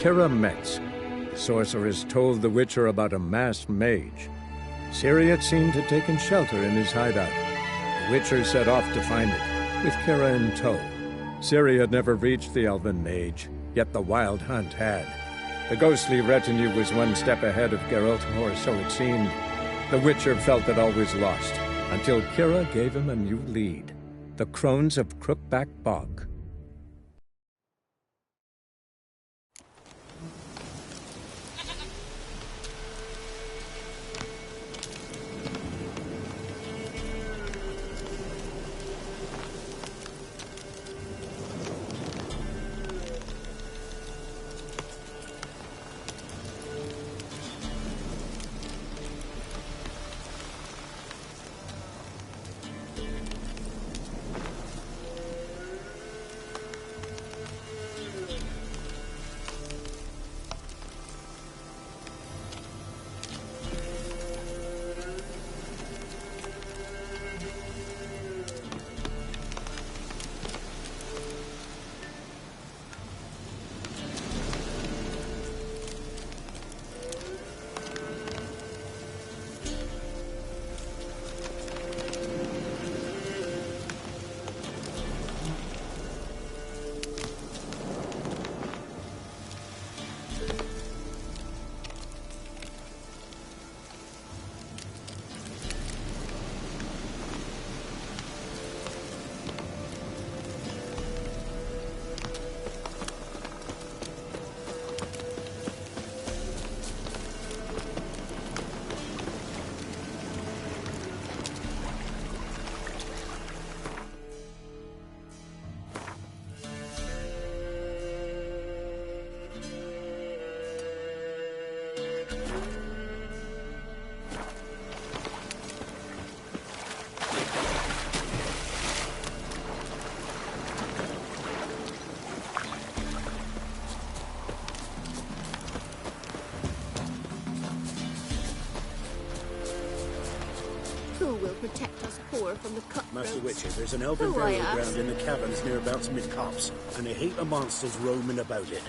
Kira Metz. The sorceress told the Witcher about a masked mage. Ciri had seemed to have taken shelter in his hideout. The Witcher set off to find it, with Kira in tow. Ciri had never reached the elven mage, yet the wild hunt had. The ghostly retinue was one step ahead of Geralt, or so it seemed. The Witcher felt that all was lost, until Kira gave him a new lead. The Crones of Crookback Bog. Who will protect us poor from the cutthroats? Master Witcher, there's an elven burial ground in the caverns nearabouts mid-copse, and a heap of monsters roaming about it.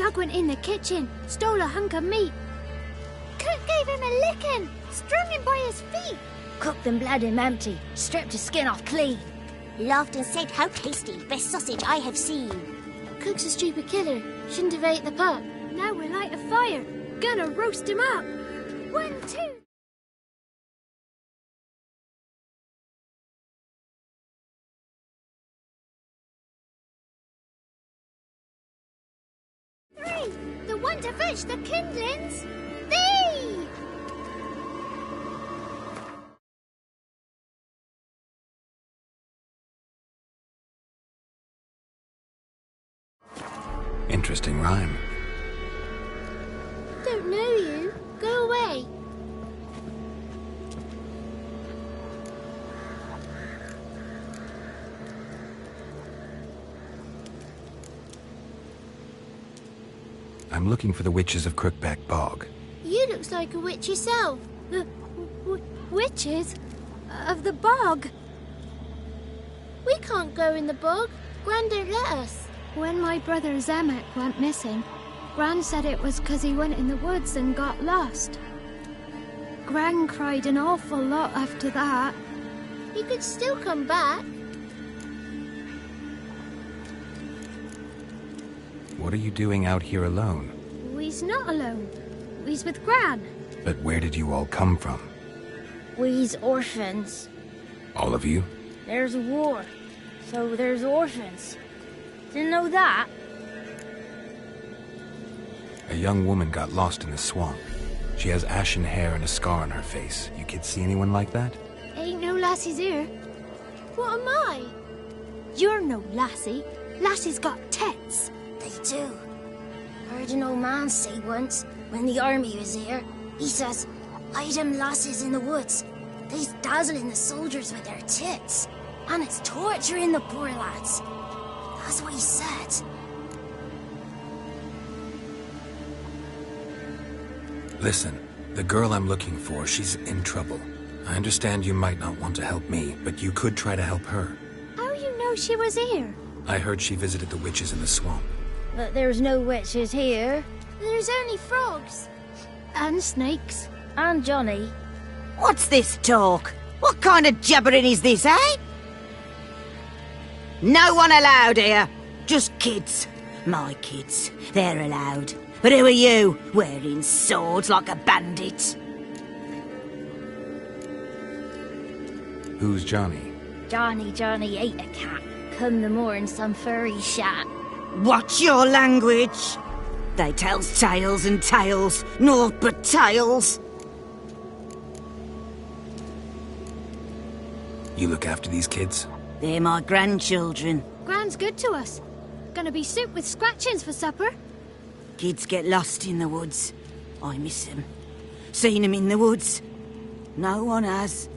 Pug went in the kitchen, stole a hunk of meat. Cook gave him a licking, strung him by his feet. Cooked and bled him empty, stripped his skin off clean. Laughed and said, how tasty, best sausage I have seen. Cook's a stupid killer, shouldn't have ate the pup. Now we'll light a fire, gonna roast him up. 1, 2... 3, the one to fetch the kindlings. Thee! Interesting rhyme. Don't know you. Go away. I'm looking for the witches of Crookback Bog. You looks like a witch yourself. The witches of the bog. We can't go in the bog. Gran don't let us. When my brother Zemek went missing, Gran said it was 'cause he went in the woods and got lost. Gran cried an awful lot after that. He could still come back. What are you doing out here alone? We's not alone. We's with Gran. But where did you all come from? We's orphans. All of you? There's a war, so there's orphans. Didn't know that? A young woman got lost in the swamp. She has ashen hair and a scar on her face. You kids see anyone like that? Ain't no lassies here. What am I? You're no lassie. Lassie's got tits. They do. Heard an old man say once, when the army was here, he says, "Hide them lasses in the woods. They's dazzling the soldiers with their tits. And it's torturing the poor lads." That's what he said. Listen, the girl I'm looking for, she's in trouble. I understand you might not want to help me, but you could try to help her. How you know she was here? I heard she visited the witches in the swamp. But there's no witches here. There's only frogs. And snakes. And Johnny. What's this talk? What kind of jabbering is this, eh? No one allowed here. Just kids. My kids. They're allowed. But who are you, wearing swords like a bandit? Who's Johnny? Johnny ate a cat. Come the more in some furry shat. Watch your language. They tells tales and tales, naught but tales. You look after these kids? They're my grandchildren. Gran's good to us. Gonna be soup with scratchings for supper. Kids get lost in the woods. I miss them. Seen them in the woods. No one has.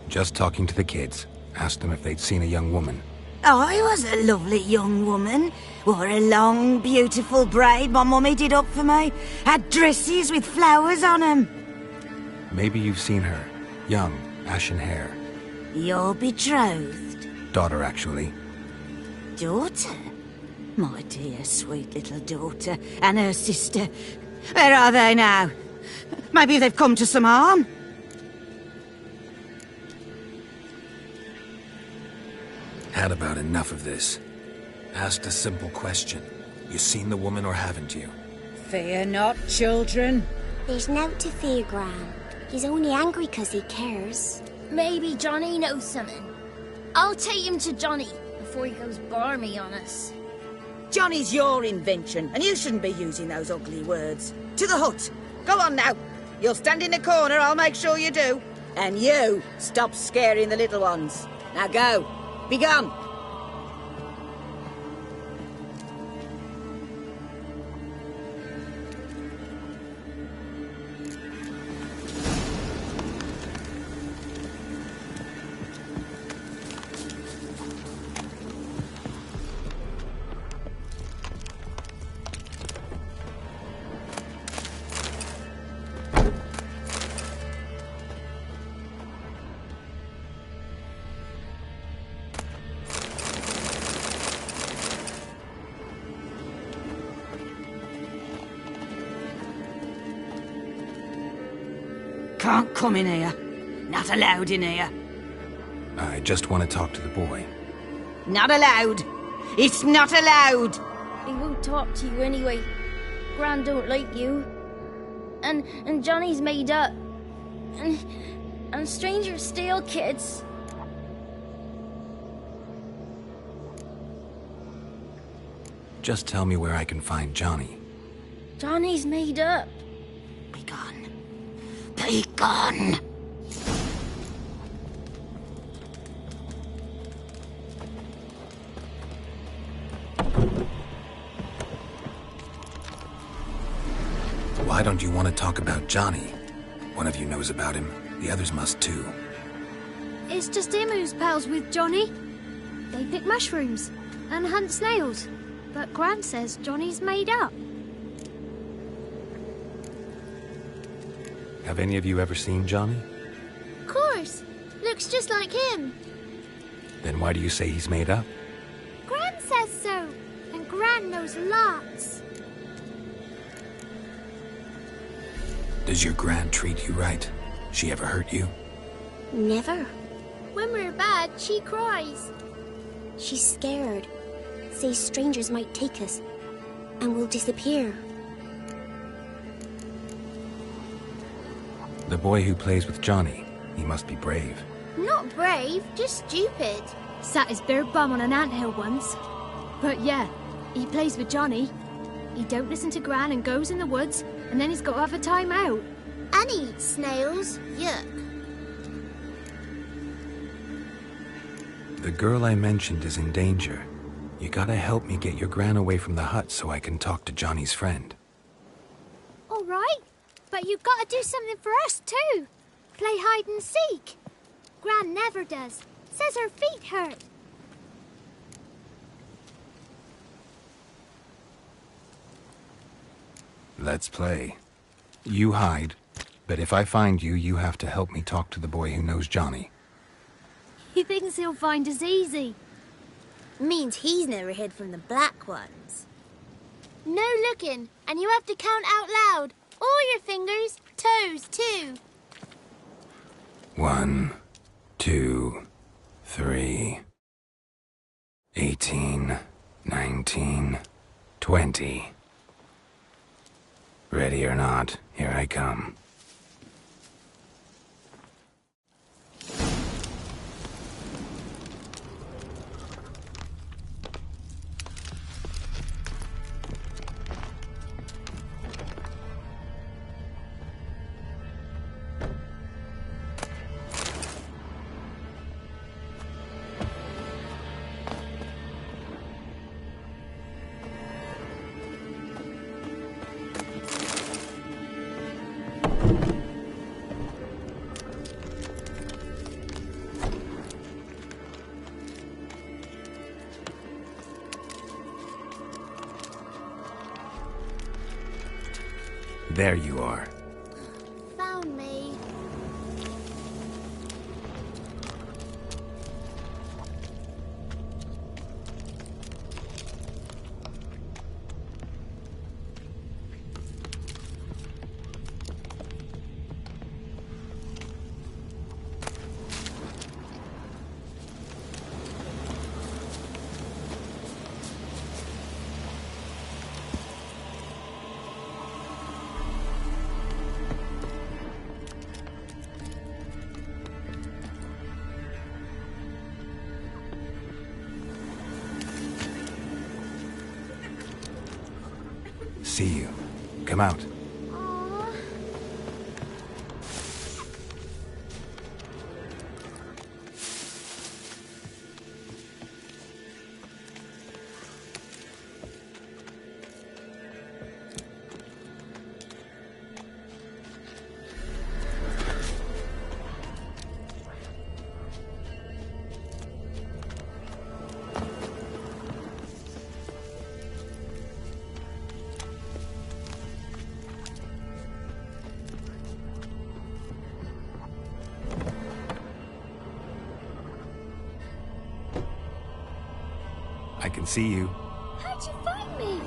Just talking to the kids. Asked them if they'd seen a young woman. I was a lovely young woman. Wore a long, beautiful braid my mummy did up for me. Had dresses with flowers on them. Maybe you've seen her. Young, ashen hair. You're betrothed? Daughter, actually. Daughter? My dear, sweet little daughter. And her sister. Where are they now? Maybe they've come to some harm? Had about enough of this. Asked a simple question. You seen the woman or haven't you? Fear not, children. There's nought to fear, Gran. He's only angry 'cause he cares. Maybe Johnny knows something. I'll take him to Johnny before he goes barmy on us. Johnny's your invention, and you shouldn't be using those ugly words. To the hut. Go on now. You'll stand in the corner, I'll make sure you do. And you, stop scaring the little ones. Now go. Be gone. can't come in here. Not allowed in here. I just want to talk to the boy. Not allowed. It's not allowed. He won't talk to you anyway. Gran don't like you. And Johnny's made up. And strangers steal kids. Just tell me where I can find Johnny. Johnny's made up. Be gone. Be gone. Why don't you want to talk about Johnny? One of you knows about him. The others must too. It's just him who's pals with Johnny. They pick mushrooms and hunt snails. But Gran says Johnny's made up. Have any of you ever seen Johnny? Of course. Looks just like him. Then why do you say he's made up? Gran says so. And Gran knows lots. Does your Gran treat you right? She ever hurt you? Never. When we're bad, she cries. She's scared. Says strangers might take us. And we'll disappear. The boy who plays with Johnny, he must be brave. Not brave, just stupid. Sat his bare bum on an anthill once. But yeah, he plays with Johnny. He don't listen to Gran and goes in the woods, and then he's got to have a time out. And he eats snails. Yuck. The girl I mentioned is in danger. You gotta help me get your Gran away from the hut so I can talk to Johnny's friend. All right, but you've got to do something for us too. Play hide and seek. Gran never does. Says her feet hurt. Let's play. You hide, but if I find you, you have to help me talk to the boy who knows Johnny. He thinks he'll find us easy. Means he's never hid from the black ones. No looking, and you have to count out loud. All your fingers, toes too. 1, 2, 3, 18, 19, 20. Ready or not, here I come. There you are. Found me. See you. Come out. I can see you. How'd you find me?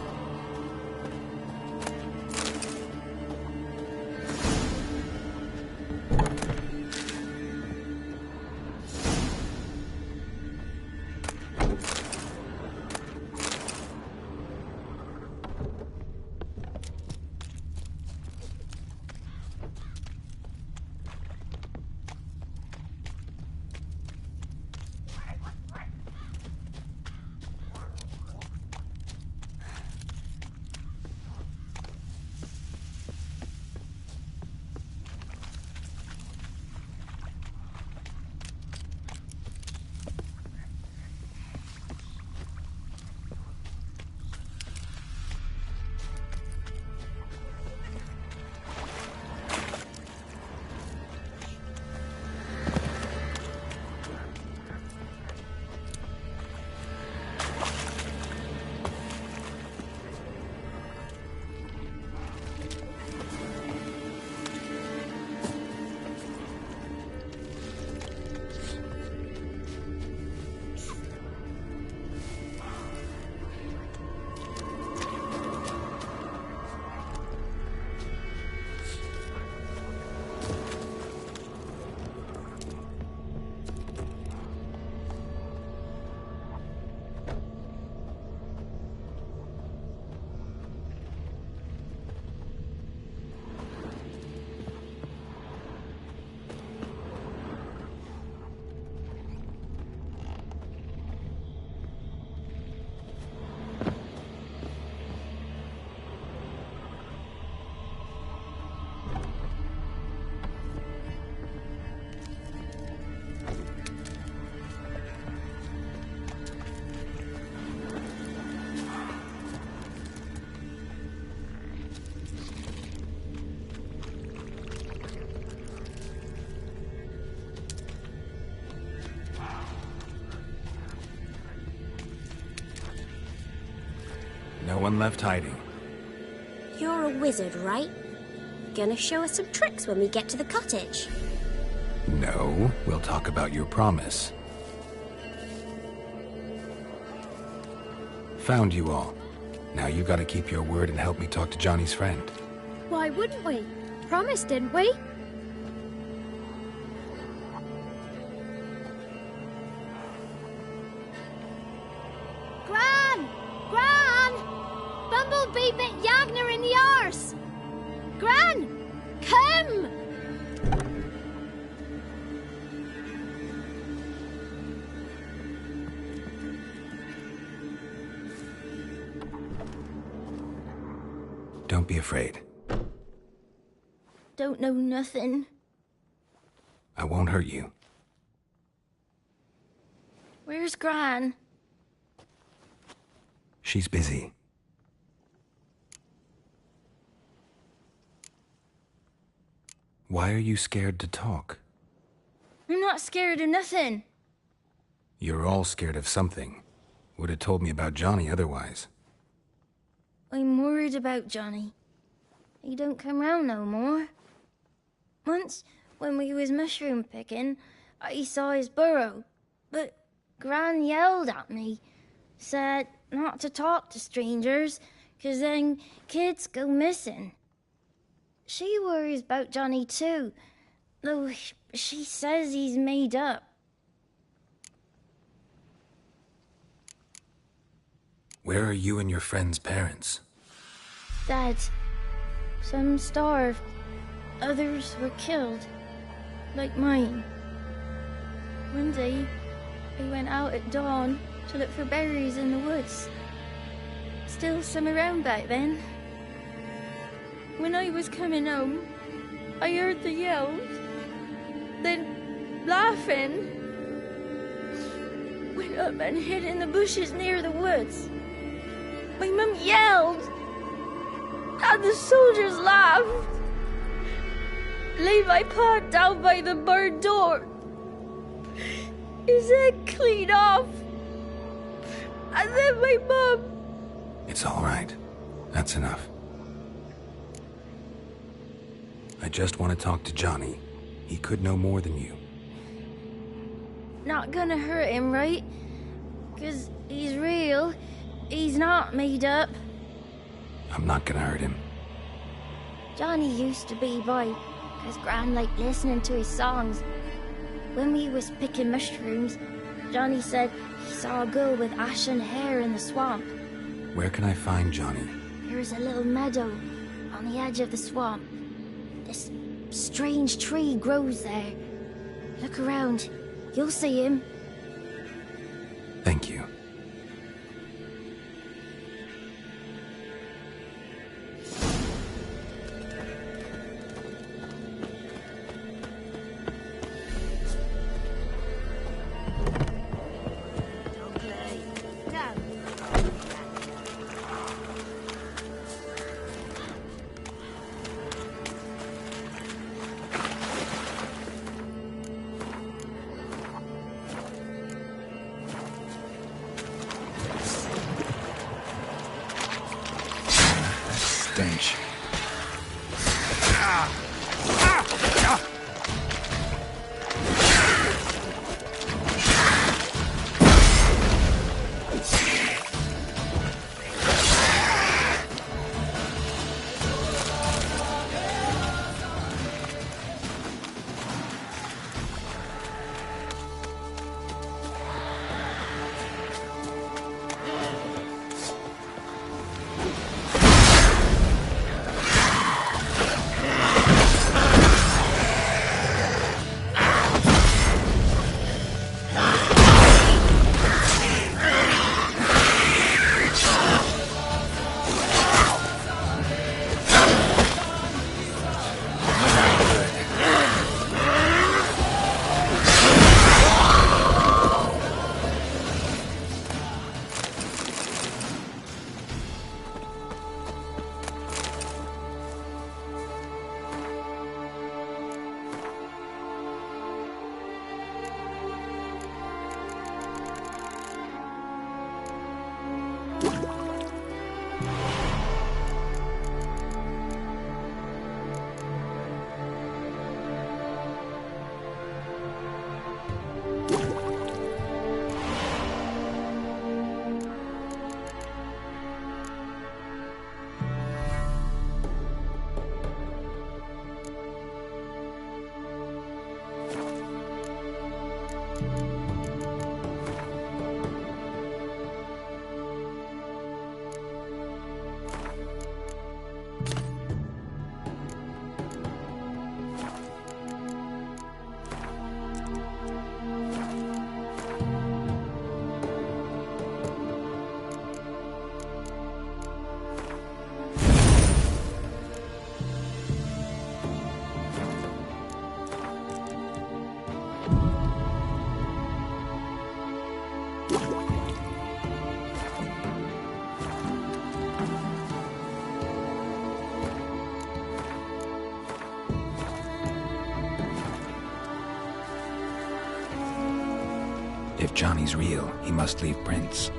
No one left hiding. You're a wizard, right? Gonna show us some tricks when we get to the cottage. No, we'll talk about your promise. Found you all. Now you gotta keep your word and help me talk to Johnny's friend. Why wouldn't we? Promised, didn't we? Gran! Gran! Bumblebee bit Yagner in the arse! Gran! Come! Don't be afraid. Don't know nothing. I won't hurt you. Where's Gran? She's busy. Why are you scared to talk? I'm not scared of nothing. You're all scared of something. Would have told me about Johnny otherwise. I'm worried about Johnny. He don't come round no more. Once, when we was mushroom picking, I saw his burrow, but Gran yelled at me, said not to talk to strangers, 'cause then kids go missing. She worries about Johnny too, though she says he's made up. Where are you and your friend's parents? Dad, some starved, others were killed, like mine. One day, I went out at dawn to look for berries in the woods. Still some around back then. When I was coming home, I heard the yells, then laughing. Went up and hid in the bushes near the woods. My mum yelled, and the soldiers laughed. Laid my pa down by the barn door. His head clean off. And then my mum... It's all right. That's enough. I just want to talk to Johnny. He could know more than you. Not gonna hurt him, right? 'Cause he's real. He's not made up. I'm not gonna hurt him. Johnny used to be by, 'cause Gran liked listening to his songs. When we was picking mushrooms, Johnny said he saw a girl with ashen hair in the swamp. Where can I find Johnny? There's a little meadow on the edge of the swamp. This strange tree grows there. Look around. You'll see him. Thank you. If Johnny's real, he must leave prints.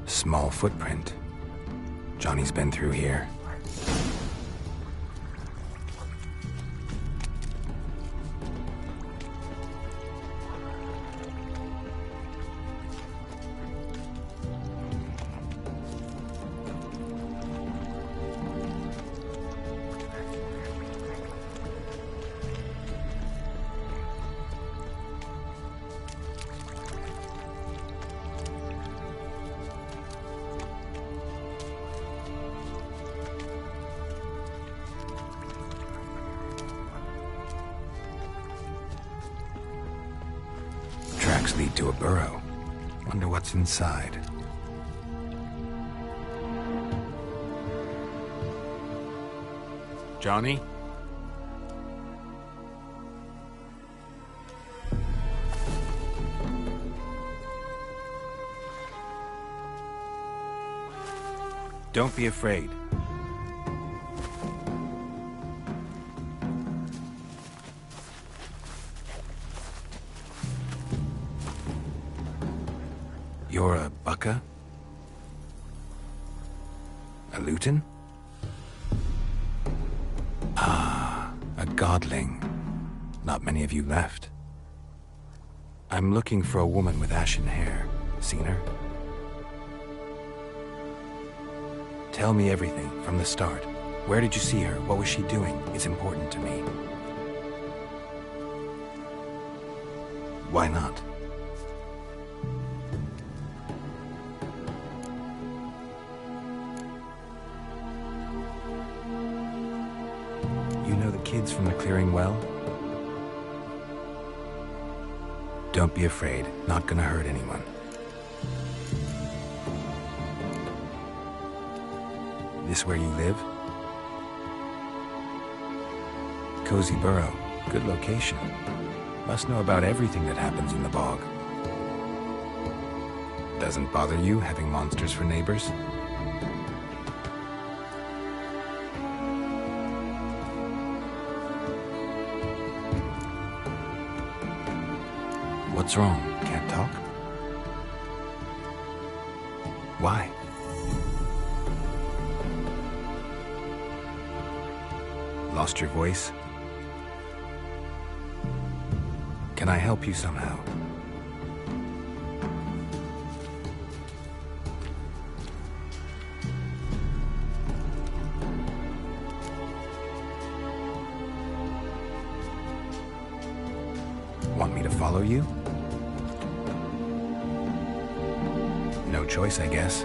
Small footprint. Johnny's been through here. Tracks lead to a burrow. Wonder what's inside. Johnny? Don't be afraid. You're a Bucka? A Luton? Ah, a godling. Not many of you left. I'm looking for a woman with ashen hair. Seen her? Tell me everything from the start. Where did you see her? What was she doing? It's important to me. Why not? You know the kids from the clearing well? Don't be afraid. Not gonna hurt anyone. This where you live? Cozy burrow. Good location. Must know about everything that happens in the bog. Doesn't bother you having monsters for neighbors? What's wrong? Can't talk? Why? Lost your voice? Can I help you somehow? Want me to follow you? No choice, I guess.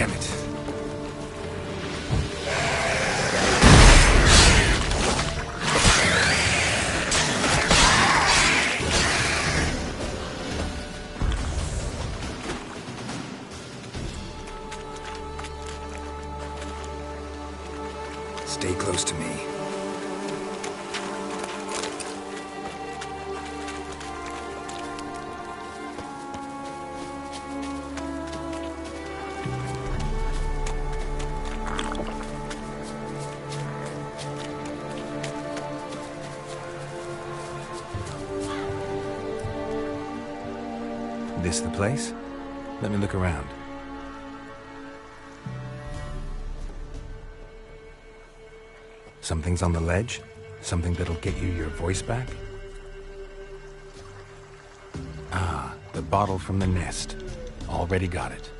Damn it. Stay close to me. This the place? Let me look around. Something's on the ledge? Something that'll get you your voice back? Ah, the bottle from the nest. Already got it.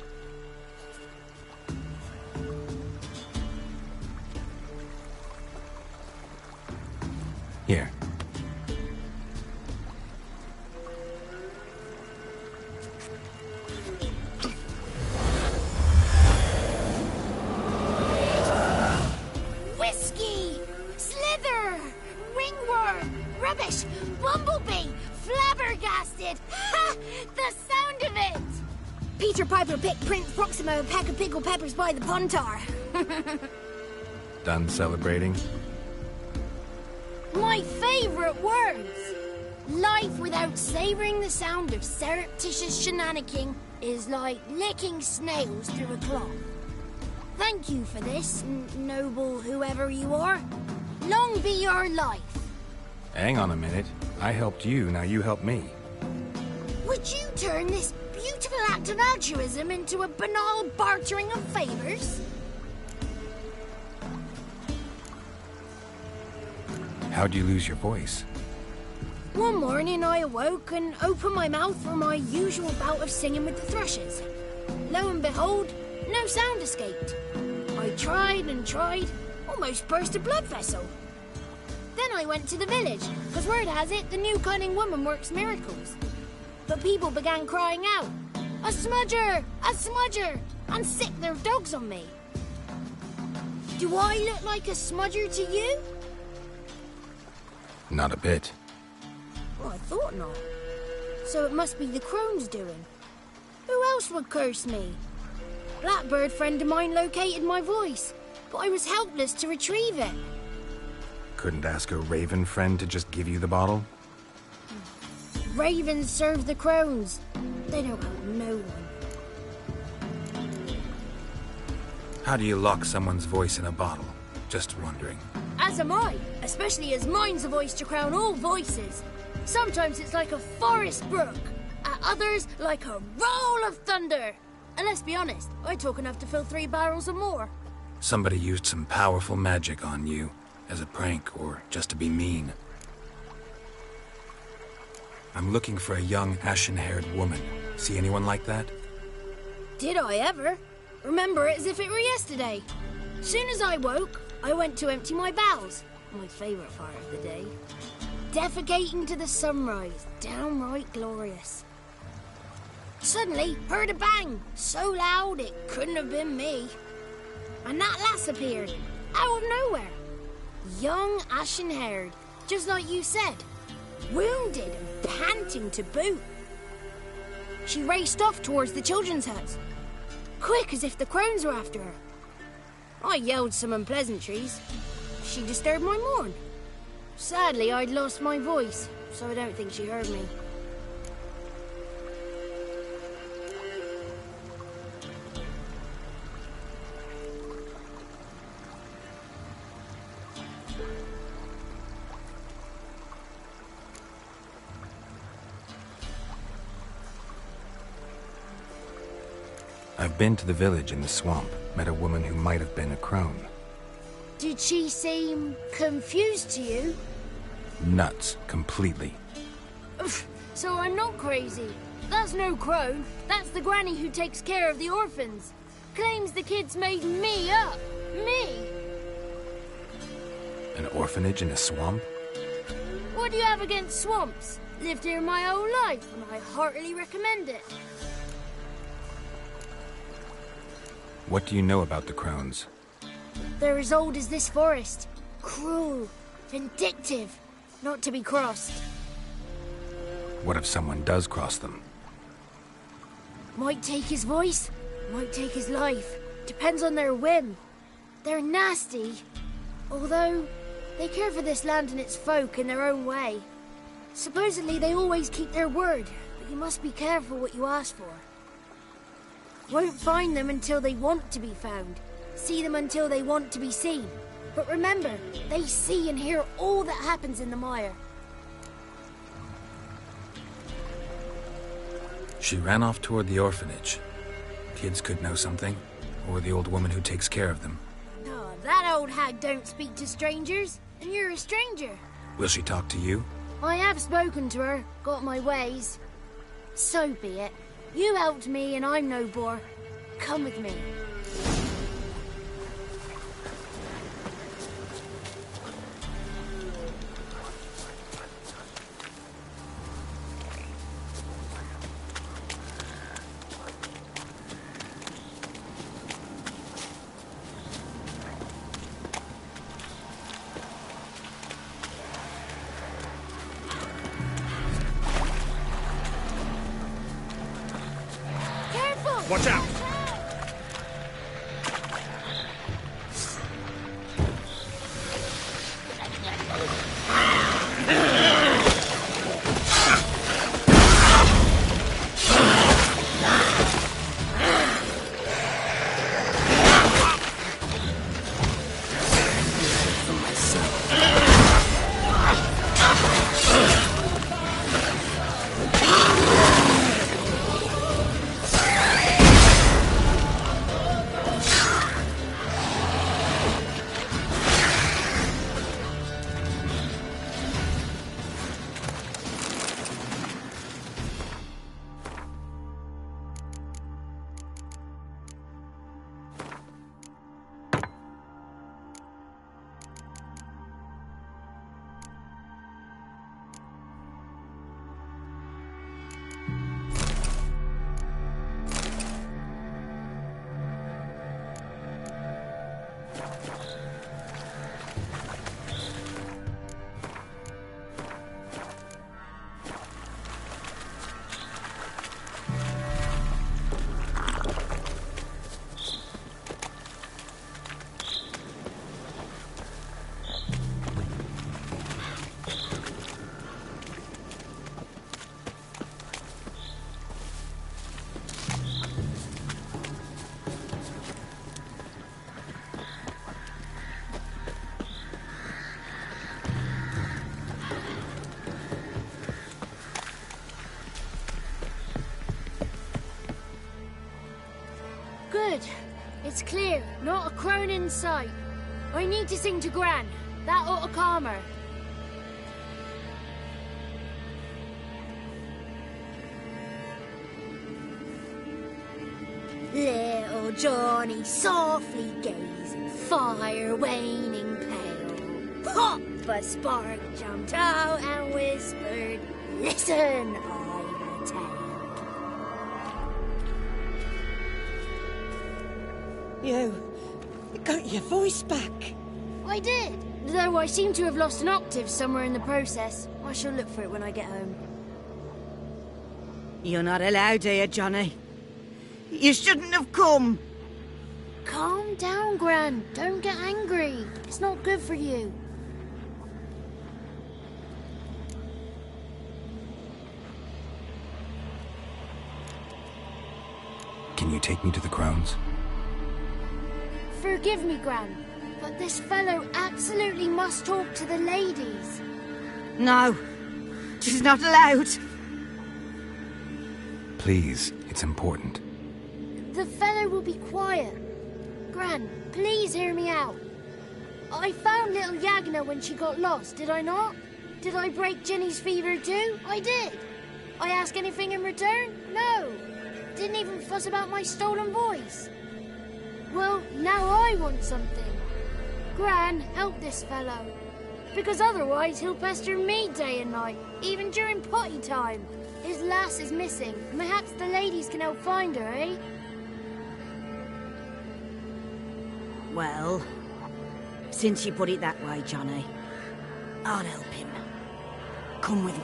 Here. Whiskey! Slither! Ringworm! Rubbish! Bumblebee! Flabbergasted! Ha! The sound of it! Peter Piper picked Prince Proximo a pack of pickled peppers by the puntar. Done celebrating? My favorite words! Life without savoring the sound of surreptitious shenanigans is like licking snails through a cloth. Thank you for this, noble whoever you are. Long be your life. Hang on a minute. I helped you, now you help me. Would you turn this beautiful act of altruism into a banal bartering of favors? How'd you lose your voice? One morning I awoke and opened my mouth for my usual bout of singing with the thrushes. Lo and behold, no sound escaped. I tried and tried, almost burst a blood vessel. Then I went to the village, because word has it the new cunning woman works miracles. But people began crying out, "A smudger! A smudger!" and sick their dogs on me. Do I look like a smudger to you? Not a bit. Well, I thought not. So it must be the crone's doing. Who else would curse me? Blackbird friend of mine located my voice, but I was helpless to retrieve it. Couldn't ask a raven friend to just give you the bottle? Ravens serve the crones. They don't help no one. How do you lock someone's voice in a bottle? Just wondering. As am I, especially as mine's a voice to crown all voices. Sometimes it's like a forest brook, at others like a roll of thunder. And let's be honest, I talk enough to fill 3 barrels or more. Somebody used some powerful magic on you, as a prank or just to be mean. I'm looking for a young, ashen-haired woman. See anyone like that? Did I ever? Remember it as if it were yesterday. Soon as I woke, I went to empty my bowels. My favourite part of the day. Defecating to the sunrise, downright glorious. Suddenly, heard a bang, so loud it couldn't have been me. And that lass appeared, out of nowhere. Young, ashen-haired, just like you said. Wounded and panting to boot. She raced off towards the children's huts, quick as if the crones were after her. I yelled some unpleasantries. She disturbed my morn. Sadly, I'd lost my voice, so I don't think she heard me. I've been to the village in the swamp, met a woman who might have been a crone. Did she seem confused to you? Nuts, completely. So I'm not crazy. That's no crone. That's the granny who takes care of the orphans. Claims the kids made me up. Me! An orphanage in a swamp? What do you have against swamps? Lived here my whole life, and I heartily recommend it. What do you know about the crones? They're as old as this forest. Cruel, vindictive, not to be crossed. What if someone does cross them? Might take his voice, might take his life. Depends on their whim. They're nasty, although they care for this land and its folk in their own way. Supposedly they always keep their word, but you must be careful what you ask for. Won't find them until they want to be found. See them until they want to be seen. But remember, they see and hear all that happens in the mire. She ran off toward the orphanage. Kids could know something, or the old woman who takes care of them. No, that old hag don't speak to strangers, and you're a stranger. Will she talk to you? I have spoken to her, got my ways. So be it. You helped me and I'm no bore. Come with me. Watch out! Good. It's clear. Not a crone in sight. I need to sing to Gran. That ought to calm her. Little Johnny softly gazing, fire waning pale. Pop! A spark jumped out and whispered, "Listen, I've a tale." You got your voice back. I did, though I seem to have lost an octave somewhere in the process. I shall look for it when I get home. You're not allowed here, Johnny. You shouldn't have come. Calm down, Gran. Don't get angry. It's not good for you. Can you take me to the crones? Forgive me, Gran, but this fellow absolutely must talk to the ladies. No, she's not allowed. Please, it's important. The fellow will be quiet. Gran, please hear me out. I found little Yagna when she got lost, did I not? Did I break Ginny's fever too? I did. I ask anything in return? No. Didn't even fuss about my stolen voice. Well, now I want something. Gran, help this fellow. Because otherwise he'll pester me day and night, even during potty time. His lass is missing. Perhaps the ladies can help find her, eh? Well, since you put it that way, Johnny, I'll help him. Come with me.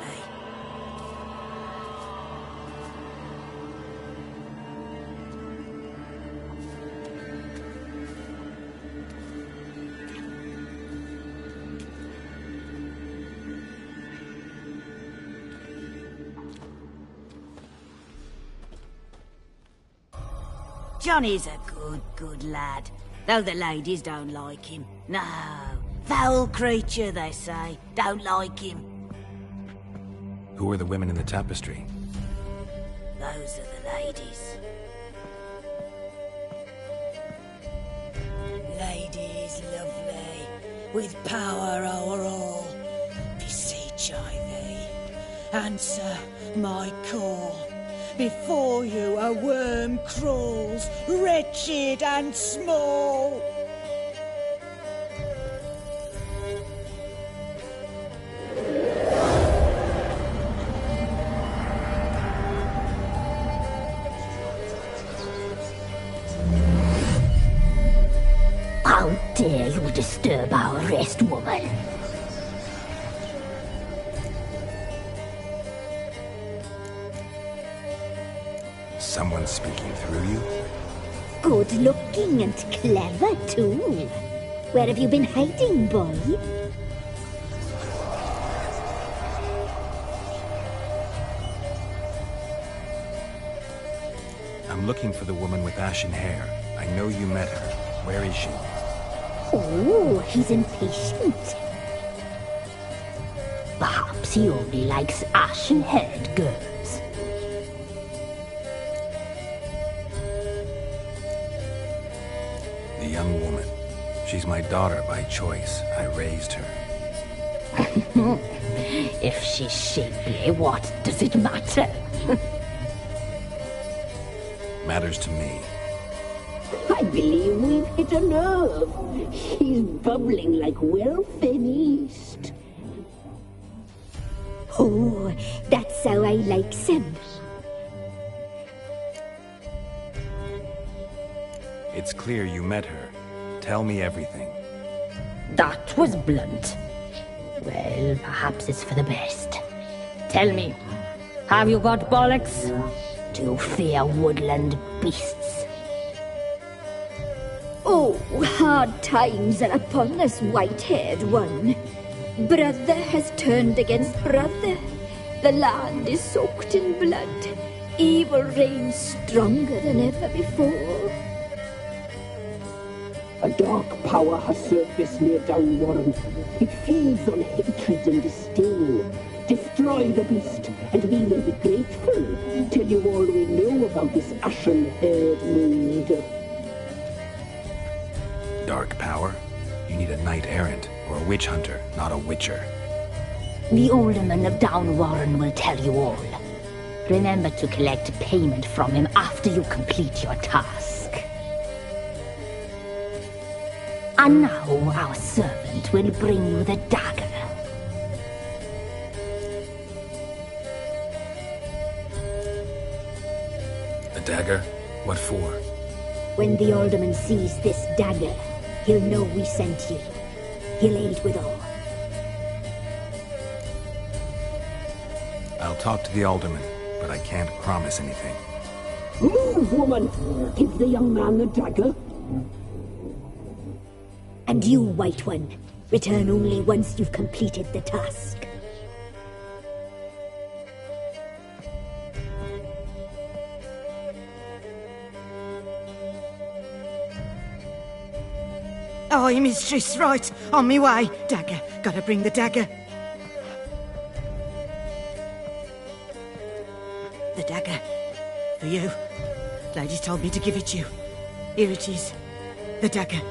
Johnny's a good lad, though the ladies don't like him. No, foul creature, they say. Don't like him. Who are the women in the tapestry? Those are the ladies. Ladies lovely, with power o'er all. Beseech I thee, answer my call. Before you a worm crawls, wretched and small. How dare you disturb our rest, woman? Someone speaking through you? Good looking and clever, too. Where have you been hiding, boy? I'm looking for the woman with ashen hair. I know you met her. Where is she? Oh, he's impatient. Perhaps he only likes ashen-haired girls. The young woman. She's my daughter by choice. I raised her. If she's shapely, what does it matter? Matters to me. I believe we've hit a nerve. She's bubbling like well-fed yeast. Oh, that's how I like him. It's clear you met her. Tell me everything. That was blunt. Well, perhaps it's for the best. Tell me, have you got bollocks? Do you fear woodland beasts? Oh, hard times are upon us, white-haired one. Brother has turned against brother. The land is soaked in blood. Evil reigns stronger than ever before. A dark power has surfaced near Downwarren. It feeds on hatred and disdain. Destroy the beast, and we will be grateful. Tell you all we know about this ashen-haired maid. Dark power? You need a knight-errant or a witch hunter, not a witcher. The alderman of Downwarren will tell you all. Remember to collect payment from him after you complete your task. And now our servant will bring you the dagger. A dagger? What for? When the alderman sees this dagger, he'll know we sent you. He'll aid with all. I'll talk to the alderman, but I can't promise anything. Move, woman! Give the young man the dagger. And you, White One, return only once you've completed the task. Aye, mistress, right. On me way. Dagger. Gotta bring the dagger. The dagger. For you. Ladies told me to give it you. Here it is. The dagger.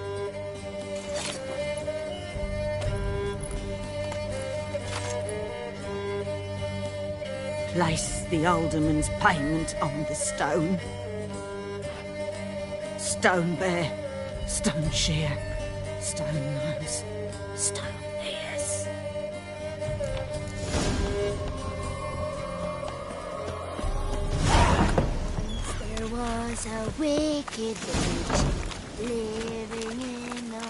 Place the alderman's payment on the stone. Stone bear, stone shear, stone nose, stone ears. There was a wicked witch living in the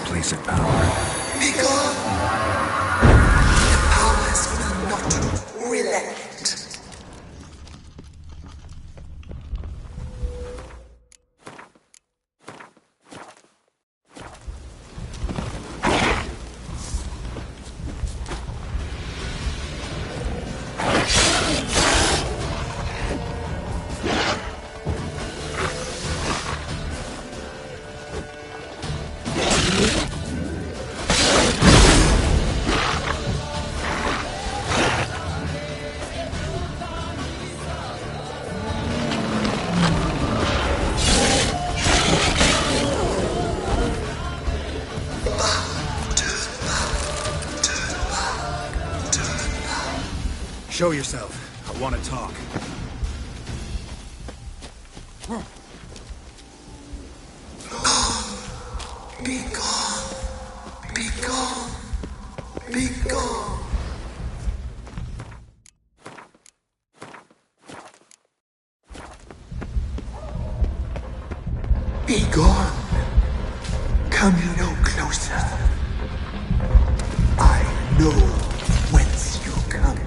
Place of power. Be gone! The powers will not relent. Show yourself. I want to talk. Be gone! Be gone! Be gone! Be gone! Come no closer. I know whence you come.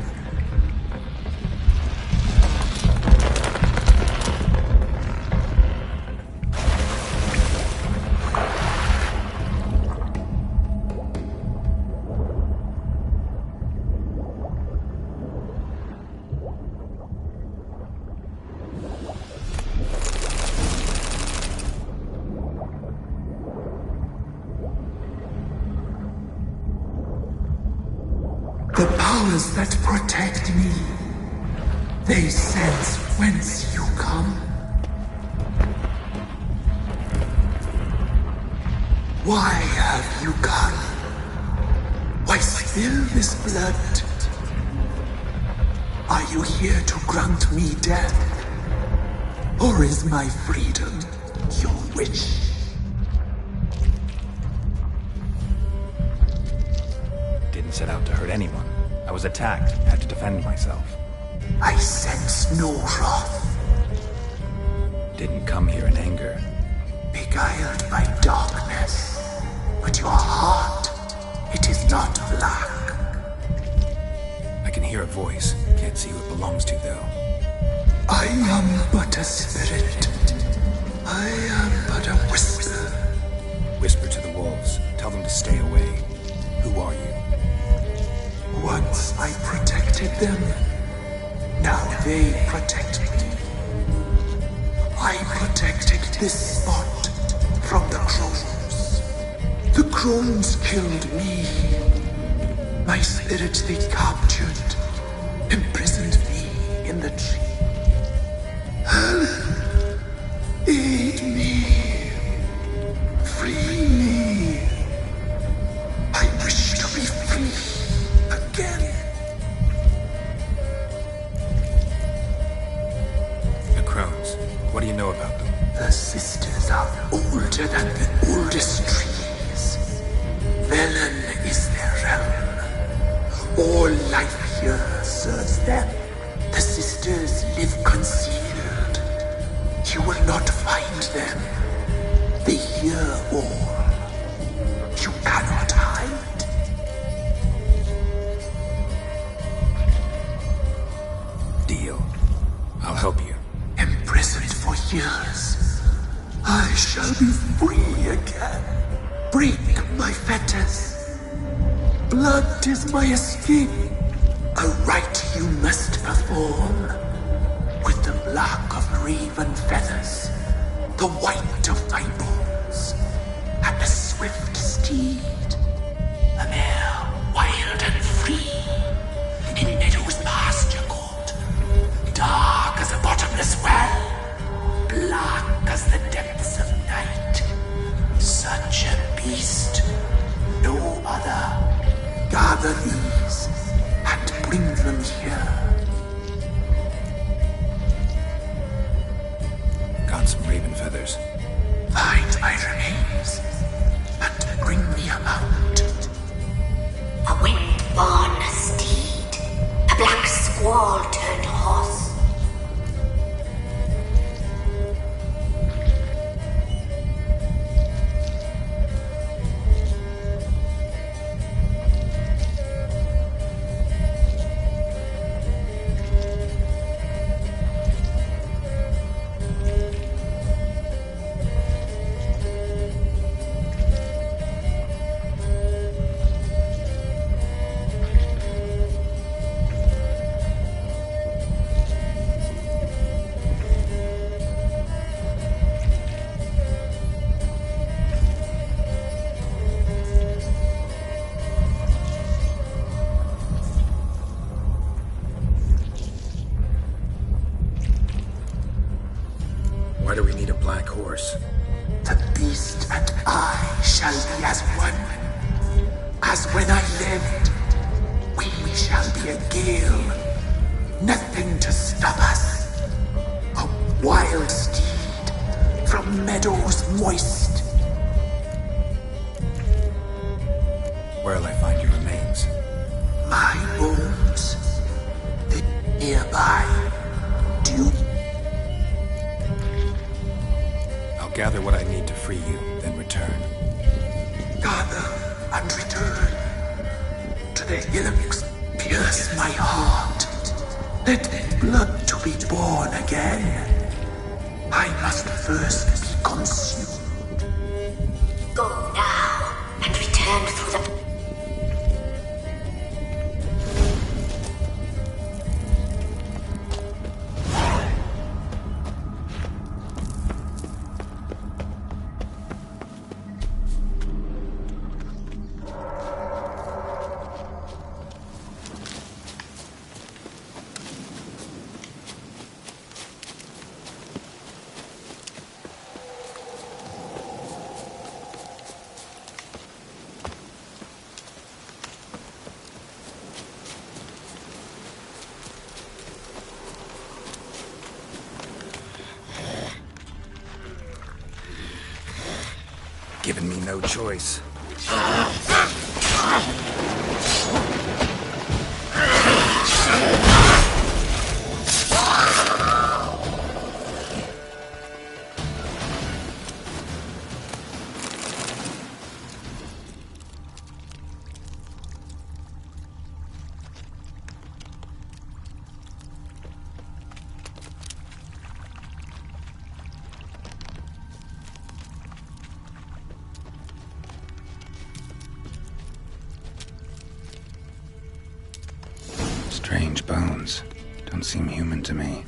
The powers that protect me, they sense whence you come. Why have you come? Why spill this blood? Are you here to grant me death? Or is my freedom your wish? Didn't set out to hurt anyone. I was attacked, had to defend myself. I sense no wrath. Didn't come here in anger. Beguiled by darkness. But your heart, it is not black. I can hear a voice. Can't see who it belongs to, though. I am but a spirit. I am but a whisper. Whisper to the wolves. Tell them to stay away. Who are you? Once I protected them. Now they protect me. I protected this spot from the crones. The crones killed me. My spirit they captured, imprisoned me in the tree. Aid me. Free me. I wish to be free again. The crones. What do you know about them? The sisters are older than the oldest trees. Venom is their realm. All life here serves them. The sisters live concealed. You will not find them. They hear all. You cannot hide. Deal. I'll help you. Imprisoned be free again. Break my fetters. Blood is my escape. A rite you must perform. With the black of raven feathers, the white of my bones, and the swift steed. A mare wild and free, in meadows pasture cold, dark as a bottomless well, black as the depths of night. Such a beast, no other. Gather these and bring them here. Got some raven feathers. Find my remains and bring me a mount. A wind-born steed, a black squall turned horse. Why do we need a black horse? The beast and I shall be as one. As when I lived, we shall be a gale. Nothing to stop us. A wild steed from meadows moist. Where'll I find your remains? My bones. Nearby. Do Gather what I need to free you, then return. gather and return to the hillocks. Pierce my heart. Let blood to be born again. I must first be consumed. Go now and return through the... Given me no choice. Strange bones. Don't seem human to me.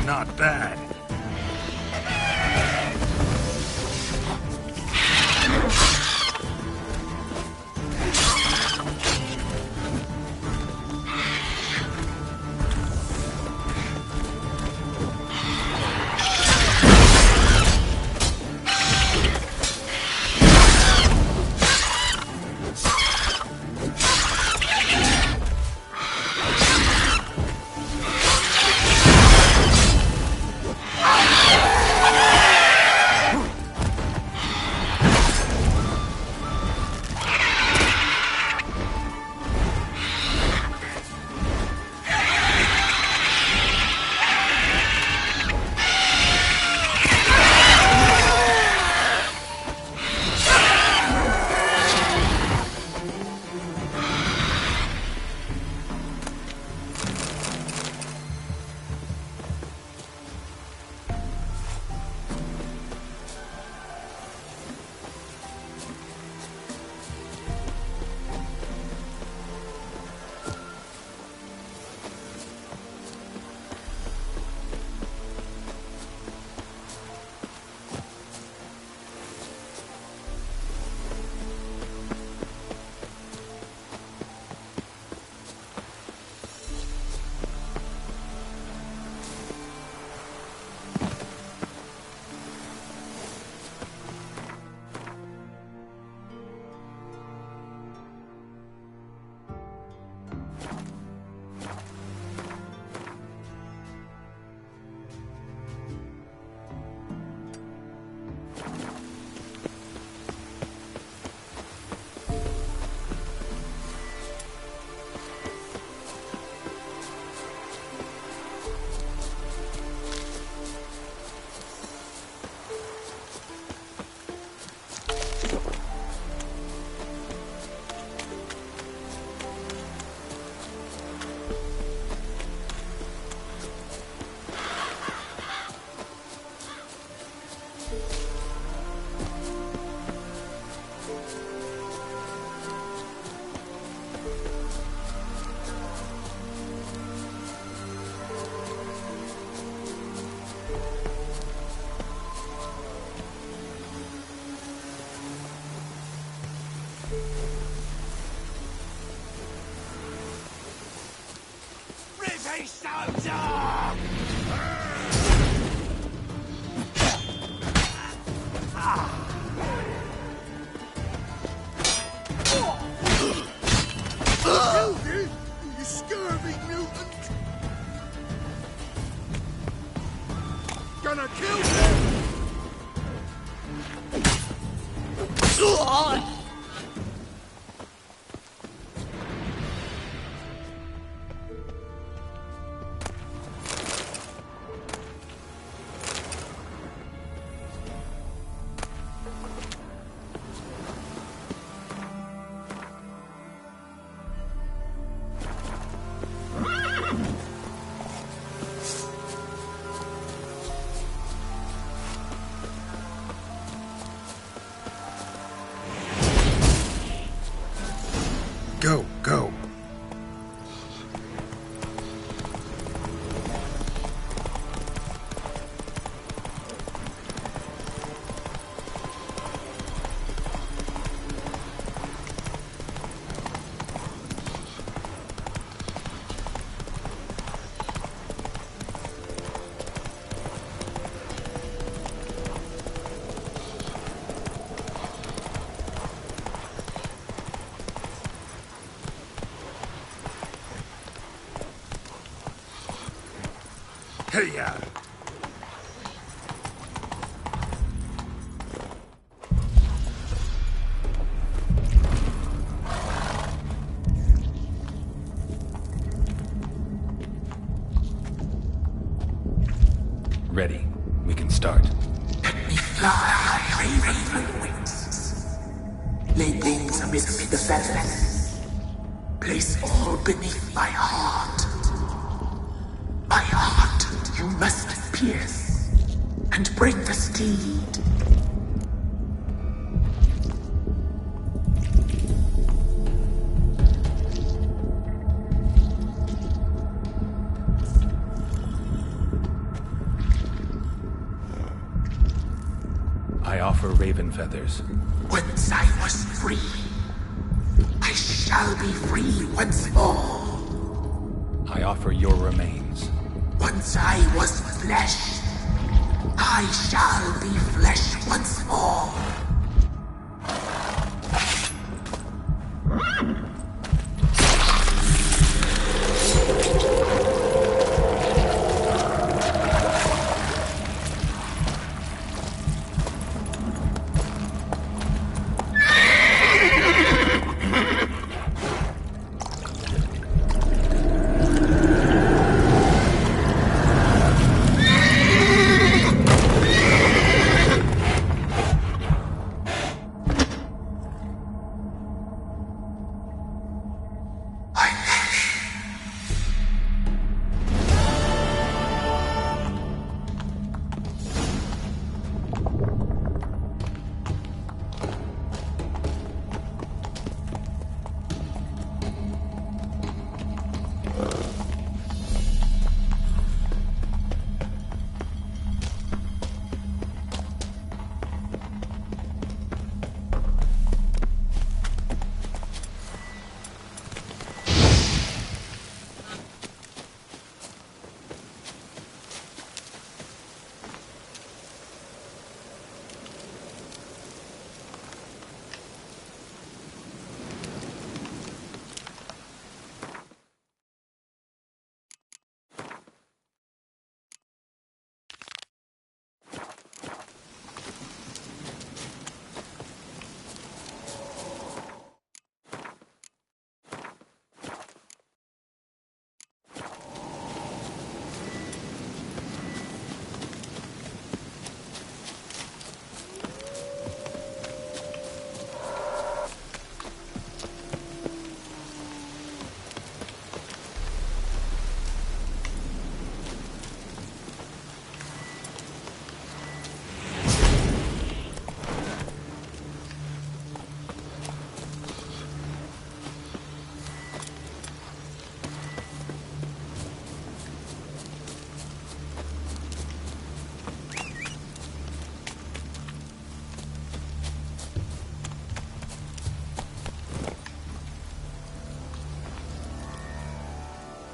not bad. Gonna kill him! Go, go. Hey-ya! Ready. We can start. Let me fly, raven wings. Lay things amidst the feathers. Place all beneath my heart. My heart you must pierce and bring the steed. I offer raven feathers. Once I was free, I shall be free once more. I offer your remains. Once I was flesh, I shall be flesh once more.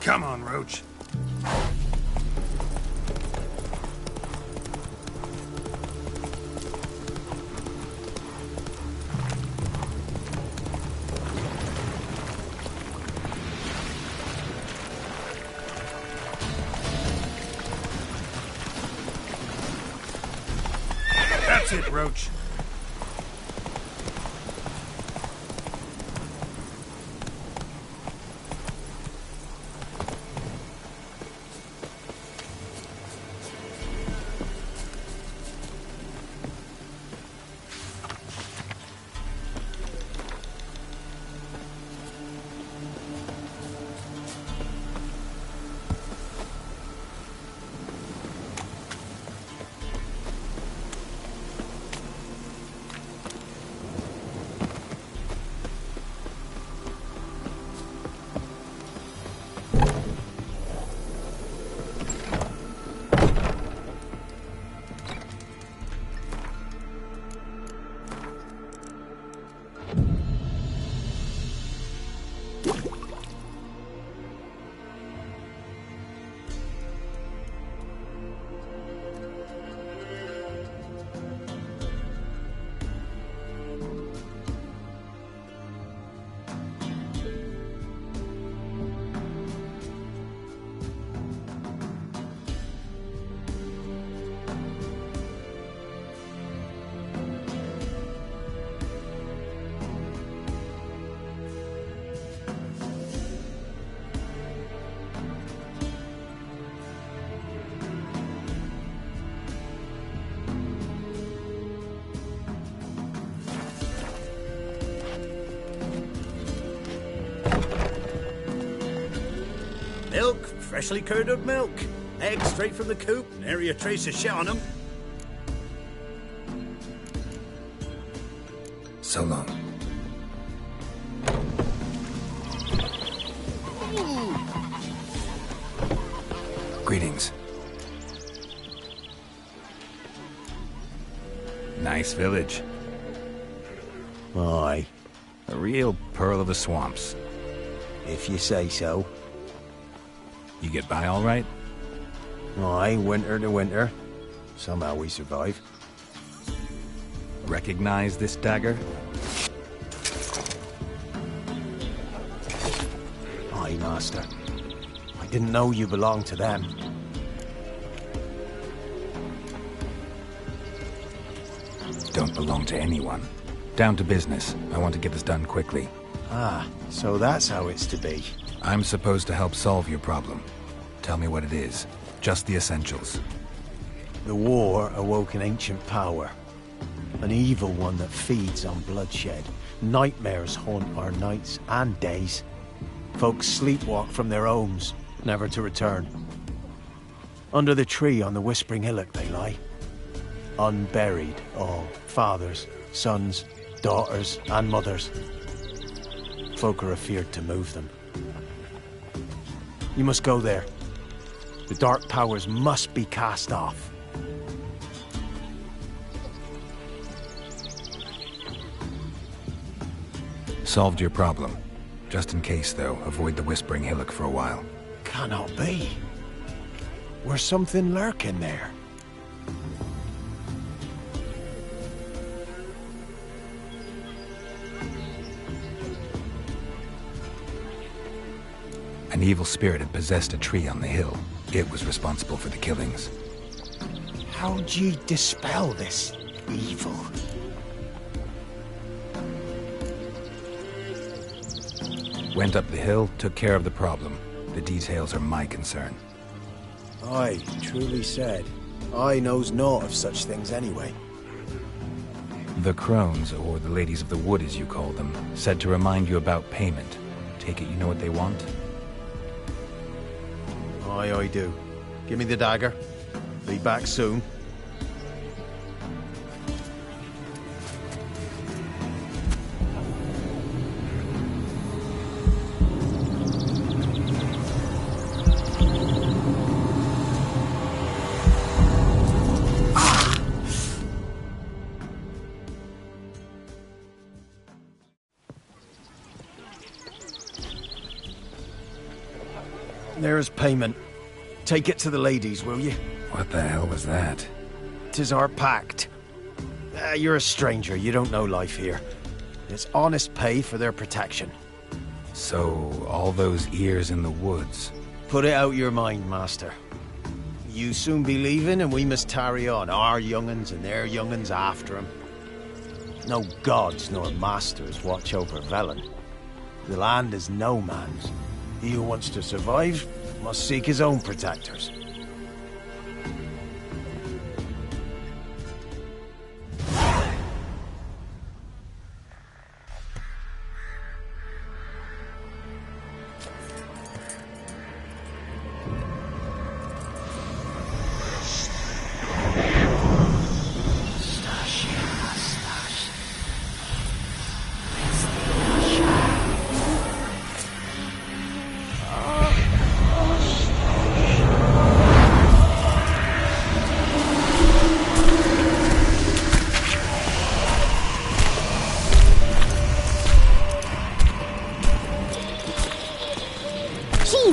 Come on, Roach. That's it, Roach. Milk, freshly curdled milk. Eggs straight from the coop, nary a trace of shit on them. So long. Greetings. Nice village. Aye. A real pearl of the swamps. If you say so. You get by all right? Aye, winter to winter. Somehow we survive. Recognize this dagger? Aye, Master. I didn't know you belonged to them. Don't belong to anyone. Down to business. I want to get this done quickly. Ah, so that's how it's to be. I'm supposed to help solve your problem. Tell me what it is. Just the essentials. The war awoke an ancient power. An evil one that feeds on bloodshed. Nightmares haunt our nights and days. Folks sleepwalk from their homes, never to return. Under the tree on the Whispering Hillock they lie. Unburied, all. Fathers, sons, daughters, and mothers. Folk are afeared to move them. You must go there. The dark powers must be cast off. Solved your problem. Just in case, though, avoid the Whispering Hillock for a while. Cannot be. There's something lurking there. An evil spirit had possessed a tree on the hill. It was responsible for the killings. How'd ye dispel this evil? Went up the hill, took care of the problem. The details are my concern. Aye, truly said. I knows naught of such things anyway. The crones, or the ladies of the wood as you call them, said to remind you about payment. Take it you know what they want? Aye, I do. Give me the dagger. Be back soon. There's payment. Take it to the ladies, will you? What the hell was that? 'Tis our pact. You're a stranger, you don't know life here. It's honest pay for their protection. So, all those ears in the woods. Put it out your mind, Master. You soon be leaving and we must tarry on, our young'uns and their young'uns after 'em. No gods nor masters watch over Velen. The land is no man's. He who wants to survive must seek his own protectors.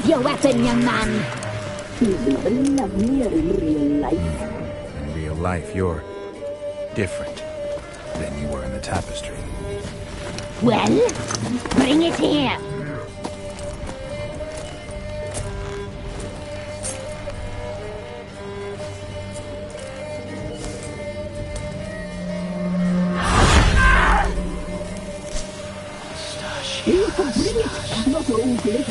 Your weapon, young man. He's even lovelier in real life. In real life, you're different than you were in the tapestry. Well, bring it here. You can bring it, not only.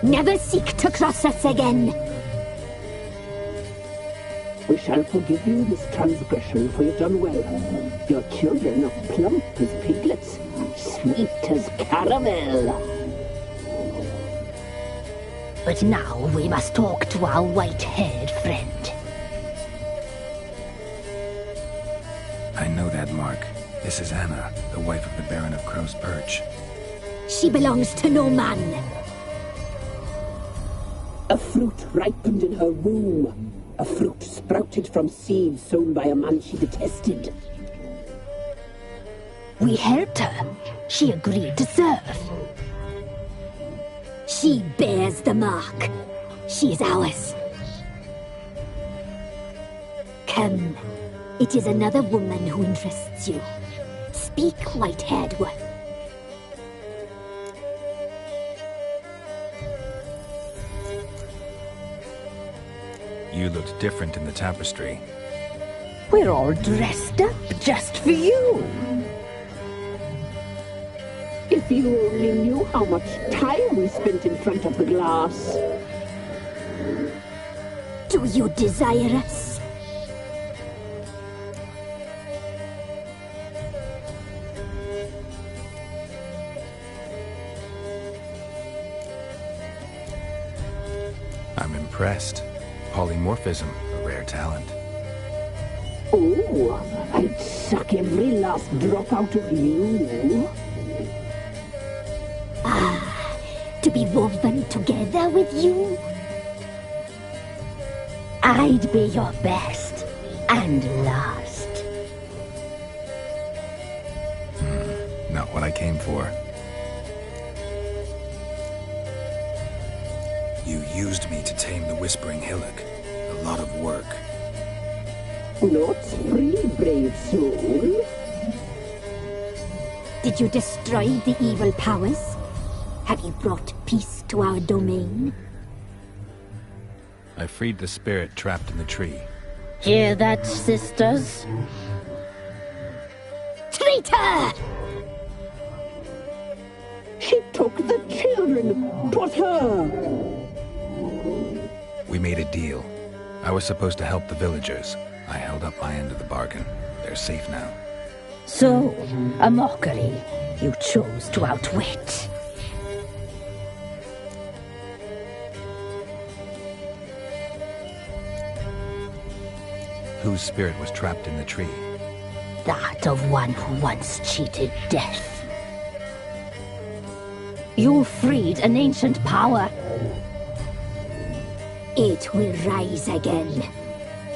Never seek to cross us again. We shall forgive you this transgression, for you've done well. Your children are plump as piglets, sweet as caramel. But now we must talk to our white-haired friend. I know that mark. This is Anna, the wife of the Baron of Crow's Perch. She belongs to no man. A fruit ripened in her womb. A fruit sprouted from seeds sown by a man she detested. We helped her. She agreed to serve. She bears the mark. She is ours. Come. It is another woman who interests you. Speak, white-haired one. You looked different in the tapestry. We're all dressed up just for you. If you only knew how much time we spent in front of the glass. Do you desire us? I'm impressed. Polymorphism, a rare talent. Oh, I'd suck every last drop out of you. Ah, to be woven together with you? I'd be your best and last. Not what I came for. You used me to tame the Whispering Hillock. A lot of work. Not free, brave soul. Did you destroy the evil powers? Have you brought peace to our domain? I freed the spirit trapped in the tree. Hear that, sisters? Traitor! She took the children. 'Twas her. We made a deal. I was supposed to help the villagers. I held up my end of the bargain. They're safe now. So, a mockery you chose to outwit. Whose spirit was trapped in the tree? That of one who once cheated death. You freed an ancient power. It will rise again.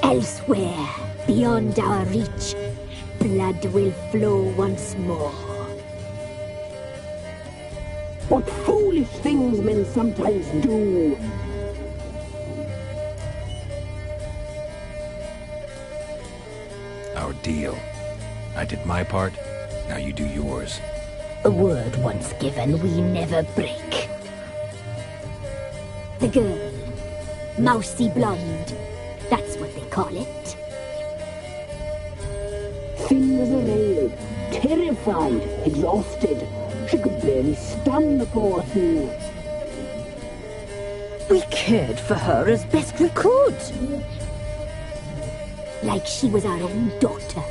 Elsewhere, beyond our reach, blood will flow once more. What foolish things men sometimes do. Our deal. I did my part, now you do yours. A word once given, we never break. The girl. Mousy blonde. That's what they call it. Thin as a rail, terrified, exhausted. She could barely stand, the poor thing. We cared for her as best we could. Like she was our own daughter.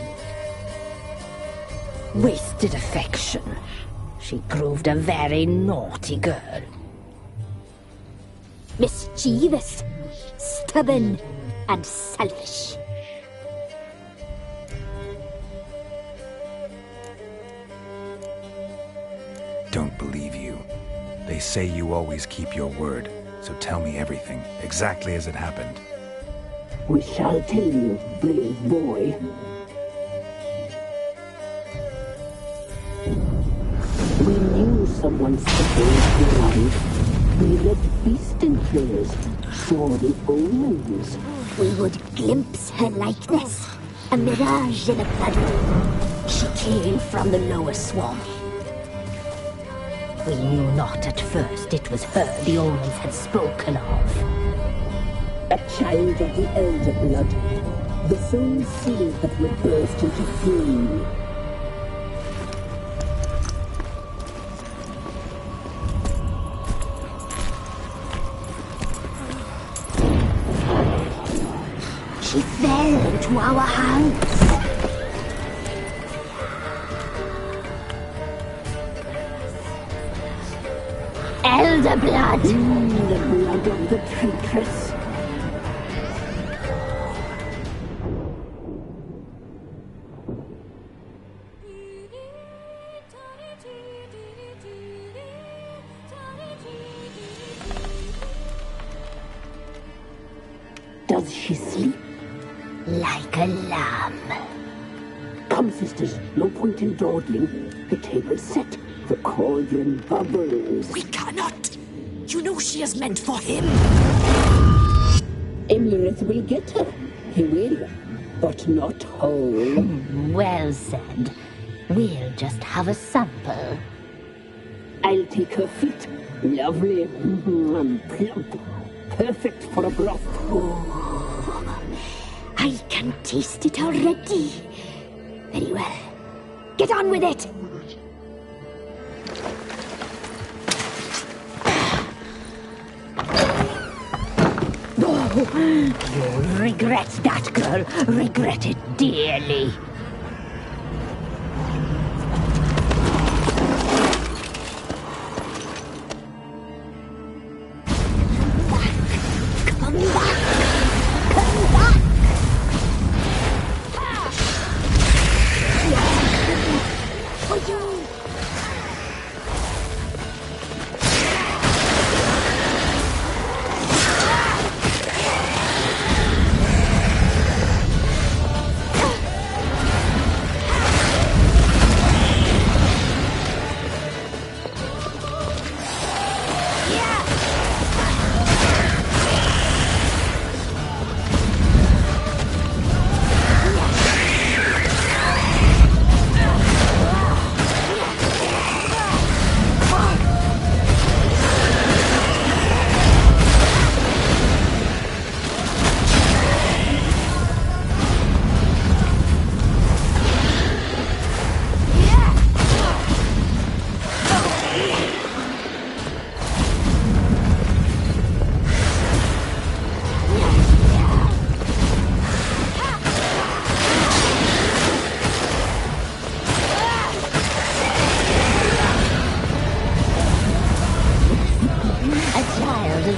Wasted affection. She proved a very naughty girl. Mischievous, stubborn, and selfish. Don't believe you. They say you always keep your word, so tell me everything, exactly as it happened. We shall tell you, brave boy. We knew someone supposed to life. We read feast enclosed, saw the omens. We would glimpse her likeness, a mirage in a flood. She came from the lower swamp. We knew not at first it was her the omens had spoken of. A child of the elder blood, the soul seed that would burst into flame. She fell into our hands. elder blood! The blood of the traitress. Does she sleep? Like a lamb. Come, sisters, no point in dawdling. The table's set. The cauldron bubbles. We cannot. You know she is meant for him. Emlyrith will get her. He will. But not whole. Well said. We'll just have a sample. I'll take her feet. Lovely. Plump. Perfect for a broth. I can taste it already. Very well. Get on with it! You'll regret that, girl. Regret it dearly. Come back! Come back! For you!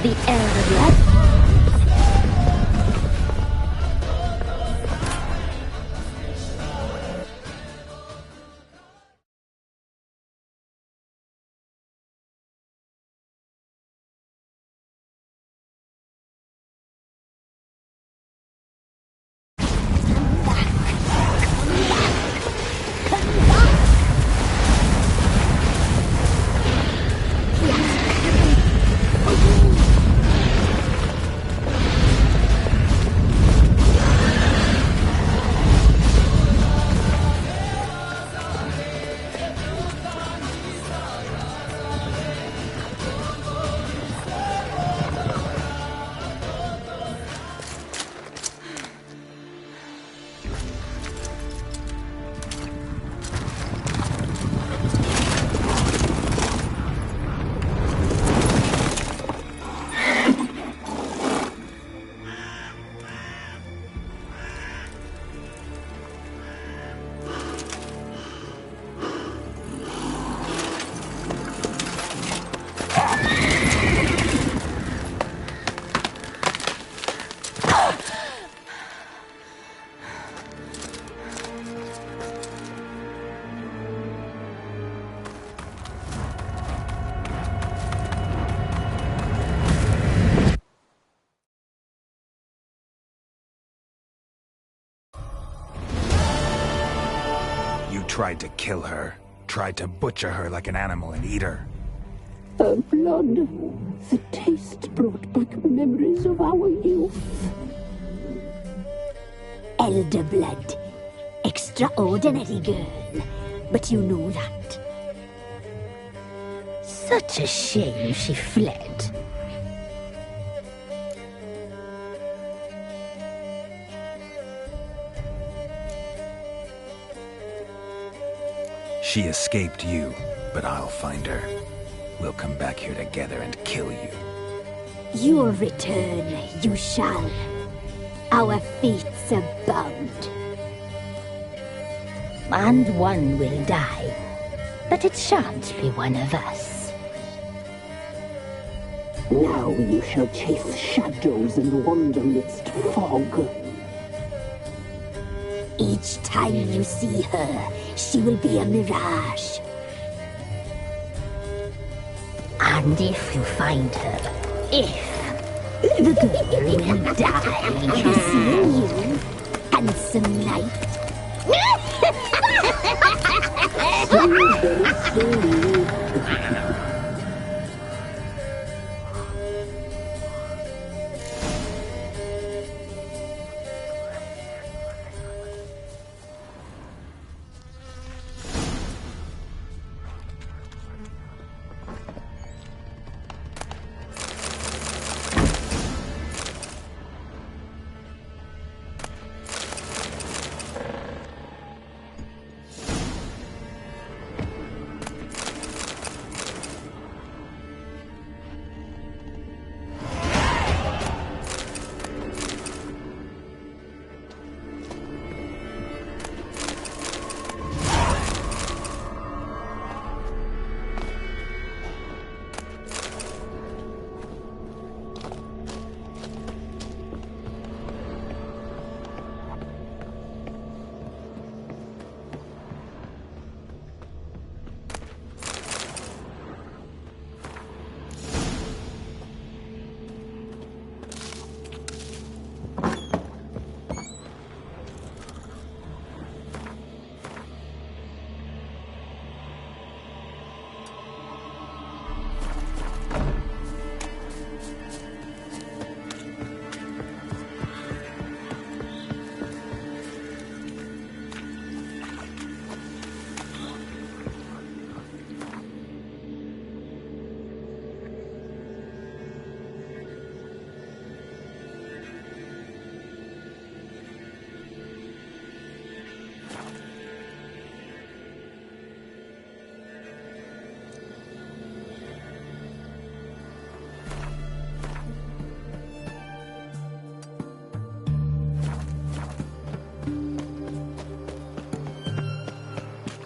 The elder blood. Tried to kill her. Tried to butcher her like an animal and eat her. Her blood. The taste brought back memories of our youth. Elder blood. Extraordinary girl. But you know that. Such a shame she fled. She escaped you, but I'll find her. We'll come back here together and kill you. You'll return, you shall. Our fates are bound. And one will die, but it shan't be one of us. Now you shall chase shadows and wander midst fog. Each time you see her, she will be a mirage. And if you find her, the girl will die. Kissing you, handsome knight.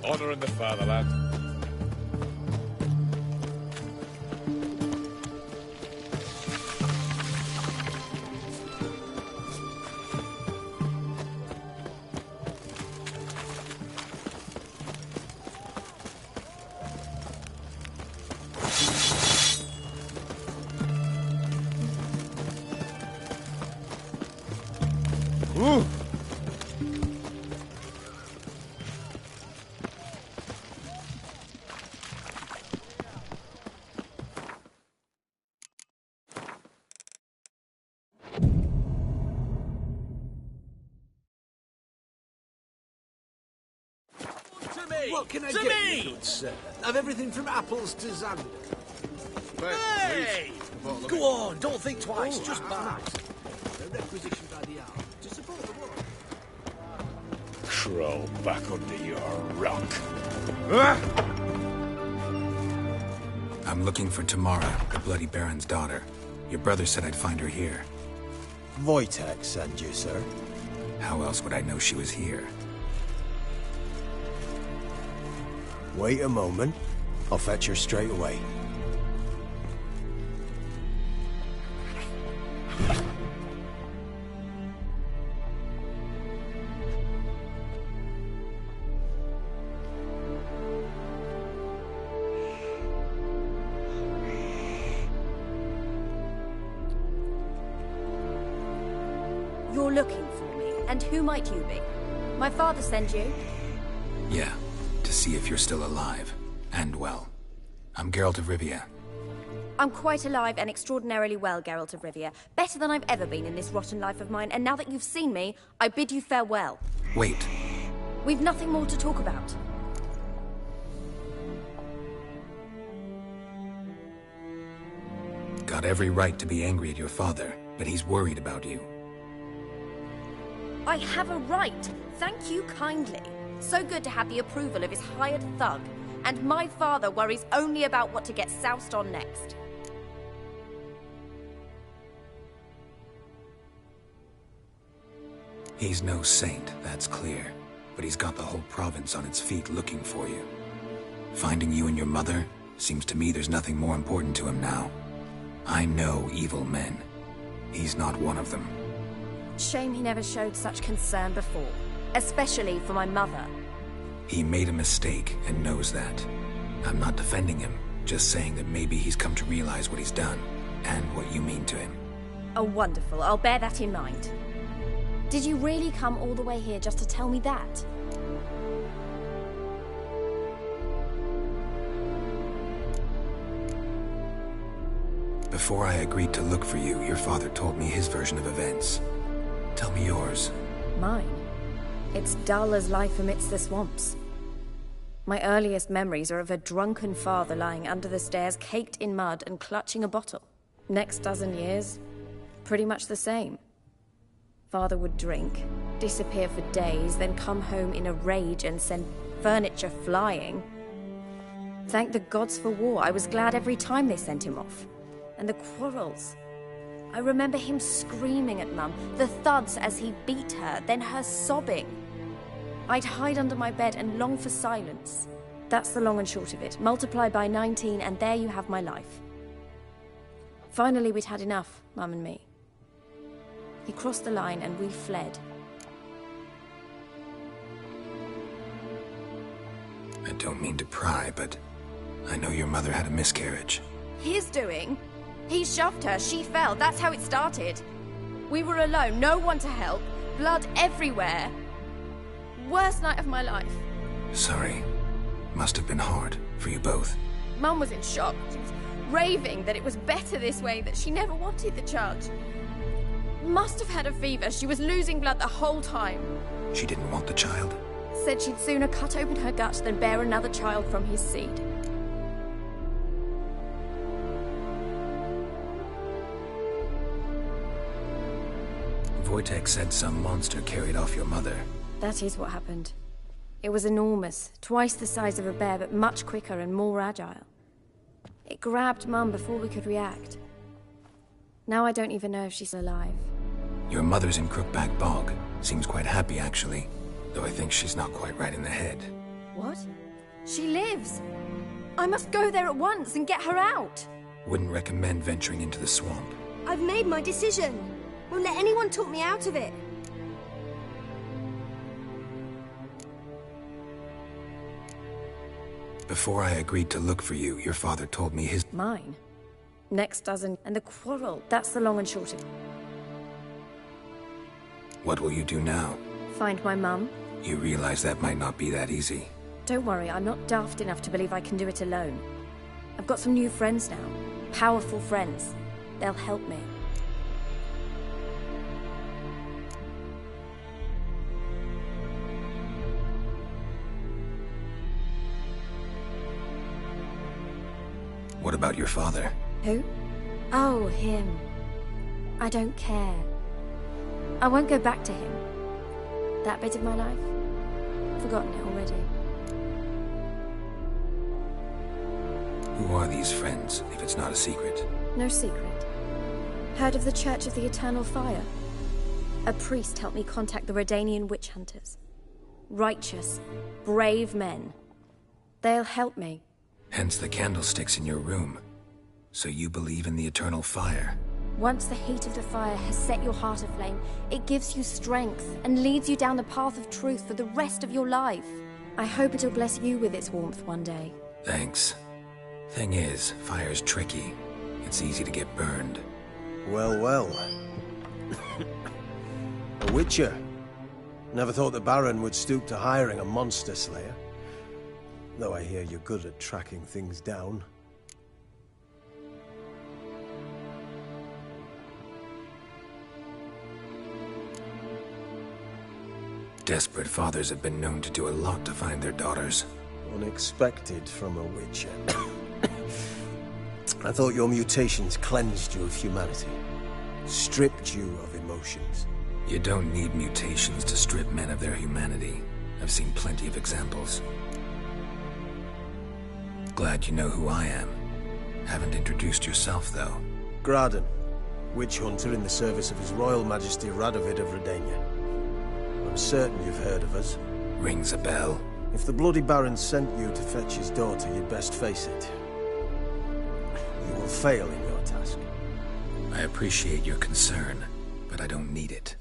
Honor in the fatherland. Ooh. What can I get you, good sir? I've everything from apples to Xander. Hey! Go on, don't think twice, just buy. They're requisitioned by the hour to support the war. Crawl back under your rock. I'm looking for Tamara, the Bloody Baron's daughter. Your brother said I'd find her here. Wojtek sent you, sir. How else would I know she was here? Wait a moment. I'll fetch her straight away. You're looking for me, and who might you be? My father sent you? Yeah, to see if you're still alive. And well. I'm Geralt of Rivia. I'm quite alive and extraordinarily well, Geralt of Rivia. Better than I've ever been in this rotten life of mine, and now that you've seen me, I bid you farewell. Wait. We've nothing more to talk about. Got every right to be angry at your father, but he's worried about you. I have a right. Thank you kindly. So good to have the approval of his hired thug. And my father worries only about what to get soused on next. He's no saint, that's clear. But he's got the whole province on its feet looking for you. Finding you and your mother, seems to me there's nothing more important to him now. I know evil men. He's not one of them. Shame he never showed such concern before, especially for my mother. He made a mistake and knows that. I'm not defending him, just saying that maybe he's come to realize what he's done, and what you mean to him. Oh, wonderful. I'll bear that in mind. Did you really come all the way here just to tell me that? Before I agreed to look for you, your father told me his version of events. Tell me yours. Mine? It's dull as life amidst the swamps. My earliest memories are of a drunken father lying under the stairs, caked in mud and clutching a bottle. Next dozen years, pretty much the same. Father would drink, disappear for days, then come home in a rage and send furniture flying. Thank the gods for war. I was glad every time they sent him off. And the quarrels. I remember him screaming at Mum, the thuds as he beat her, then her sobbing. I'd hide under my bed and long for silence. That's the long and short of it. Multiply by 19 and there you have my life. Finally, we'd had enough, Mum and me. He crossed the line and we fled. I don't mean to pry, but I know your mother had a miscarriage. His doing? He shoved her, she fell, that's how it started. We were alone, no one to help, blood everywhere. Worst night of my life. Sorry. Must have been hard for you both. Mum was in shock. She was raving that it was better this way, that she never wanted the child. Must have had a fever, she was losing blood the whole time. She didn't want the child? Said she'd sooner cut open her gut than bear another child from his seed. Wojtek said some monster carried off your mother. That is what happened. It was enormous, twice the size of a bear, but much quicker and more agile. It grabbed Mum before we could react. Now I don't even know if she's alive. Your mother's in Crookback Bog. Seems quite happy, actually. Though I think she's not quite right in the head. What? She lives! I must go there at once and get her out! Wouldn't recommend venturing into the swamp. I've made my decision. Won't let anyone talk me out of it. Before I agreed to look for you, your father told me his... Mine? Next dozen, and the quarrel. That's the long and short of it. What will you do now? Find my mum. You realize that might not be that easy. Don't worry, I'm not daft enough to believe I can do it alone. I've got some new friends now. Powerful friends. They'll help me. What about your father? Who? Oh, him. I don't care. I won't go back to him. That bit of my life? Forgotten it already. Who are these friends, if it's not a secret? No secret. Heard of the Church of the Eternal Fire? A priest helped me contact the Redanian witch hunters. Righteous, brave men. They'll help me. Hence the candlesticks in your room. So you believe in the eternal fire? Once the heat of the fire has set your heart aflame, it gives you strength and leads you down the path of truth for the rest of your life. I hope it'll bless you with its warmth one day. Thanks. Thing is, fire's tricky. It's easy to get burned. Well, well. A witcher. Never thought the Baron would stoop to hiring a monster slayer. Though I hear you're good at tracking things down. Desperate fathers have been known to do a lot to find their daughters. Unexpected from a witcher. I thought your mutations cleansed you of humanity. Stripped you of emotions. You don't need mutations to strip men of their humanity. I've seen plenty of examples. Glad you know who I am. Haven't introduced yourself, though. Graden, witch hunter in the service of His Royal Majesty Radovid of Redania. I'm certain you've heard of us. Rings a bell. If the Bloody Baron sent you to fetch his daughter, you'd best face it. You will fail in your task. I appreciate your concern, but I don't need it.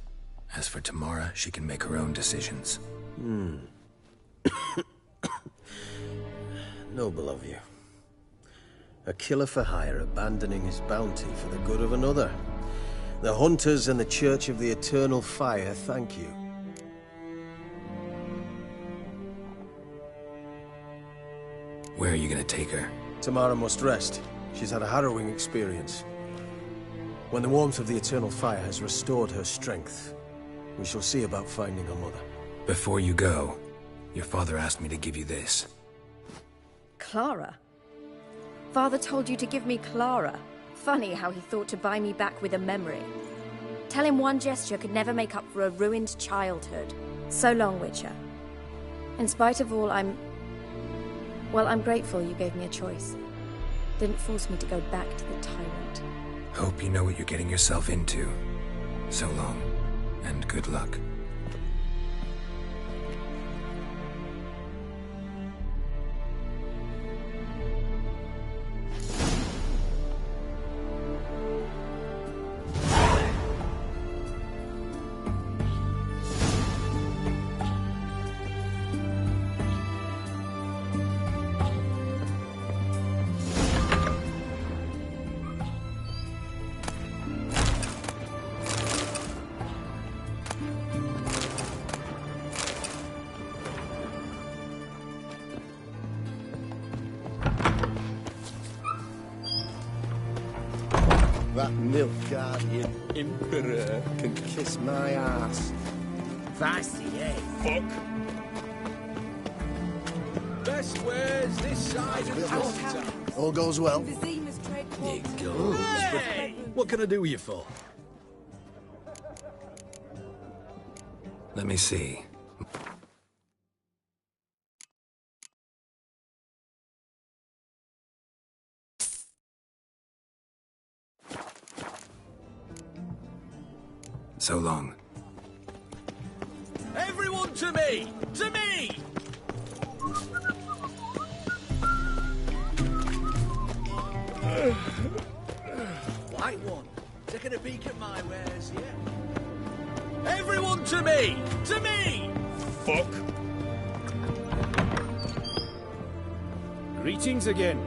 As for Tamara, she can make her own decisions. Noble of you. A killer for hire abandoning his bounty for the good of another. The Hunters and the Church of the Eternal Fire thank you. Where are you gonna take her? Tamara must rest. She's had a harrowing experience. When the warmth of the Eternal Fire has restored her strength, we shall see about finding her mother. Before you go, your father asked me to give you this. Clara? Father told you to give me Clara. Funny how he thought to buy me back with a memory. Tell him one gesture could never make up for a ruined childhood. So long, Witcher. In spite of all, I'm grateful you gave me a choice. Didn't force me to go back to the tyrant. Hope you know what you're getting yourself into. So long, and good luck. That Nilfgaardian Emperor can kiss my ass. Fancy, eh? Fuck. Best wares this side of the house. All goes well. There goes. Hey! What can I do with you for? Let me see. So long. Everyone to me! To me! White one, taking a peek at my wares, yeah? Everyone to me! To me! Fuck. Greetings again.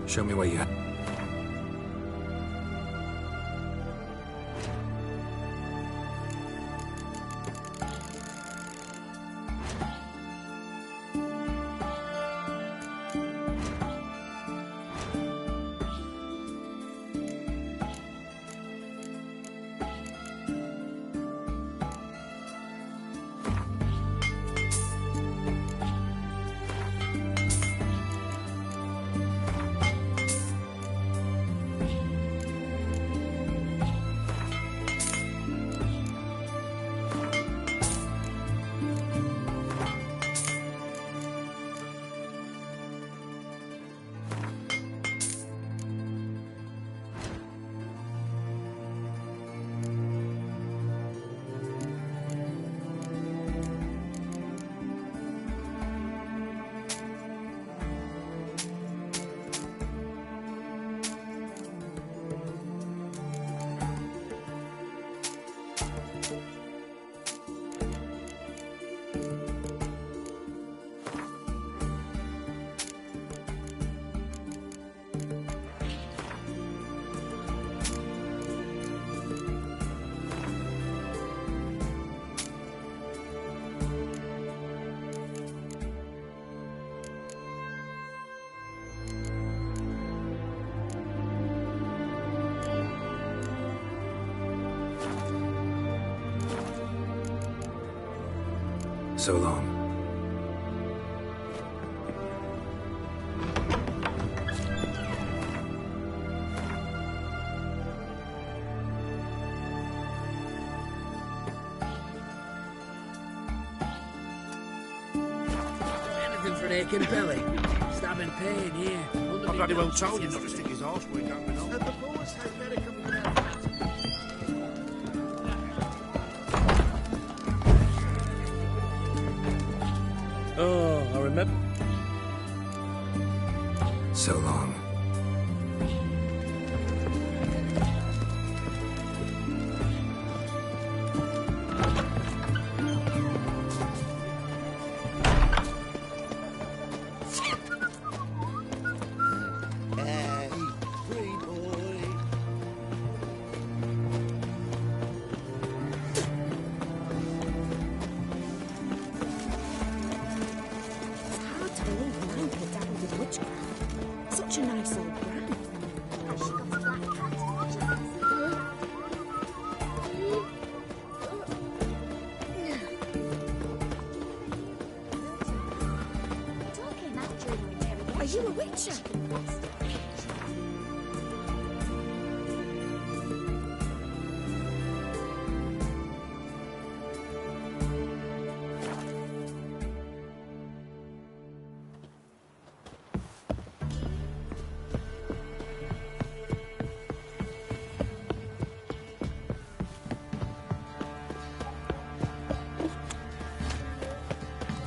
Show me what you have. So long. Anything for an aching belly. Stabbing pain, yeah. I bloody well told you not to stick his arse where he don't belong. Oh, I remember. So long. such a nice old brand. Are you a witcher?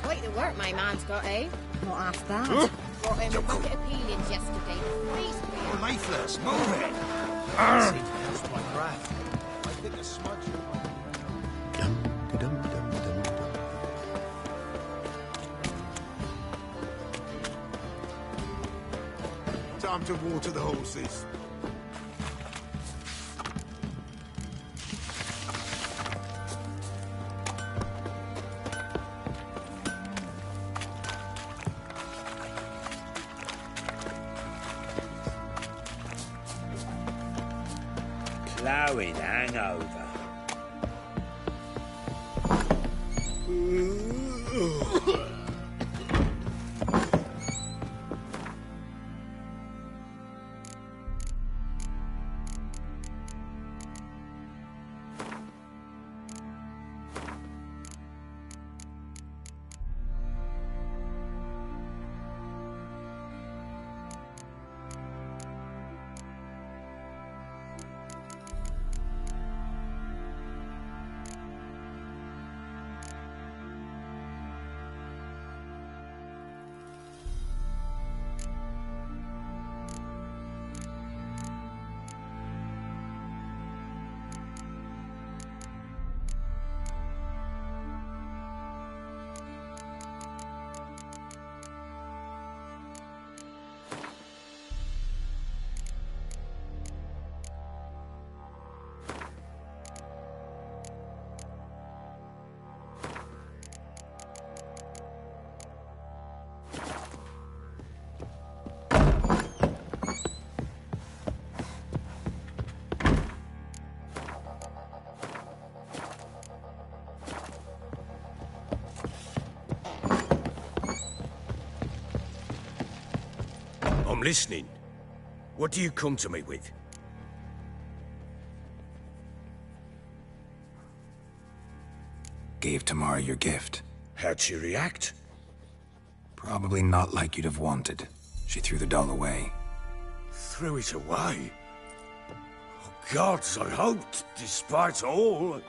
Quite the work my man's got, eh? Not half that. Brought him a bucket of peelings yesterday. Freeze beer. Mayflowers, move it! Seems to help my craft. I think a smudger might... Time to water the horses. Ploughing hangover. I'm listening. What do you come to me with? Gave Tamara your gift. How'd she react? Probably not like you'd have wanted. She threw the doll away. Threw it away? Oh, gods, I hoped, despite all...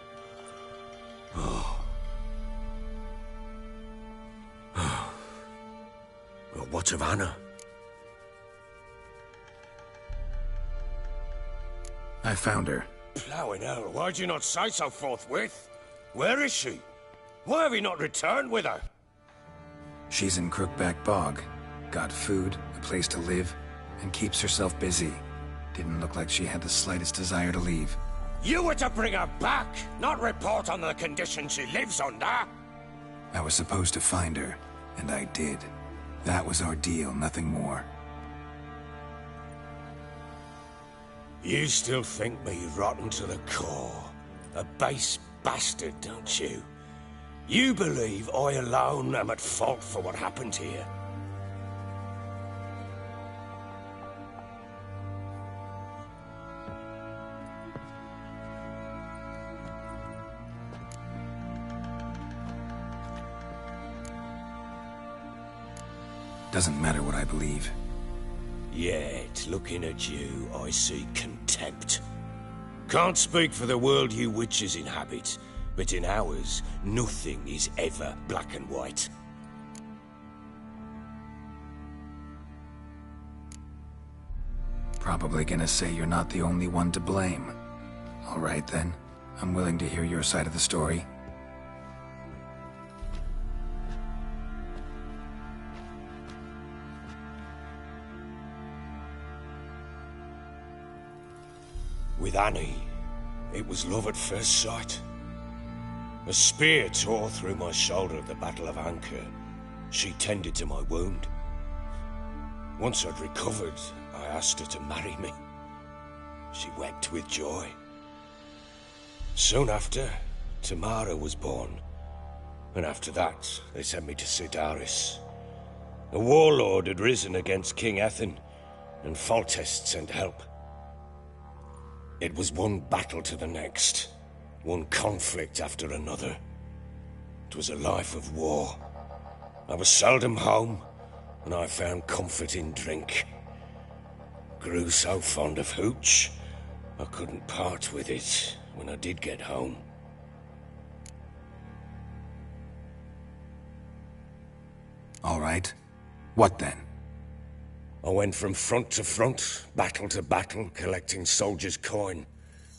Oh. Well, what of Anna? I found her. Ploughing hell, why'd you not say so forthwith? Where is she? Why have you not returned with her? She's in Crookback Bog. Got food, a place to live, and keeps herself busy. Didn't look like she had the slightest desire to leave. You were to bring her back, not report on the conditions she lives under. I was supposed to find her, and I did. That was our deal, nothing more. You still think me rotten to the core. A base bastard, don't you? You believe I alone am at fault for what happened here. Doesn't matter what I believe. Yet, looking at you, I see contempt. Can't speak for the world you witches inhabit, but in ours, nothing is ever black and white. Probably gonna say you're not the only one to blame. All right then, I'm willing to hear your side of the story. With Annie, it was love at first sight. A spear tore through my shoulder at the Battle of Anchor. She tended to my wound. Once I'd recovered, I asked her to marry me. She wept with joy. Soon after, Tamara was born. And after that, they sent me to Sidaris. A warlord had risen against King Ethan, and Foltest sent help. It was one battle to the next, one conflict after another. It was a life of war. I was seldom home, and I found comfort in drink. Grew so fond of hooch, I couldn't part with it when I did get home. All right. What then? I went from front to front, battle to battle, collecting soldiers' coin,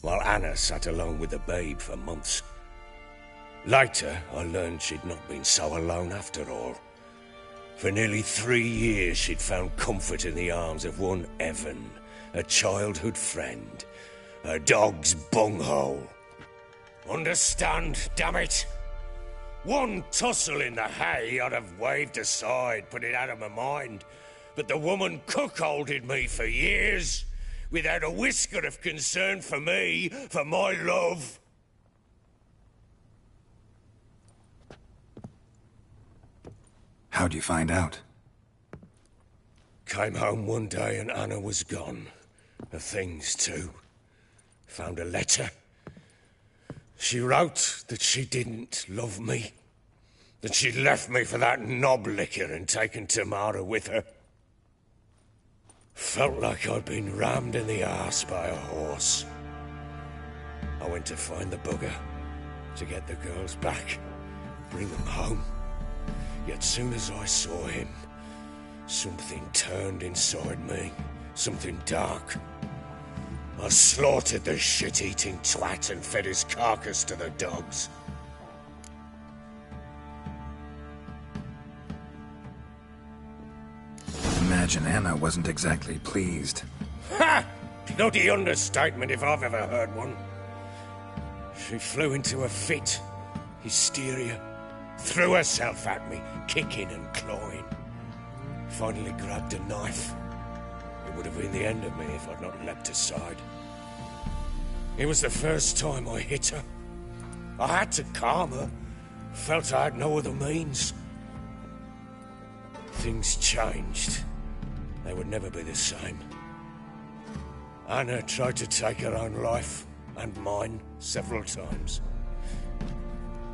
while Anna sat alone with the babe for months. Later, I learned she'd not been so alone after all. For nearly 3 years, she'd found comfort in the arms of one Evan, a childhood friend, a dog's bunghole. Understand, damn it? One tussle in the hay I'd have waved aside, put it out of my mind. But the woman cuckolded me for years, without a whisker of concern for me, for my love. How'd you find out? Came home one day and Anna was gone. Her things too. Found a letter. She wrote that she didn't love me. That she'd left me for that knob licker and taken Tamara with her. Felt like I'd been rammed in the arse by a horse. I went to find the bugger, to get the girls back, bring them home. Yet soon as I saw him, something turned inside me, something dark. I slaughtered the shit-eating twat and fed his carcass to the dogs. Imagine Anna wasn't exactly pleased. Ha! Bloody understatement if I've ever heard one. She flew into a fit, hysteria, threw herself at me, kicking and clawing. Finally grabbed a knife. It would have been the end of me if I'd not leapt aside. It was the first time I hit her. I had to calm her. Felt I had no other means. Things changed. They would never be the same. Anna tried to take her own life, and mine, several times.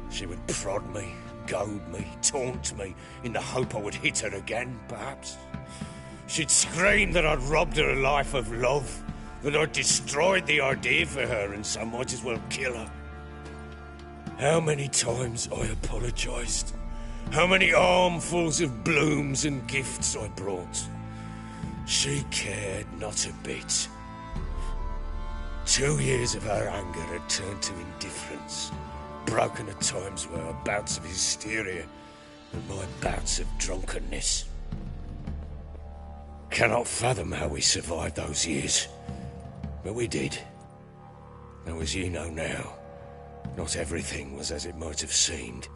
She would prod me, goad me, taunt me, in the hope I would hit her again, perhaps. She'd scream that I'd robbed her life of love, that I'd destroyed the idea for her, and so might as well kill her. How many times I apologized. How many armfuls of blooms and gifts I brought. She cared not a bit. 2 years of her anger had turned to indifference, broken at times by her bouts of hysteria and my bouts of drunkenness. Cannot fathom how we survived those years, but we did. Though as you know now, not everything was as it might have seemed.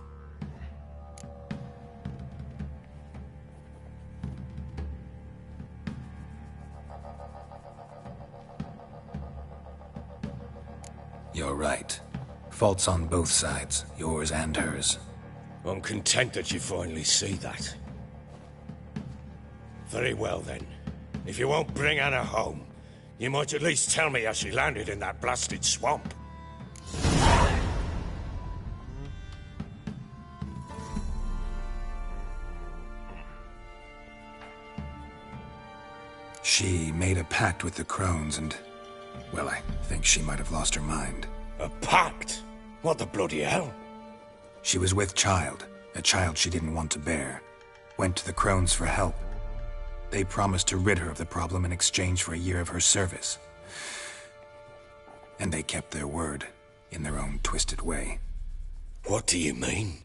You're right. Faults on both sides, yours and hers. I'm content that you finally see that. Very well then. If you won't bring Anna home, you might at least tell me how she landed in that blasted swamp. She made a pact with the crones and... well, I think she might have lost her mind. A pact? What the bloody hell? She was with child, a child she didn't want to bear. Went to the crones for help. They promised to rid her of the problem in exchange for a year of her service. And they kept their word, in their own twisted way. What do you mean?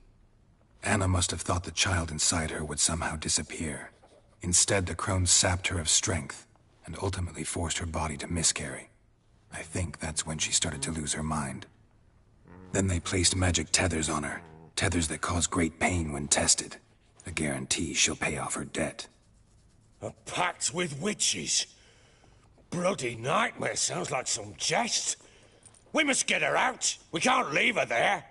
Anna must have thought the child inside her would somehow disappear. Instead, the crones sapped her of strength, and ultimately forced her body to miscarry. I think that's when she started to lose her mind. Then they placed magic tethers on her, tethers that cause great pain when tested. A guarantee she'll pay off her debt. A pact with witches? Bloody nightmare, sounds like some jest. We must get her out. We can't leave her there.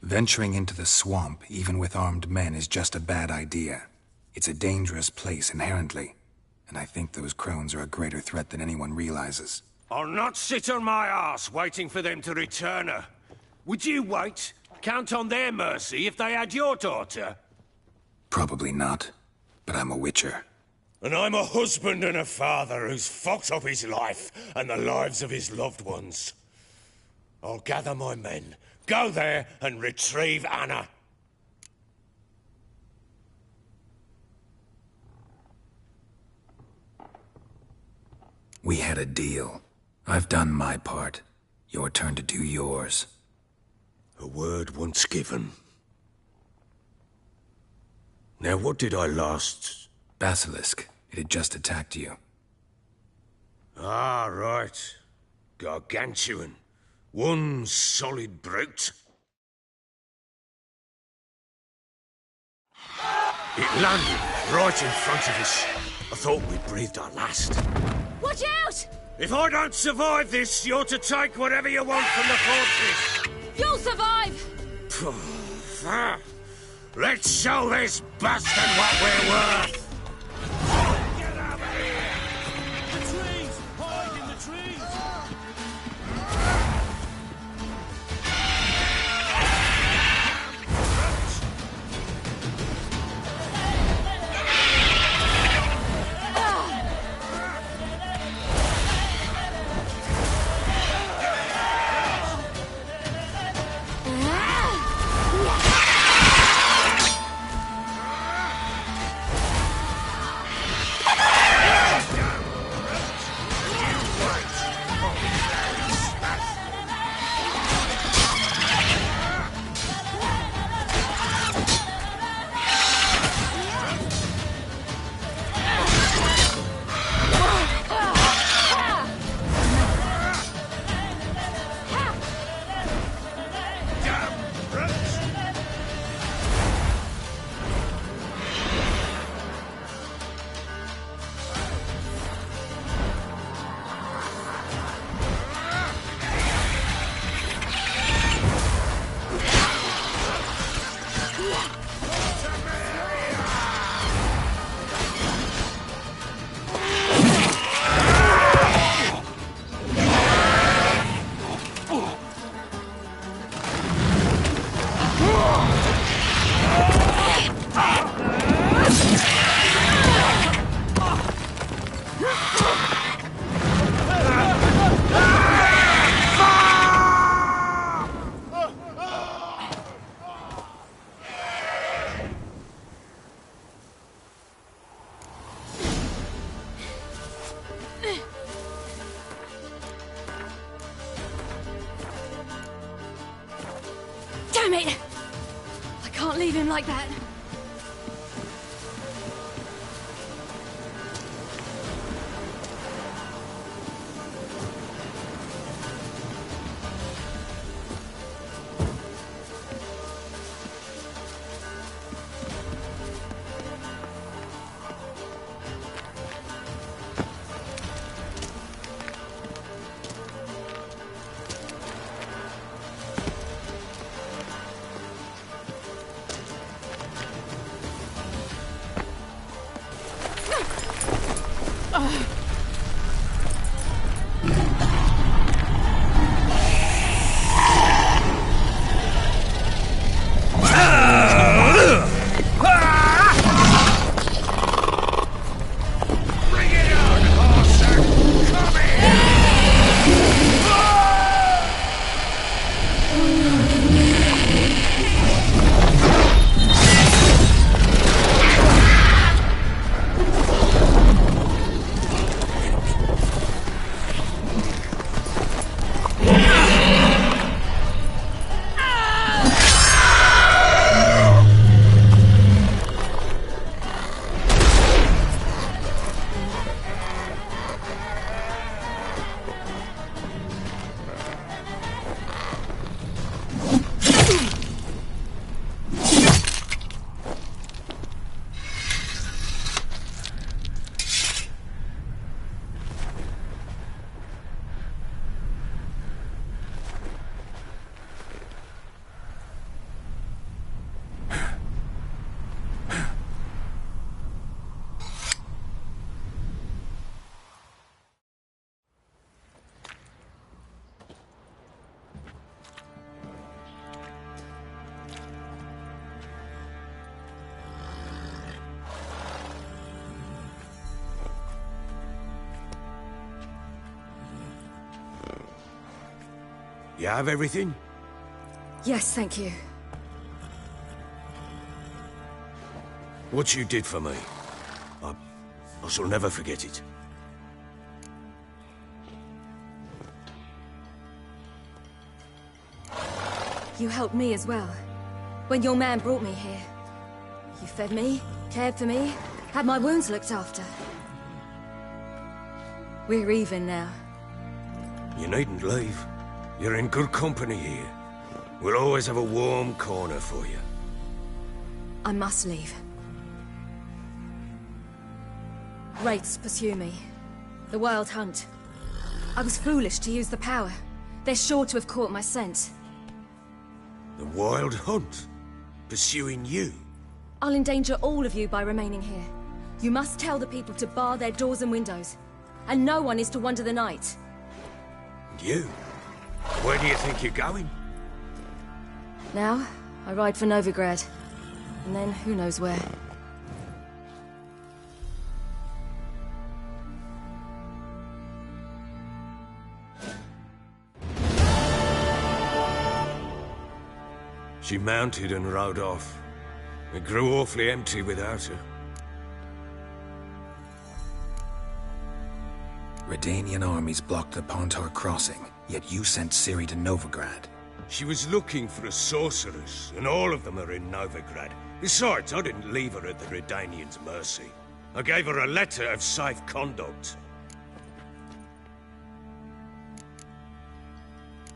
Venturing into the swamp, even with armed men, is just a bad idea. It's a dangerous place inherently, and I think those crones are a greater threat than anyone realizes. I'll not sit on my arse waiting for them to return her. Would you wait? Count on their mercy if they had your daughter? Probably not, but I'm a witcher. And I'm a husband and a father who's fucked up his life and the lives of his loved ones. I'll gather my men, go there and retrieve Anna. We had a deal. I've done my part. Your turn to do yours. A word once given. Now what did I last... Basilisk. It had just attacked you. Ah, right. Gargantuan. One solid brute. It landed right in front of us. I thought we'd breathed our last. Watch out! If I don't survive this, you're to take whatever you want from the fortress. You'll survive! Let's show this bastard what we're worth! Damn it! I can't leave him like that. You have everything? Yes, thank you. What you did for me, I shall never forget it. You helped me as well. When your man brought me here. You fed me, cared for me, had my wounds looked after. We're even now. You needn't leave. You're in good company here. We'll always have a warm corner for you. I must leave. Wraiths pursue me. The Wild Hunt. I was foolish to use the power. They're sure to have caught my scent. The Wild Hunt? Pursuing you? I'll endanger all of you by remaining here. You must tell the people to bar their doors and windows. And no one is to wander the night. You? Where do you think you're going? Now, I ride for Novigrad. And then, who knows where. She mounted and rode off. It grew awfully empty without her. Redanian armies blocked the Pontar crossing, yet you sent Ciri to Novigrad. She was looking for a sorceress, and all of them are in Novigrad. Besides, I didn't leave her at the Redanians' mercy. I gave her a letter of safe conduct.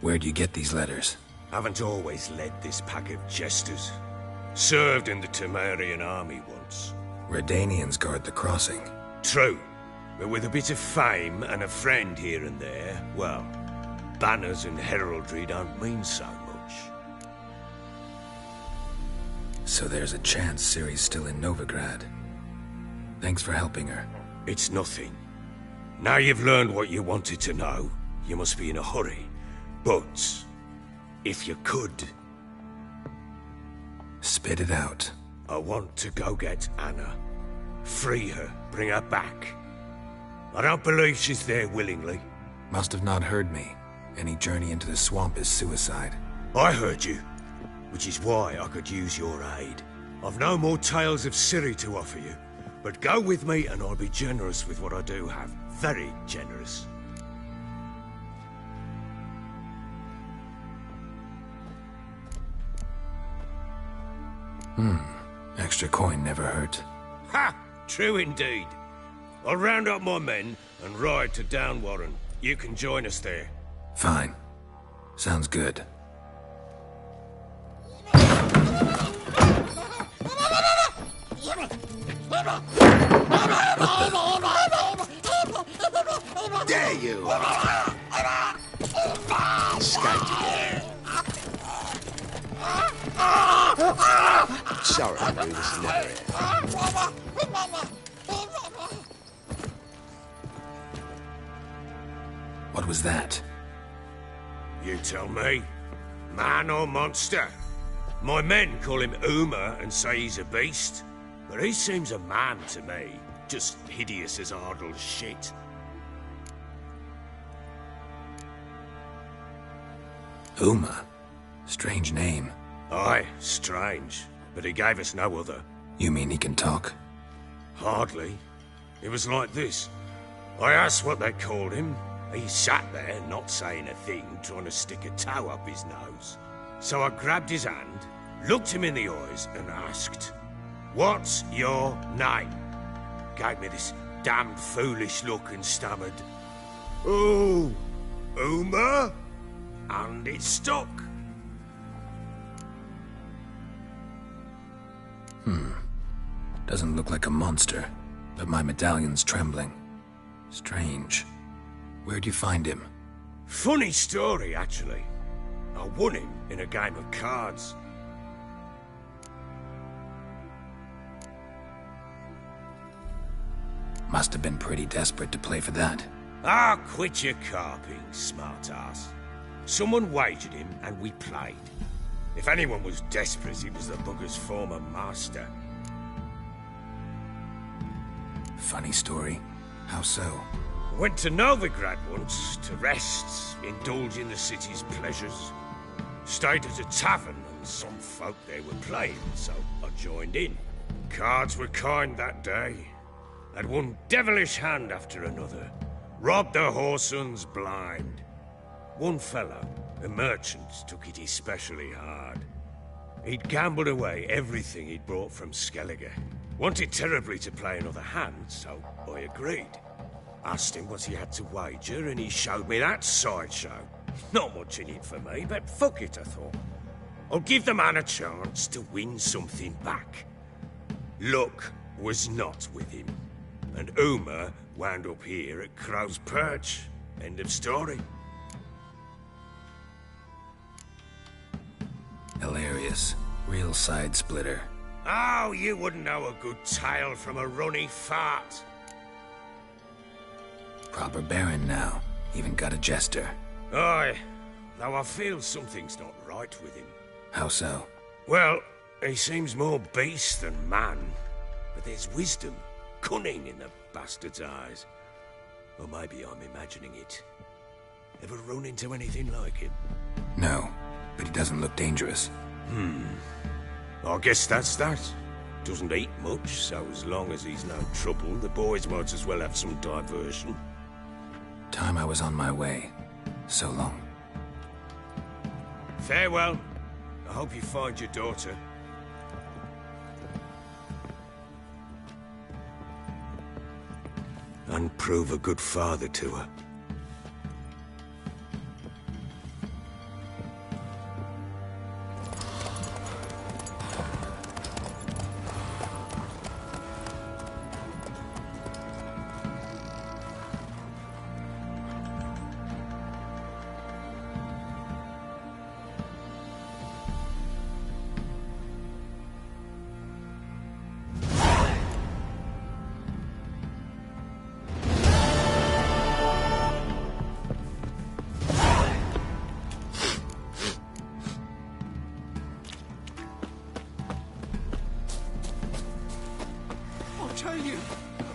Where'd you get these letters? Haven't always led this pack of jesters. Served in the Temerian army once. Redanians guard the crossing. True, but with a bit of fame and a friend here and there, well, banners and heraldry don't mean so much. So there's a chance Ciri's still in Novigrad. Thanks for helping her. It's nothing. Now you've learned what you wanted to know, you must be in a hurry. But if you could... Spit it out. I want to go get Anna. Free her, bring her back. I don't believe she's there willingly. Must have not heard me. Any journey into the swamp is suicide. I heard you, which is why I could use your aid. I've no more tales of Ciri to offer you, but go with me and I'll be generous with what I do have. Very generous. Extra coin never hurt. Ha! True indeed. I'll round up my men and ride to Downwarren. You can join us there. Fine. Sounds good. There you are. Escaped again. Sorry, Lou, this is never it. What was that? You tell me. Man or monster? My men call him Uma and say he's a beast, but he seems a man to me. Just hideous as Ardle's shit. Uma? Strange name. Aye, strange. But he gave us no other. You mean he can talk? Hardly. It was like this. I asked what they called him. He sat there, not saying a thing, trying to stick a toe up his nose. So I grabbed his hand, looked him in the eyes, and asked, "What's your name?" Gave me this damned foolish look and stammered, "Oh, Uma?" And it stuck. Doesn't look like a monster, but my medallion's trembling. Strange. Where'd you find him? Funny story, actually. I won him in a game of cards. Must have been pretty desperate to play for that. Ah, quit your carping, smart-ass. Someone wagered him, and we played. If anyone was desperate, it was the bugger's former master. Funny story. How so? Went to Novigrad once to rest, indulge in the city's pleasures. Stayed at a tavern and some folk there were playing, so I joined in. Cards were kind that day. Had one devilish hand after another. Robbed the whoresons blind. One fellow, a merchant, took it especially hard. He'd gambled away everything he'd brought from Skellige. Wanted terribly to play another hand, so I agreed. Asked him what he had to wager, and he showed me that sideshow. Not much in it for me, but fuck it, I thought. I'll give the man a chance to win something back. Luck was not with him, and Uma wound up here at Crow's Perch. End of story. Hilarious. Real side splitter. Oh, you wouldn't know a good tale from a runny fart. Proper baron now. Even got a jester. Aye, though I feel something's not right with him. How so? Well, he seems more beast than man. But there's wisdom, cunning in the bastard's eyes. Or maybe I'm imagining it. Ever run into anything like him? No, but he doesn't look dangerous. I guess that's that. Doesn't eat much, so as long as he's no trouble, the boys might as well have some diversion. Time I was on my way. So long. Farewell. I hope you find your daughter. And prove a good father to her.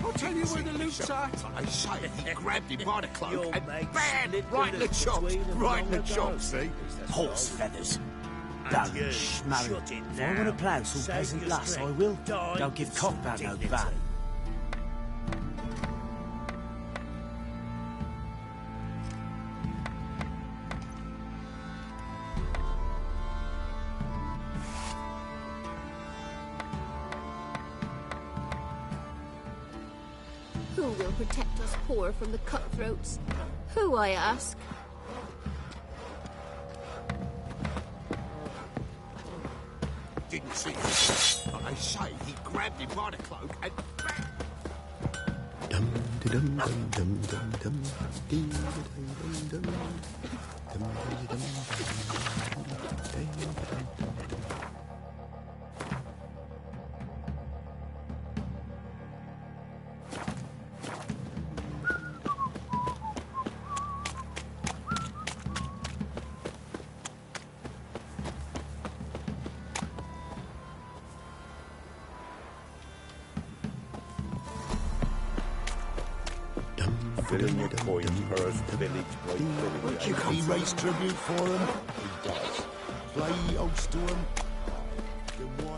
I'll tell you where the loot's at. I say he grabbed him by the cloak and bam! Right in the chops. Right in the chops, see? Horse feathers. Don't schmarry. If I want to plough some peasant lass, I will. Don't give cock about no van. Who will protect us poor from the cutthroats? Who, I ask? Didn't see him. But I say he grabbed him by the cloak and bam! Dum dum dum dum dum dum dum dum dum Filling your coin purse, village, great village. He raised tribute for him. He does. Play host to him.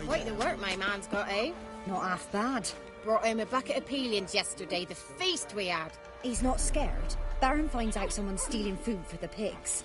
Quite the work my man's got, eh? Not half bad. Brought home a bucket of peelings yesterday, the feast we had. He's not scared. Baron finds out someone's stealing food for the pigs.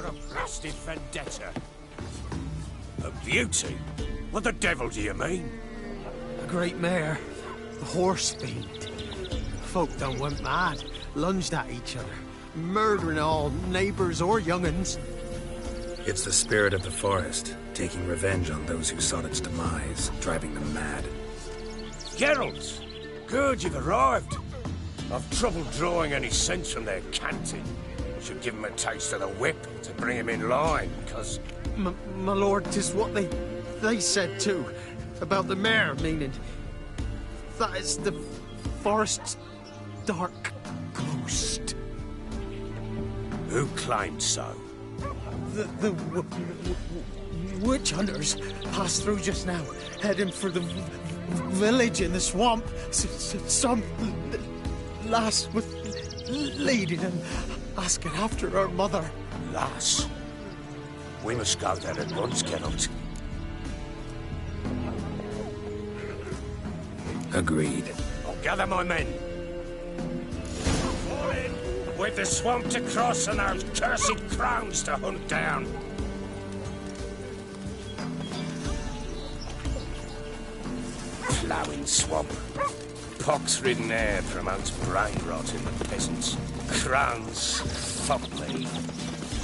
for a blasted vendetta. A beauty? What the devil do you mean? A great mare. A horse fiend. Folk done went mad, lunged at each other, murdering all neighbours or young'uns. It's the spirit of the forest, taking revenge on those who sought its demise, driving them mad. Geralt! Good, you've arrived. I've trouble drawing any sense from their canting. Should give them a taste of the whip to bring them in line, because... My lord, 'tis what they said too, about the mare, meaning... that is the forest's dark ghost. Who claimed so? The witch hunters passed through just now, heading for the village in the swamp. Some lass with leading and asking after her mother. Lass? We must go there at once, Geralt. Agreed. I'll gather my men. Fall in! With the swamp to cross and those cursed crowns to hunt down. Ploughing swamp. Pox-ridden air promotes brain rot in the peasants. Crowns, fuck me.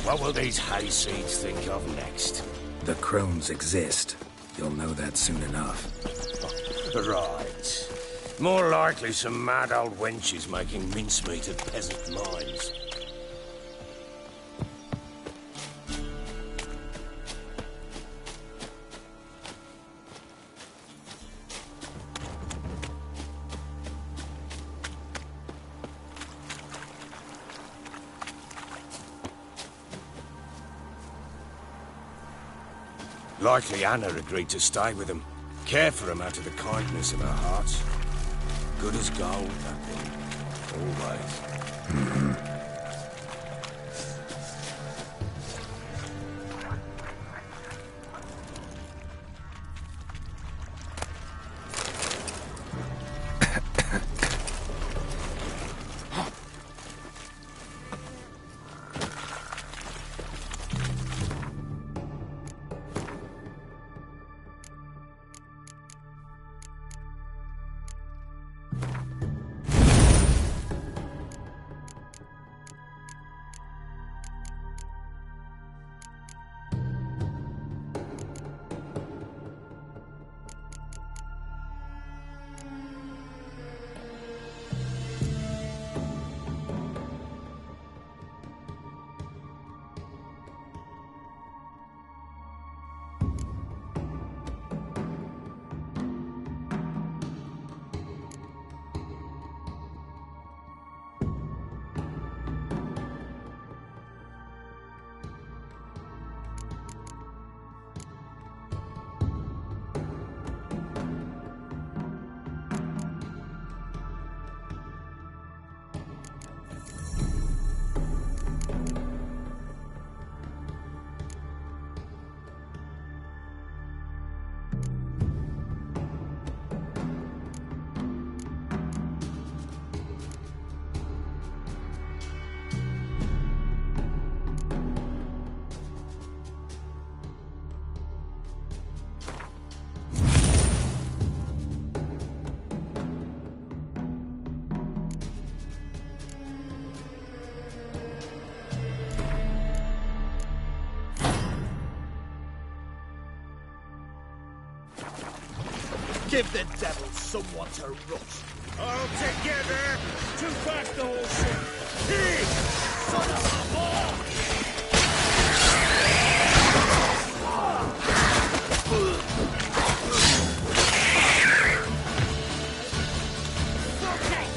What will these hayseeds think of next? The crones exist. You'll know that soon enough. Right. More likely some mad old wenches making mincemeat of peasant minds. Likely Anna agreed to stay with him. Care for him out of the kindness of her heart. Good as gold, that thing. Always. Give the devil somewhat to rust. All together to back the whole ship. Son of a whore!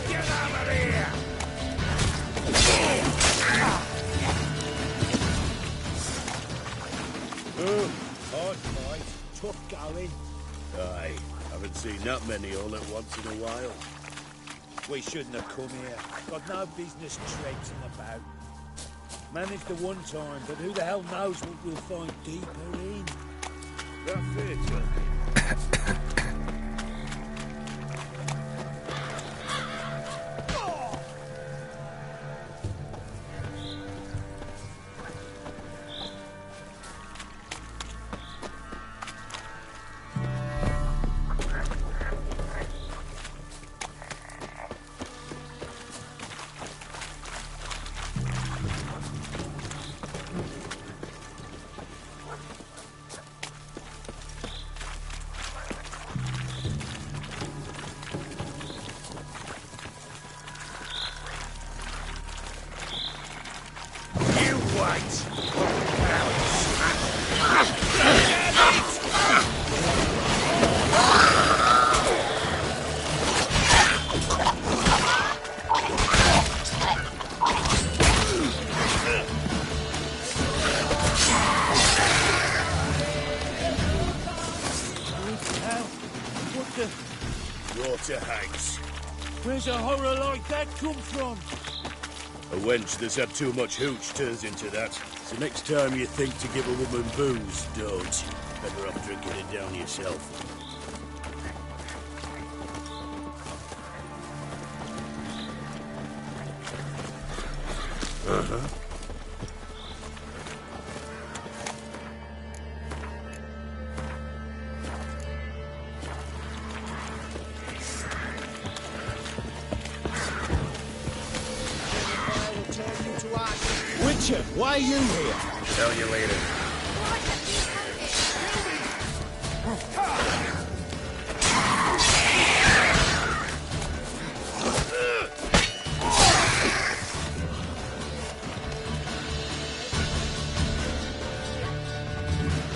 Get out of here! Hard fight, tough going. Aye, haven't seen that many all at once in a while. We shouldn't have come here. Got no business traipsing about. Managed at one time, but who the hell knows what we'll find deeper in? That fits, to hags. Where's a horror like that come from? A wench that's had too much hooch turns into that. So next time you think to give a woman booze, don't. Better off drinking it down yourself. Uh-huh. Witcher, why are you here? Tell you later.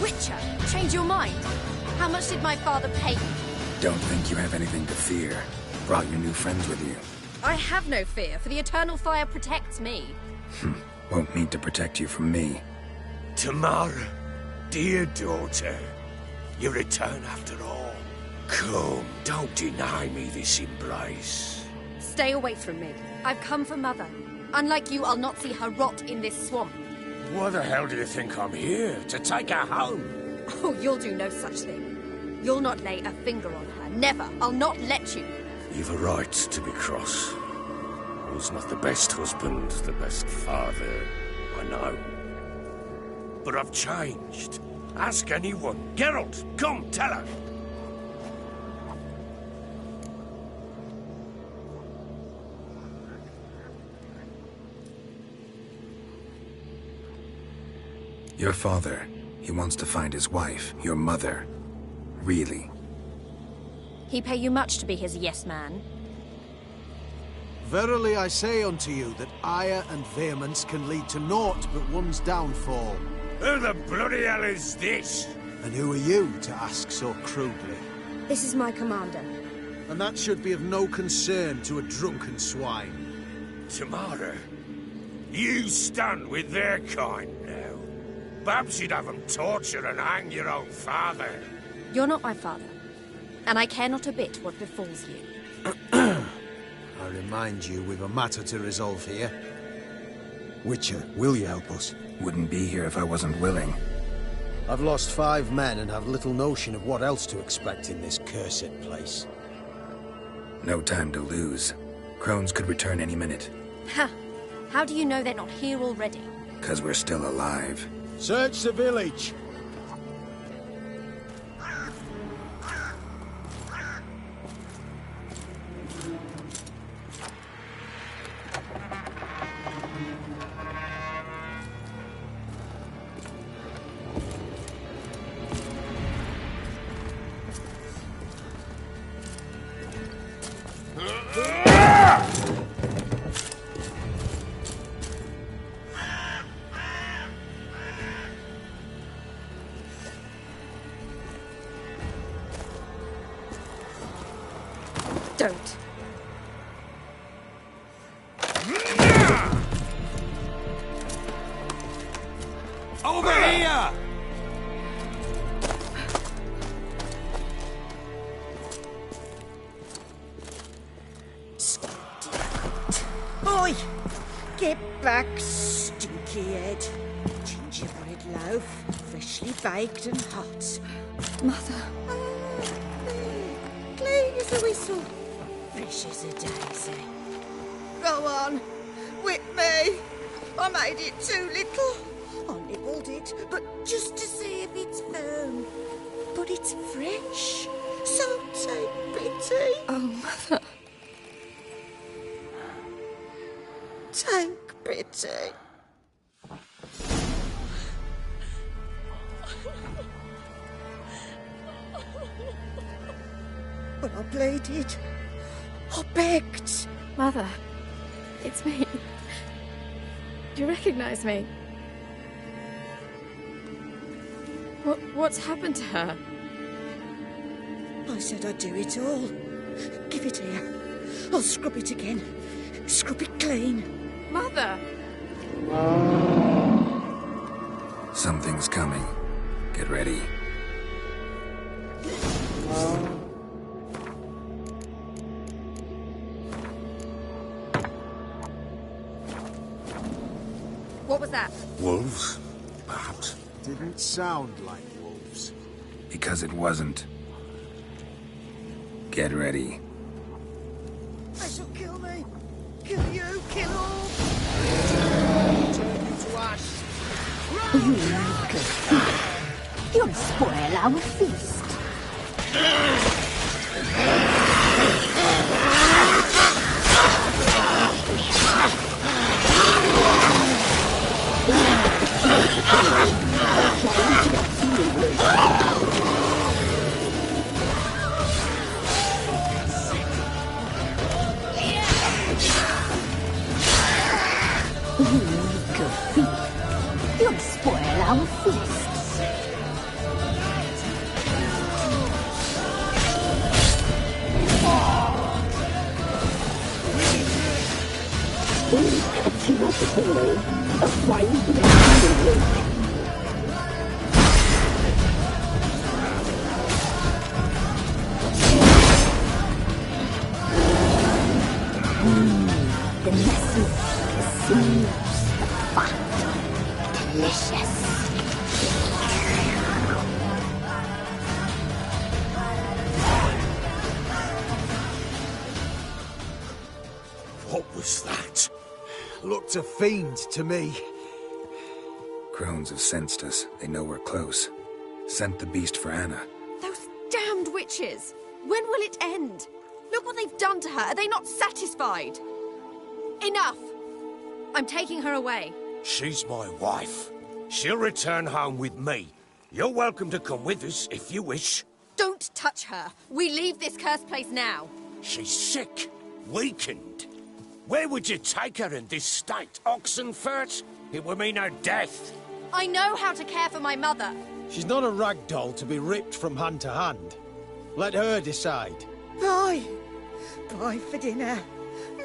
Witcher, change your mind. How much did my father pay you? Don't think you have anything to fear. Brought your new friends with you. I have no fear, for the eternal fire protects me. Won't need to protect you from me. Tamara, dear daughter, you return after all. Come, don't deny me this embrace. Stay away from me. I've come for Mother. Unlike you, I'll not see her rot in this swamp. Why the hell do you think I'm here? To take her home? Oh, you'll do no such thing. You'll not lay a finger on her. Never. I'll not let you. You've a right to be cross. I was not the best husband, the best father, I know. But I've changed. Ask anyone. Geralt, come, tell her. Your father, he wants to find his wife, your mother. Really? He pay you much to be his yes man. Verily I say unto you that ire and vehemence can lead to naught but one's downfall. Who the bloody hell is this? And who are you to ask so crudely? This is my commander. And that should be of no concern to a drunken swine. Tamara, you stand with their kind now. Perhaps you'd have them torture and hang your own father. You're not my father, and I care not a bit what befalls you. I remind you, we've a matter to resolve here. Witcher, will you help us? Wouldn't be here if I wasn't willing. I've lost 5 men and have little notion of what else to expect in this cursed place. No time to lose. Crones could return any minute. Ha! How do you know they're not here already? 'Cause we're still alive. Search the village! Don't. Over here! Oi! Get back, stinky head. Gingerbread loaf, freshly baked and hot. Mother. Clean as a whistle. Fresh as a daisy. Go on, whip me. I made it too little. I nibbled it, but just to see if it's firm. But it's fresh, so take pity. Oh, Mother. Take pity. But I pleaded. I begged. Mother, it's me. Do you recognize me? What's happened to her? I said I'd do it all. Give it here. I'll scrub it again. Scrub it clean. Mother! Something's coming. Get ready. Wolves, perhaps? Didn't sound like wolves. Because it wasn't. Get ready. They shall kill me. Kill you. Kill all. Turn you to ash. You little thief. You'll spoil our feast. You little thief. You'll spoil our feast. Catching up with her, a fine The message seems the fat. Delicious. What was that? Looked a fiend to me. Crones have sensed us. They know we're close. Sent the beast for Anna. Those damned witches! When will it end? Look what they've done to her. Are they not satisfied? Enough! I'm taking her away. She's my wife. She'll return home with me. You're welcome to come with us if you wish. Don't touch her. We leave this cursed place now. She's sick, weakened. Where would you take her in this state? Oxenfurt? It would mean her death. I know how to care for my mother. She's not a rag doll to be ripped from hand to hand. Let her decide. Bye. Bye for dinner.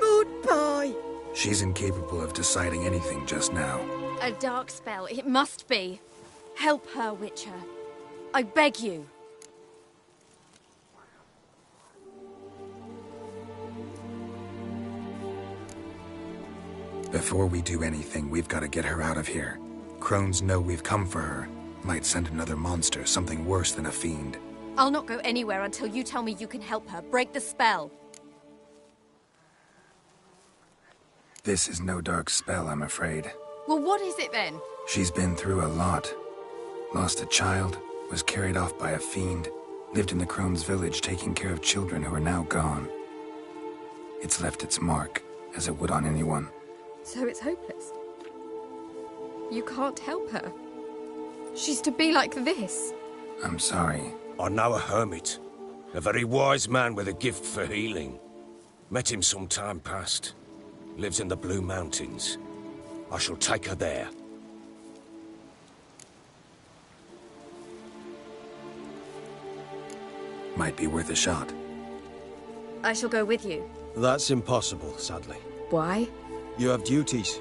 Mood pie. She's incapable of deciding anything just now. A dark spell. It must be. Help her, Witcher. I beg you. Before we do anything, we've got to get her out of here. Crones know we've come for her. Might send another monster, something worse than a fiend. I'll not go anywhere until you tell me you can help her. Break the spell. This is no dark spell, I'm afraid. Well, what is it then? She's been through a lot. Lost a child, was carried off by a fiend, lived in the Crone's village taking care of children who are now gone. It's left its mark, as it would on anyone. So it's hopeless. You can't help her. She's to be like this. I'm sorry. I know a hermit. A very wise man with a gift for healing. Met him some time past. Lives in the Blue Mountains. I shall take her there. Might be worth a shot. I shall go with you. That's impossible, sadly. Why? You have duties.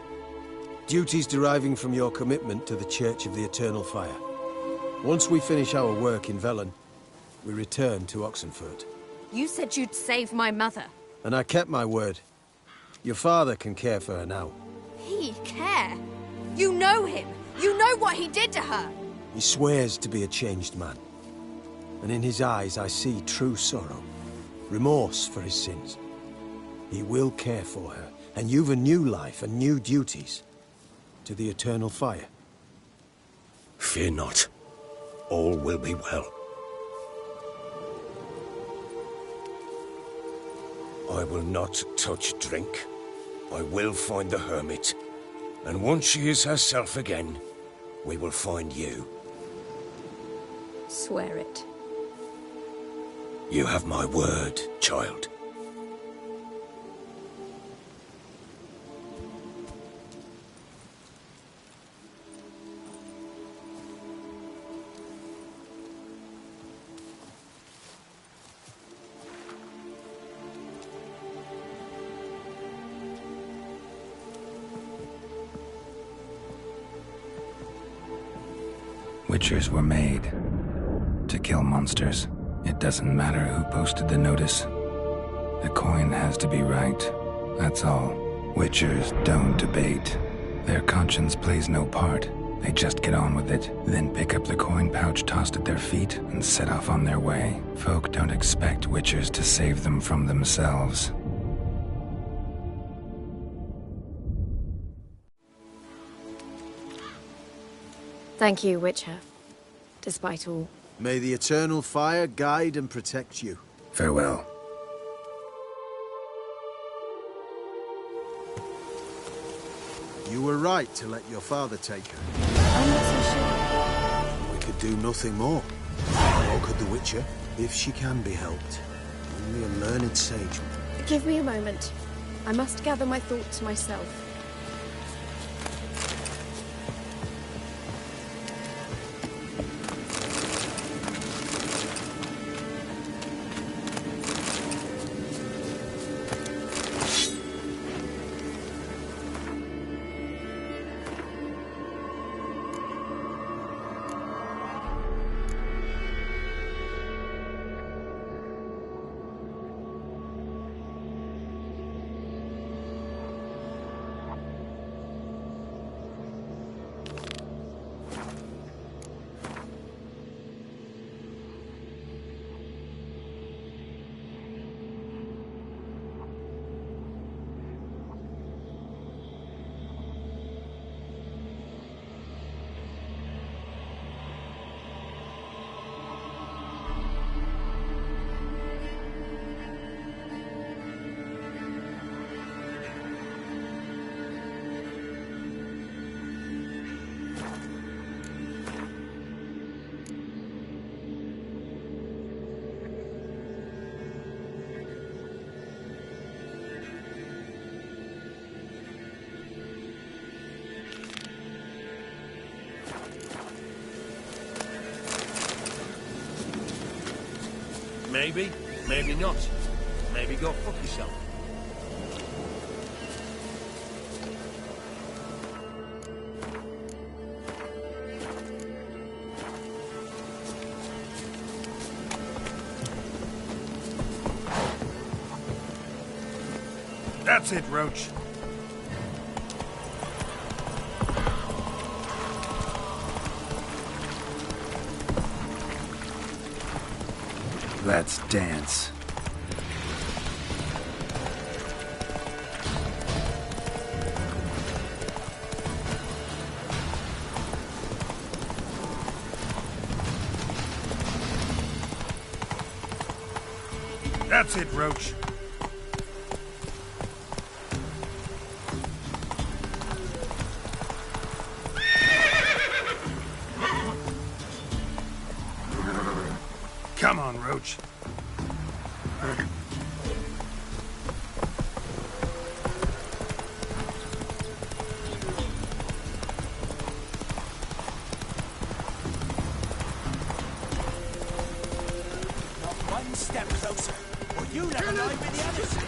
Duties deriving from your commitment to the Church of the Eternal Fire. Once we finish our work in Velen, we return to Oxenfurt. You said you'd save my mother. And I kept my word. Your father can care for her now. He care? You know him. You know what he did to her. He swears to be a changed man. And in his eyes I see true sorrow. Remorse for his sins. He will care for her. And you've a new life and new duties. To the Eternal Fire. Fear not. All will be well. I will not touch drink. I will find the hermit. And once she is herself again, we will find you. Swear it. You have my word, child. Witchers were made to kill monsters. It doesn't matter who posted the notice. The coin has to be right. That's all. Witchers don't debate. Their conscience plays no part. They just get on with it, then pick up the coin pouch tossed at their feet and set off on their way. Folk don't expect witchers to save them from themselves. Thank you, Witcher. Despite all. May the eternal fire guide and protect you. Farewell. You were right to let your father take her. I'm not so sure. We could do nothing more. Nor could the Witcher, if she can be helped. Only a learned sage. Give me a moment. I must gather my thoughts myself. Maybe, maybe not. Maybe go fuck yourself. That's it, Roach. Let's dance. That's it, Roach. Come on, Roach. Not one step closer, or you never know with the other side.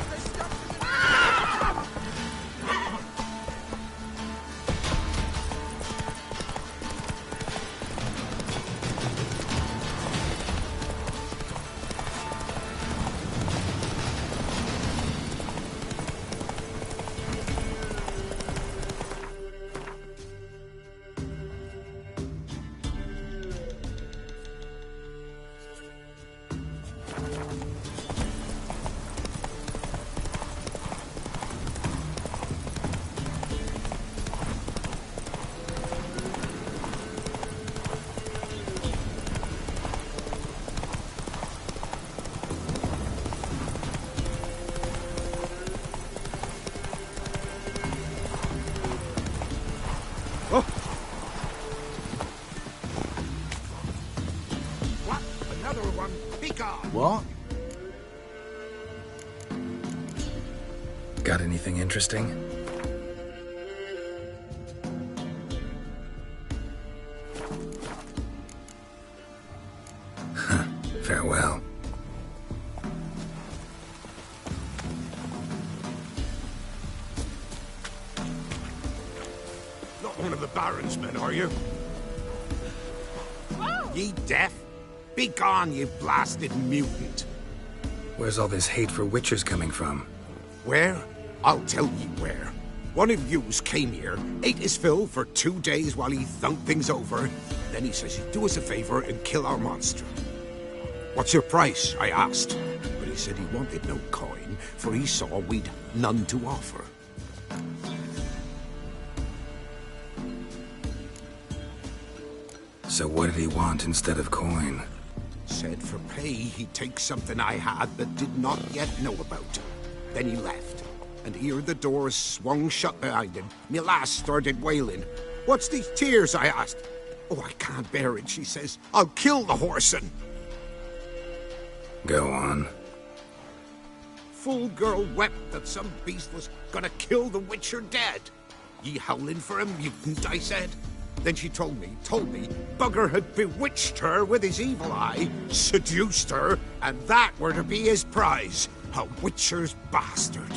What? Got anything interesting? Farewell. Not one of the Baron's men, are you? Ye deaf? Be gone, you blasted mutant! Where's all this hate for witchers coming from? Where? I'll tell ye where. One of yous came here, ate his fill for 2 days while he thunked things over. Then he says he'd do us a favor and kill our monster. What's your price? I asked. But he said he wanted no coin, for he saw we'd none to offer. So what did he want instead of coin? Said for pay he'd take something I had but did not yet know about. Then he left, and here the doors swung shut behind him. Me lass started wailing. What's these tears? I asked. Oh, I can't bear it, she says. I'll kill the horsin'. Go on. Full girl wept that some beast was gonna kill the Witcher dead. Ye howling for a mutant, I said. Then she told me, bugger had bewitched her with his evil eye, seduced her, and that were to be his prize. A Witcher's bastard.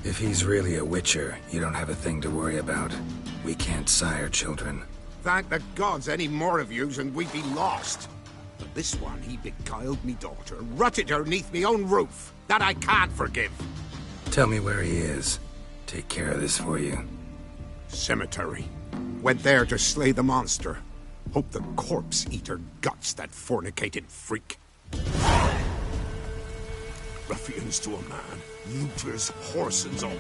If he's really a Witcher, you don't have a thing to worry about. We can't sire children. Thank the gods any more of yous and we'd be lost. But this one, he beguiled me daughter, rutted her neath me own roof. That I can't forgive. Tell me where he is. Take care of this for you. Cemetery. Went there to slay the monster. Hope the corpse eat her guts, that fornicated freak. Ruffians to a man. Looters, horses, all.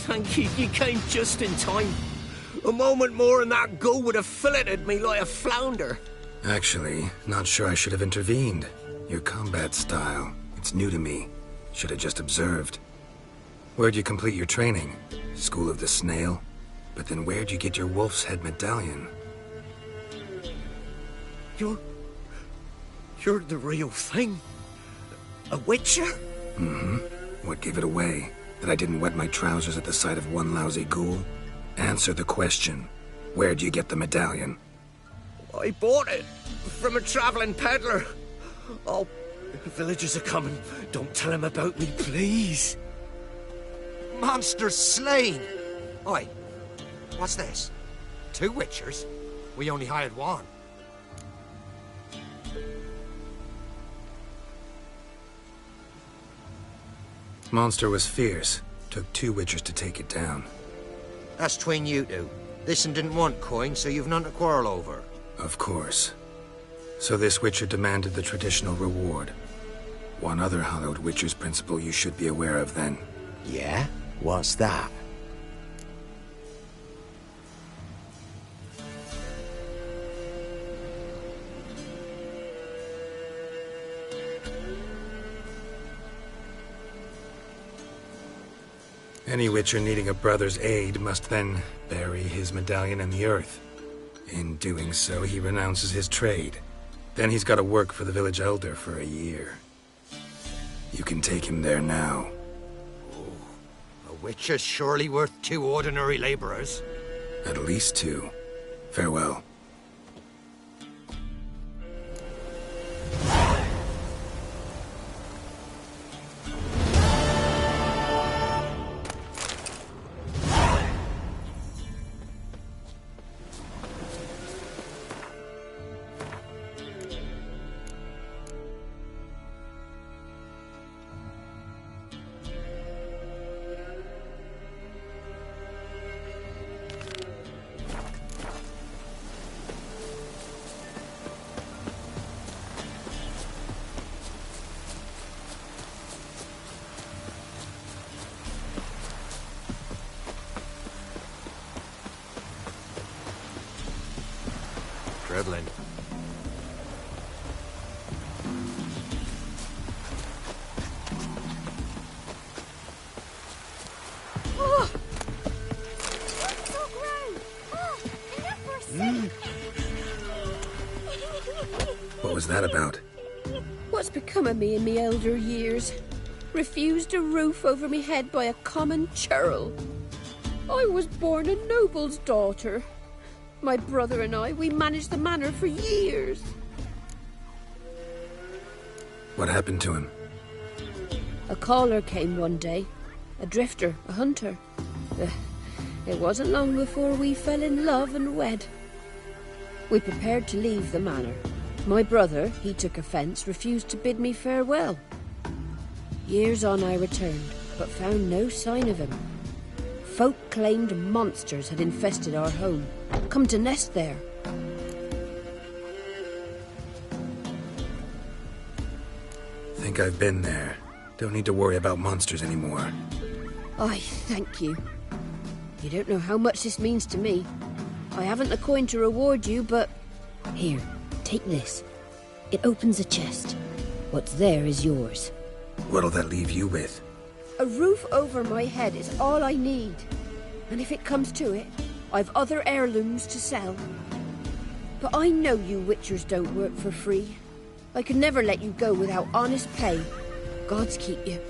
Thank you. You came just in time. A moment more and that gull would have filleted me like a flounder. Actually, not sure I should have intervened. Your combat style, it's new to me. Should have just observed. Where'd you complete your training? School of the Snail? But then where'd you get your wolf's head medallion? You're the real thing? A Witcher? Mm-hmm. What gave it away? That I didn't wet my trousers at the sight of one lousy ghoul? Answer the question. Where'd you get the medallion? I bought it from a traveling peddler. Oh, the villagers are coming. Don't tell them about me, please. Monster slain! Oi, what's this? 2 Witchers? We only hired one. Monster was fierce. Took 2 Witchers to take it down. That's tween you two. This one didn't want coin, so you've none to quarrel over. Of course. So this Witcher demanded the traditional reward. One other hallowed Witcher's principle you should be aware of then. Yeah? What's that? Any Witcher needing a brother's aid must then bury his medallion in the earth. In doing so, he renounces his trade. Then he's got to work for the village elder for a year. You can take him there now. Oh, a Witcher's surely worth 2 ordinary laborers. At least 2. Farewell. meddling. Oh! What's so grown? Oh, enough for sick. What was that about? What's become of me in me elder years? Refused a roof over me head by a common churl. I was born a noble's daughter. My brother and I, we managed the manor for years. What happened to him? A caller came one day. A drifter, a hunter. It wasn't long before we fell in love and wed. We prepared to leave the manor. My brother, he took offence, refused to bid me farewell. Years on I returned, but found no sign of him. Folk claimed monsters had infested our home, come to nest there. Think I've been there. Don't need to worry about monsters anymore. Aye, thank you. You don't know how much this means to me. I haven't a coin to reward you, but... Here, take this. It opens a chest. What's there is yours. What'll that leave you with? A roof over my head is all I need. And if it comes to it, I've other heirlooms to sell. But I know you witchers don't work for free. I could never let you go without honest pay. Gods keep you.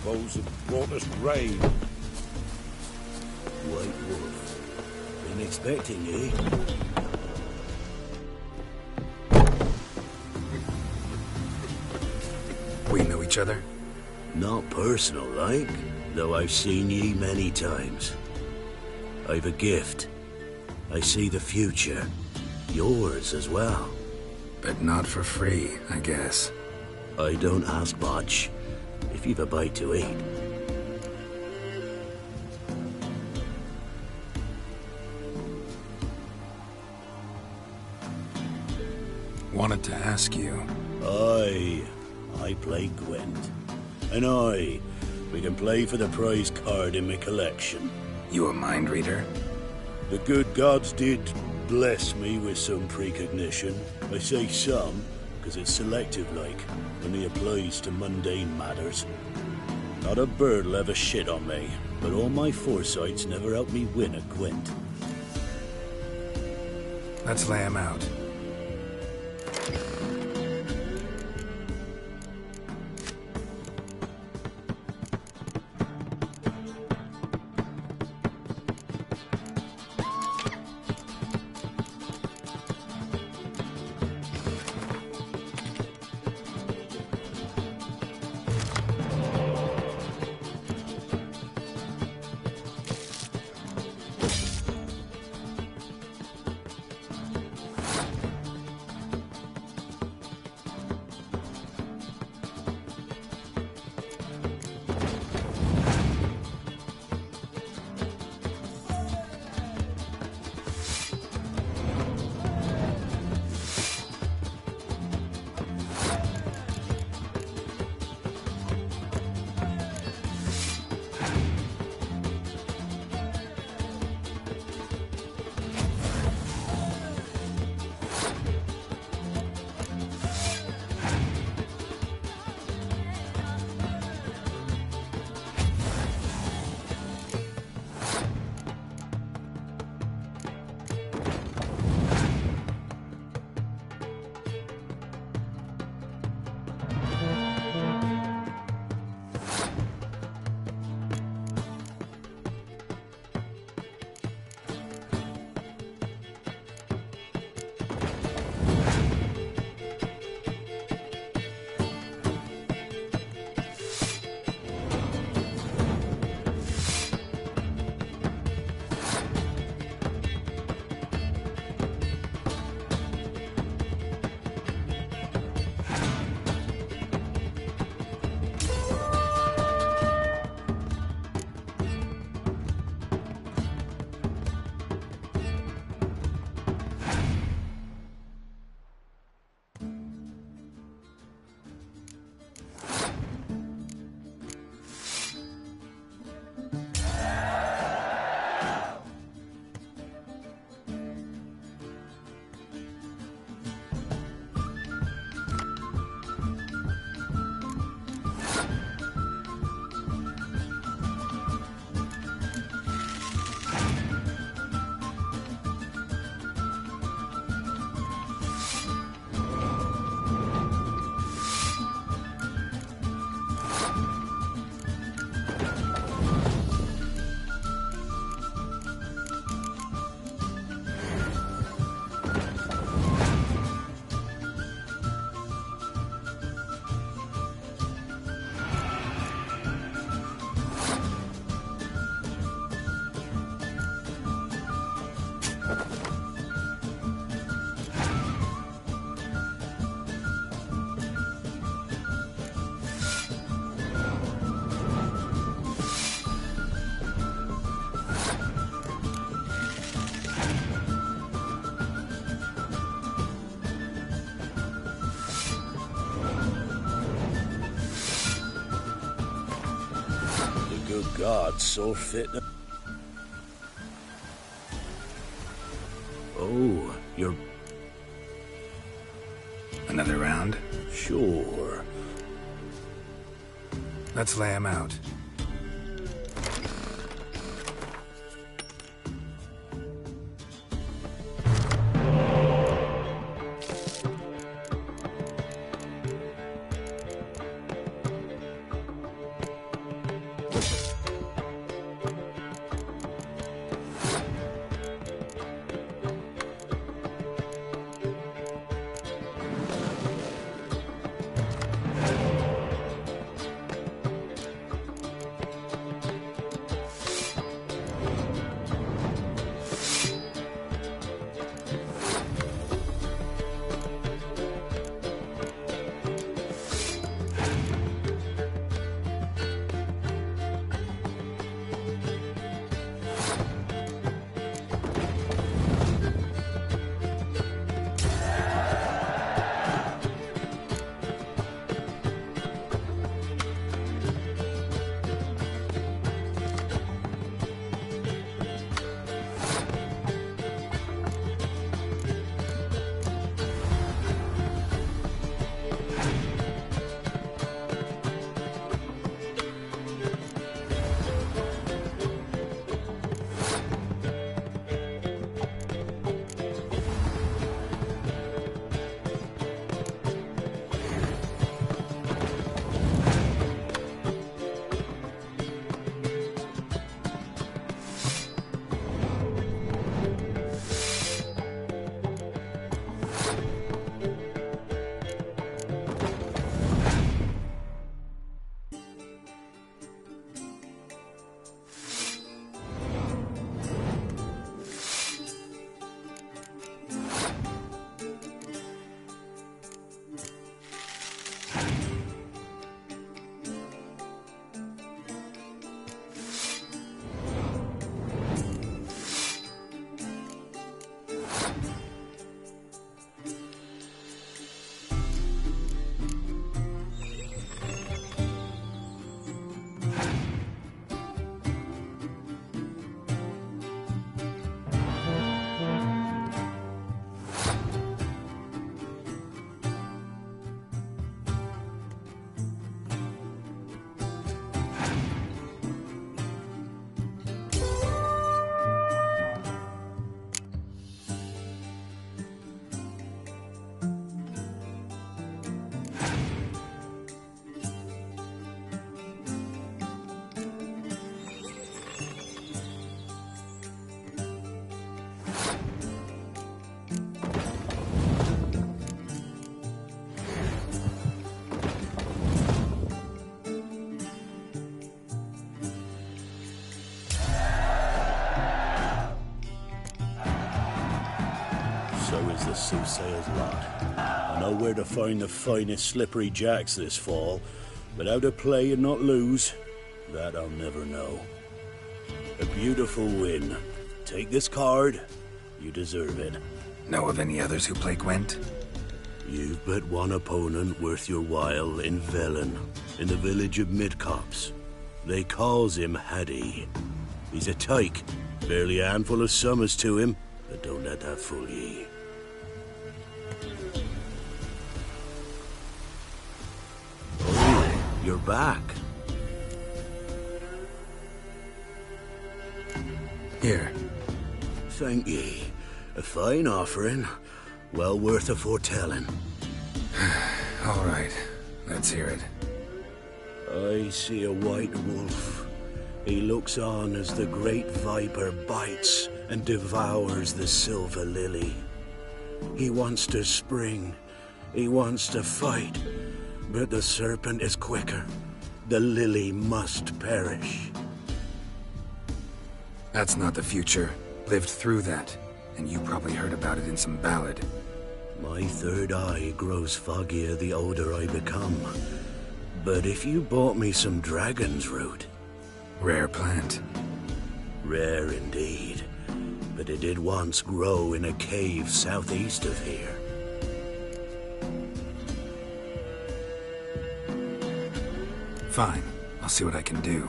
Those have brought us rain. White Wolf. Been expecting you. We know each other? Not personal, like, though I've seen ye many times. I've a gift. I see the future. Yours as well. But not for free, I guess. I don't ask much. If you've a bite to eat. Wanted to ask you. Aye, I play Gwent. And aye, we can play for the prize card in my collection. You a mind reader? The good gods did bless me with some precognition. I say some, because it's selective-like, only applies to mundane matters. Not a bird'll ever shit on me, but all my foresight's never helped me win a Gwent. Let's lay him out. Good God, so fit. Oh, you're... Another round? Sure. Let's lay him out. The soothsayer's lot. I know where to find the finest slippery jacks this fall, but how to play and not lose, that I'll never know. A beautiful win. Take this card. You deserve it. Know of any others who play Gwent? You've but one opponent worth your while in Velen, in the village of Midcops. They calls him Haddy. He's a tyke, barely a handful of summers to him, but don't let that fool ye. You're back. Here. Thank ye. A fine offering. Well worth a foretelling. All right. Let's hear it. I see a white wolf. He looks on as the great viper bites and devours the silver lily. He wants to spring. He wants to fight. But the serpent is quicker. The lily must perish. That's not the future. Lived through that. And you probably heard about it in some ballad. My third eye grows foggier the older I become. But if you bought me some dragon's root... Rare plant. Rare indeed. But it did once grow in a cave southeast of here. Fine. I'll see what I can do.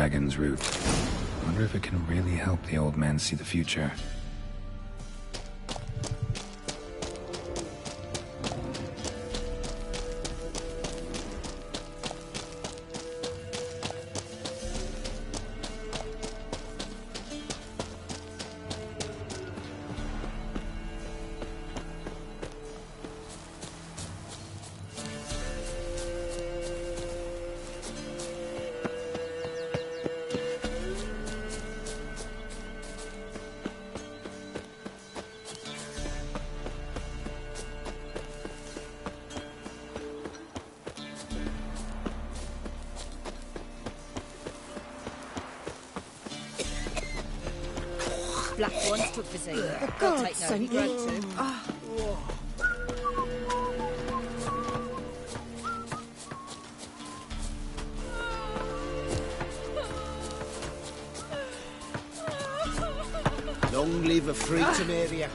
dragon's root. Wonder if it can really help the old man see the future. Black ones took the same. For God's sake. Long live a free Temeria.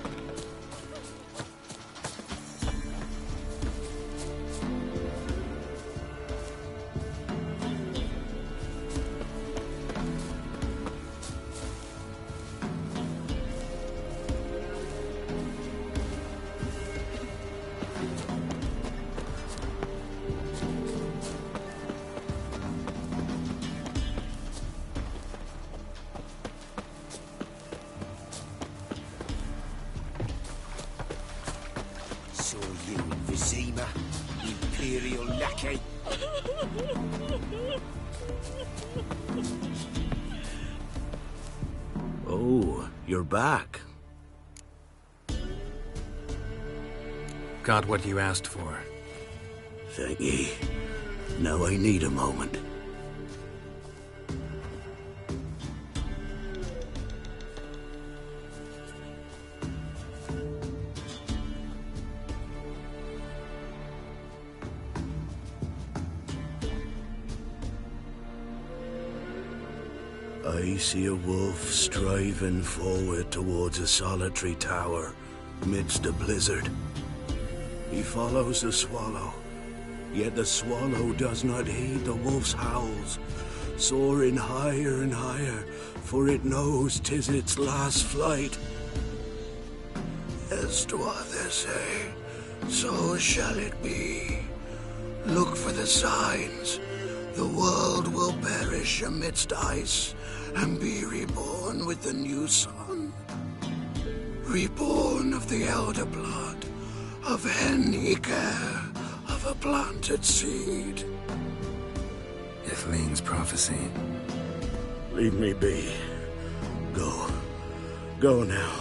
Saw you in Vizima, Imperial lackey. Oh, you're back. Got what you asked for. Thank ye. Now I need a moment. I see a wolf striving forward towards a solitary tower midst a blizzard. He follows the swallow, yet the swallow does not heed the wolf's howls, soaring higher and higher, for it knows 'tis its last flight. As to others say, so shall it be. Look for the signs. The world will perish amidst ice and be reborn with the new sun. Reborn of the elder blood, of Henniker, of a planted seed. Ithleen's prophecy. Leave me be. Go. Go now.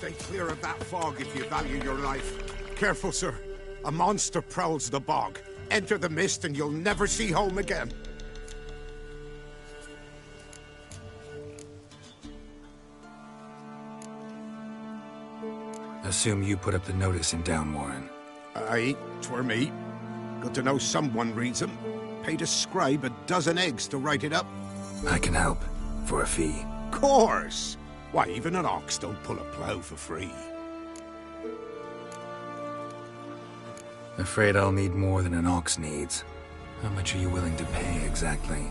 Stay clear of that fog if you value your life. Careful, sir. A monster prowls the bog. Enter the mist and you'll never see home again. Assume you put up the notice in Down Warren. Aye, 'twere me. Got to know someone reads them. Paid a scribe a dozen eggs to write it up. I can help, for a fee. Course! Why, even an ox don't pull a plough for free. Afraid I'll need more than an ox needs. How much are you willing to pay, exactly?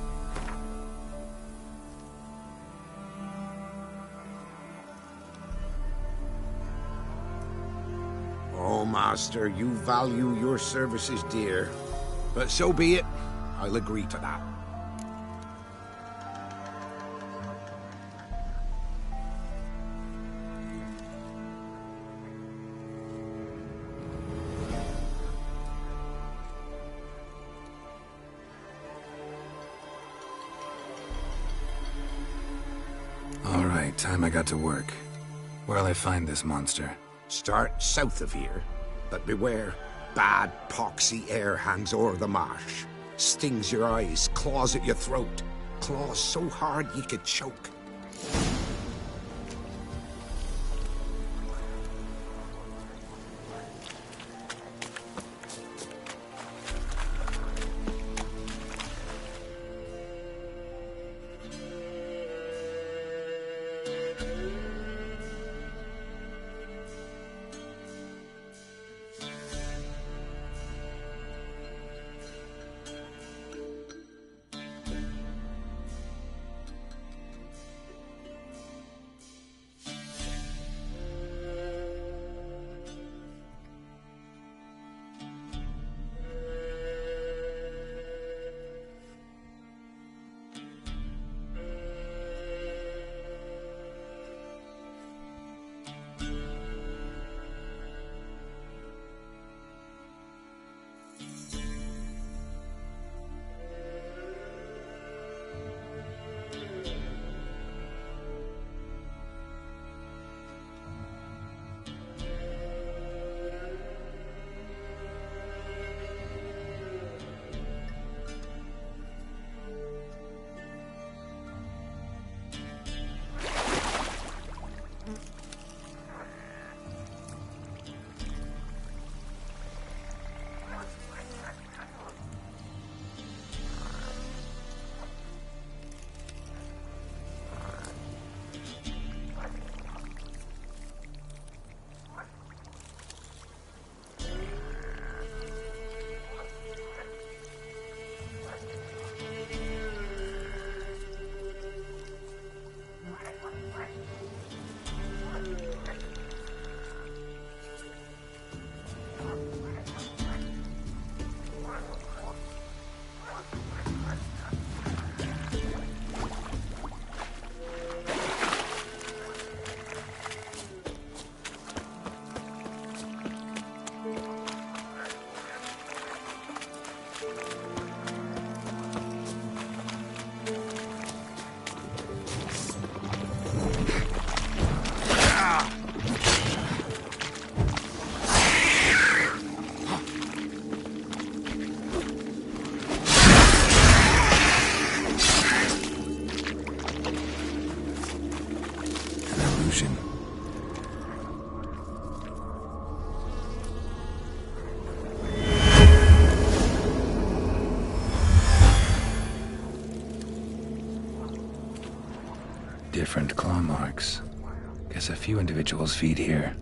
Oh, Master, you value your services dear. But so be it. I'll agree to that. All right, time I got to work. Where'll I find this monster? Start south of here, but beware. Bad, poxy air hangs o'er the marsh. Stings your eyes, claws at your throat. Claws so hard you could choke. Different claw marks. Guess a few individuals feed here.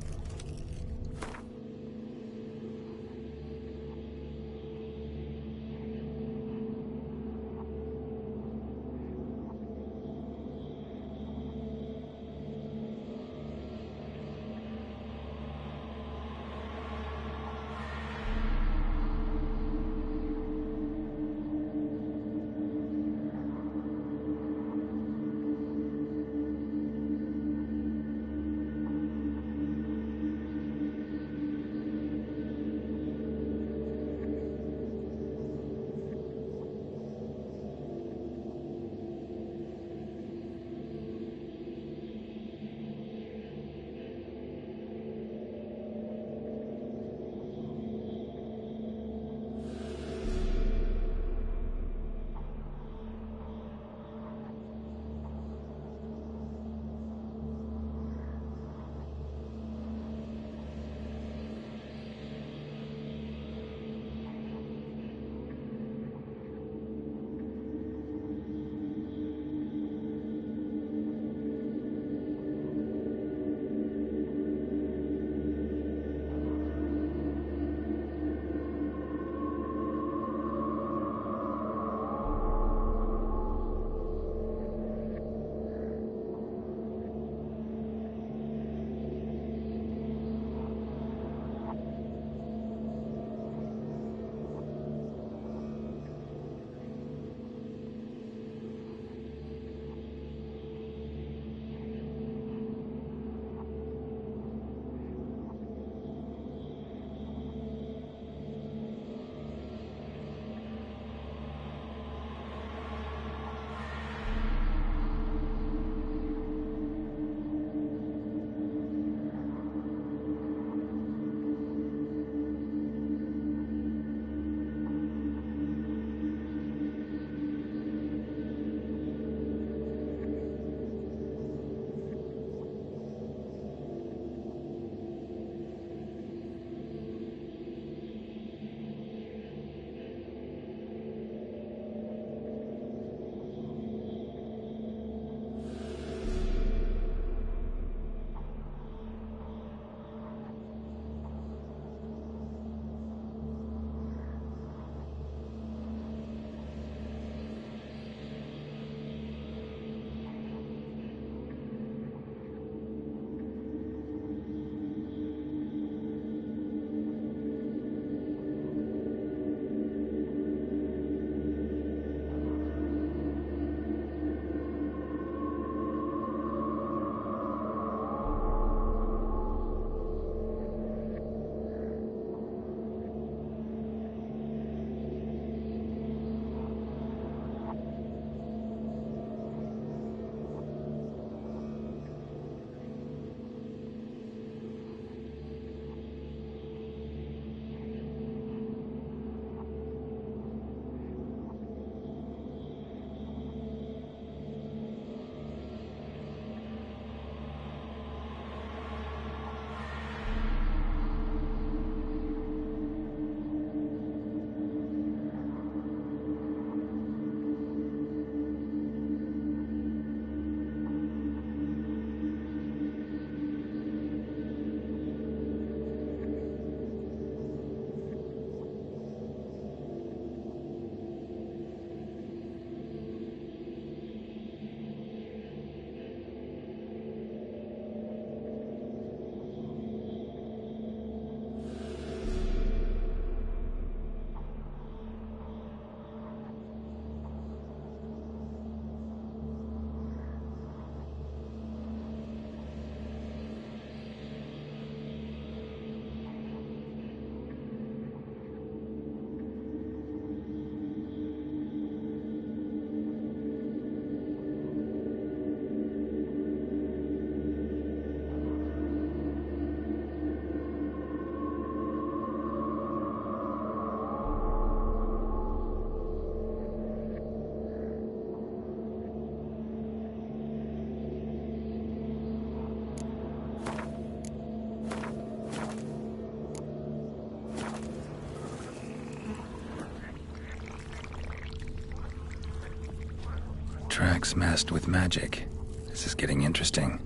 Tracks masked with magic. This is getting interesting.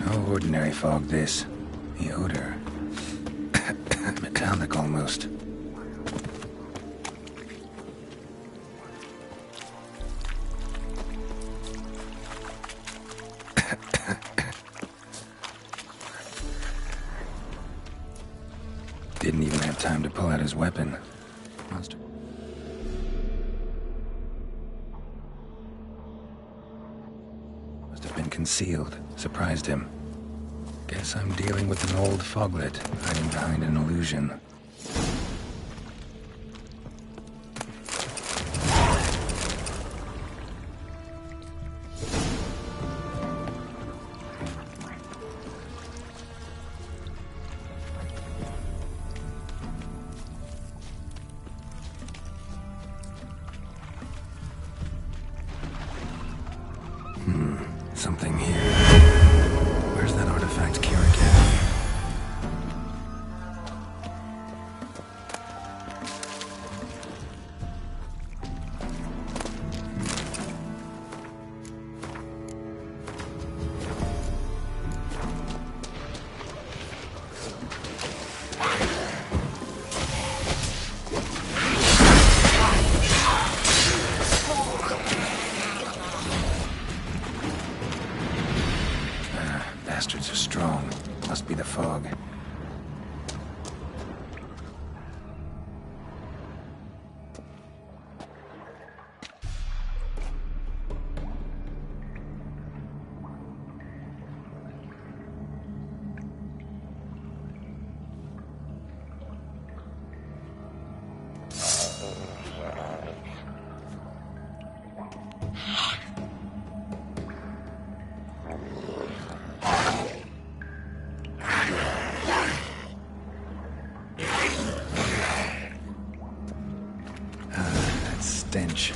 No ordinary fog, this. The odor. Metallic almost. Didn't even have time to pull out his weapon. Monster. Must have been concealed. Surprised him. Guess I'm dealing with an old foglet, hiding behind an illusion. Something here. Where's that artifact Kira kept? Bastards are strong. Must be the fog. Stench.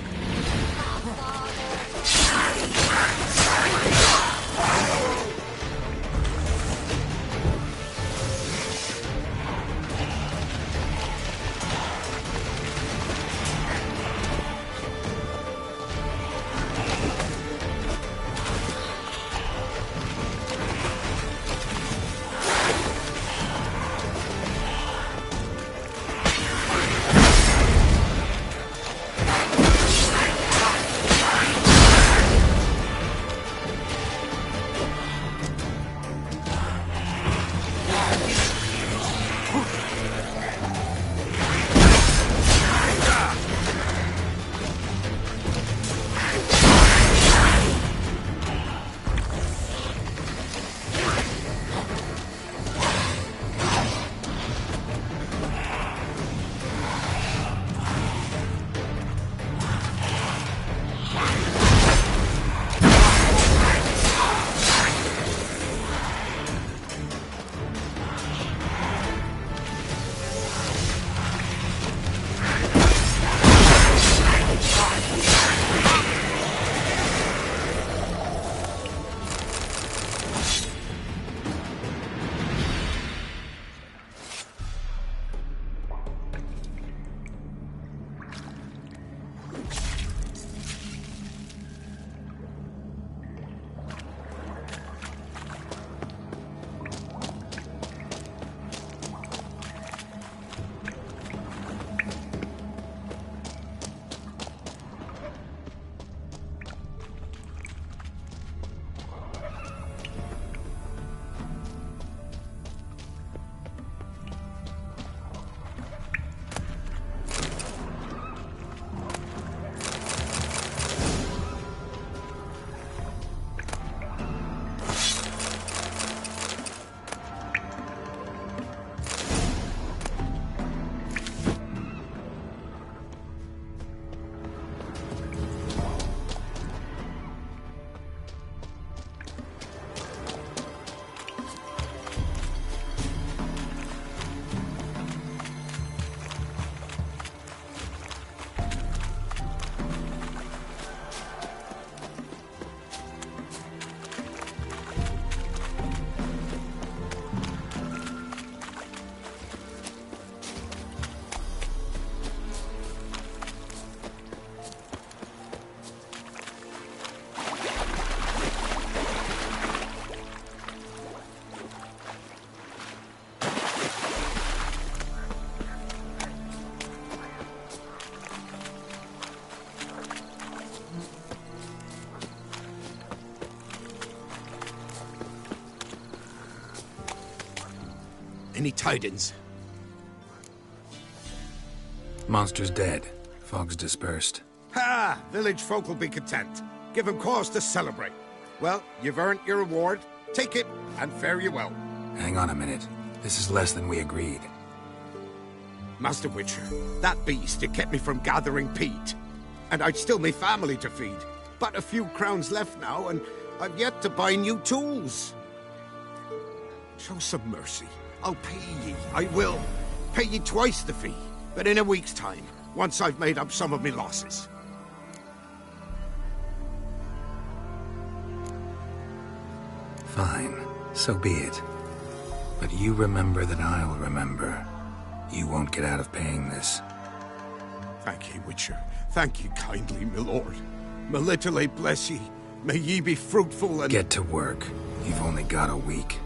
Any tidings? Monster's dead. Fog's dispersed. Ha! Village folk will be content. Give 'em cause to celebrate. Well, you've earned your reward. Take it, and fare you well. Hang on a minute. This is less than we agreed. Master Witcher, that beast, it kept me from gathering peat. And I'd still me family to feed. But a few crowns left now, and I've yet to buy new tools. Show some mercy. I'll pay ye. I will. Pay ye twice the fee. But in a week's time, once I've made up some of me losses. Fine. So be it. But you remember that I'll remember. You won't get out of paying this. Thank ye, Witcher. Thank ye kindly, my lord. Melitele bless ye. May ye be fruitful and— Get to work. You've only got a week.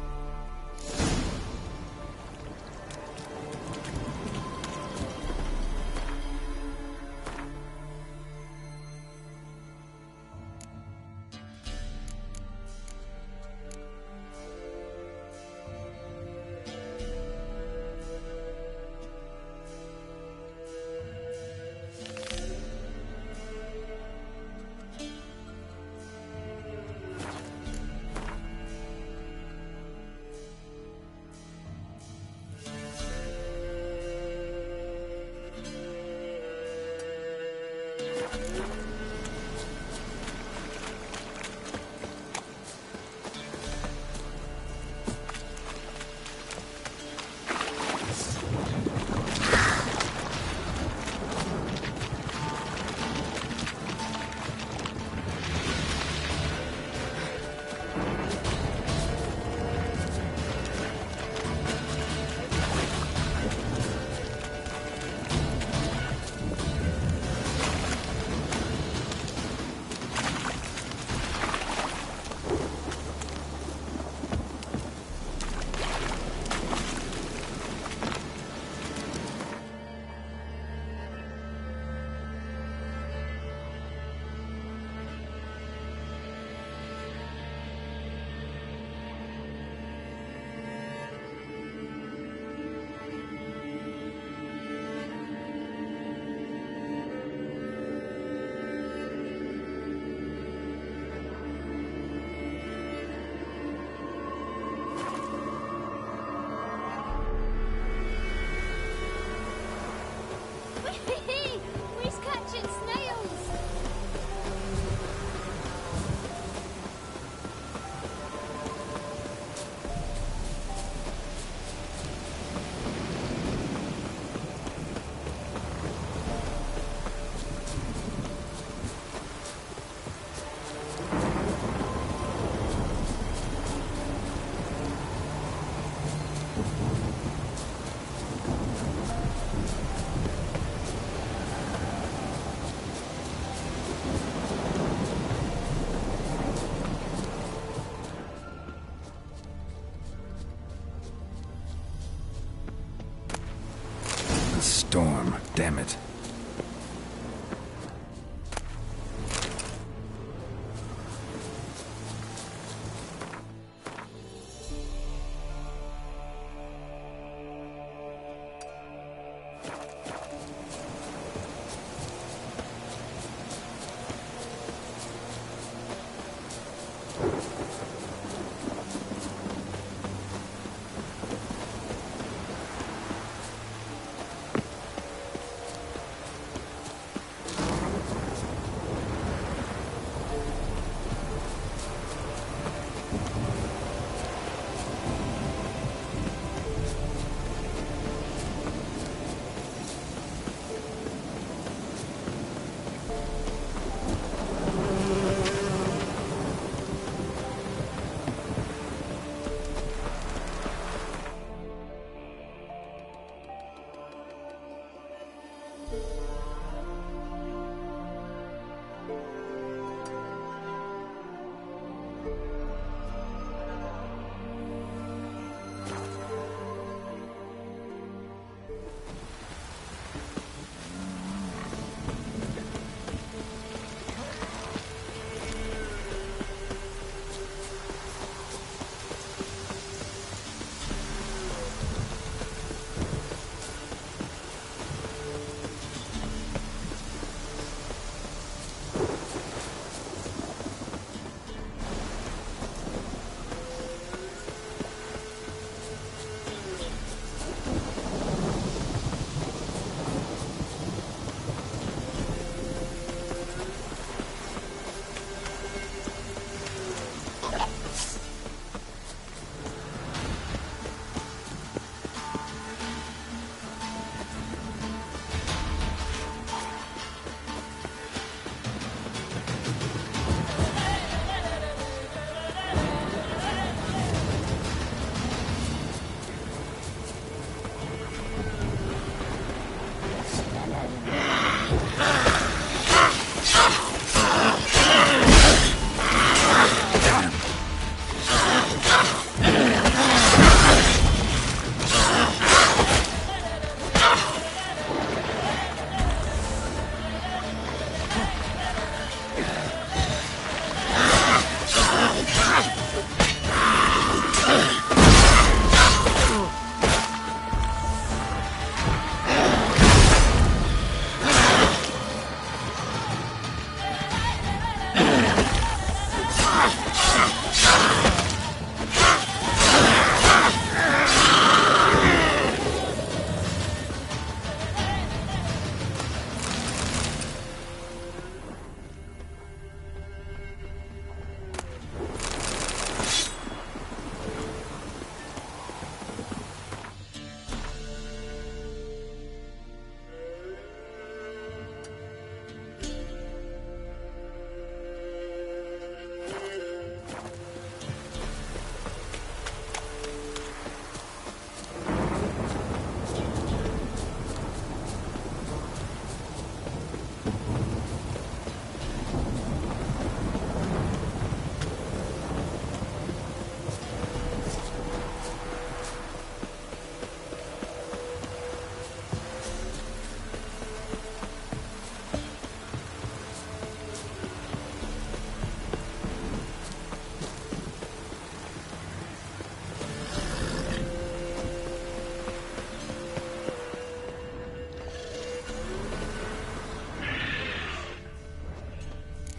We're catching snails! Storm, damn it.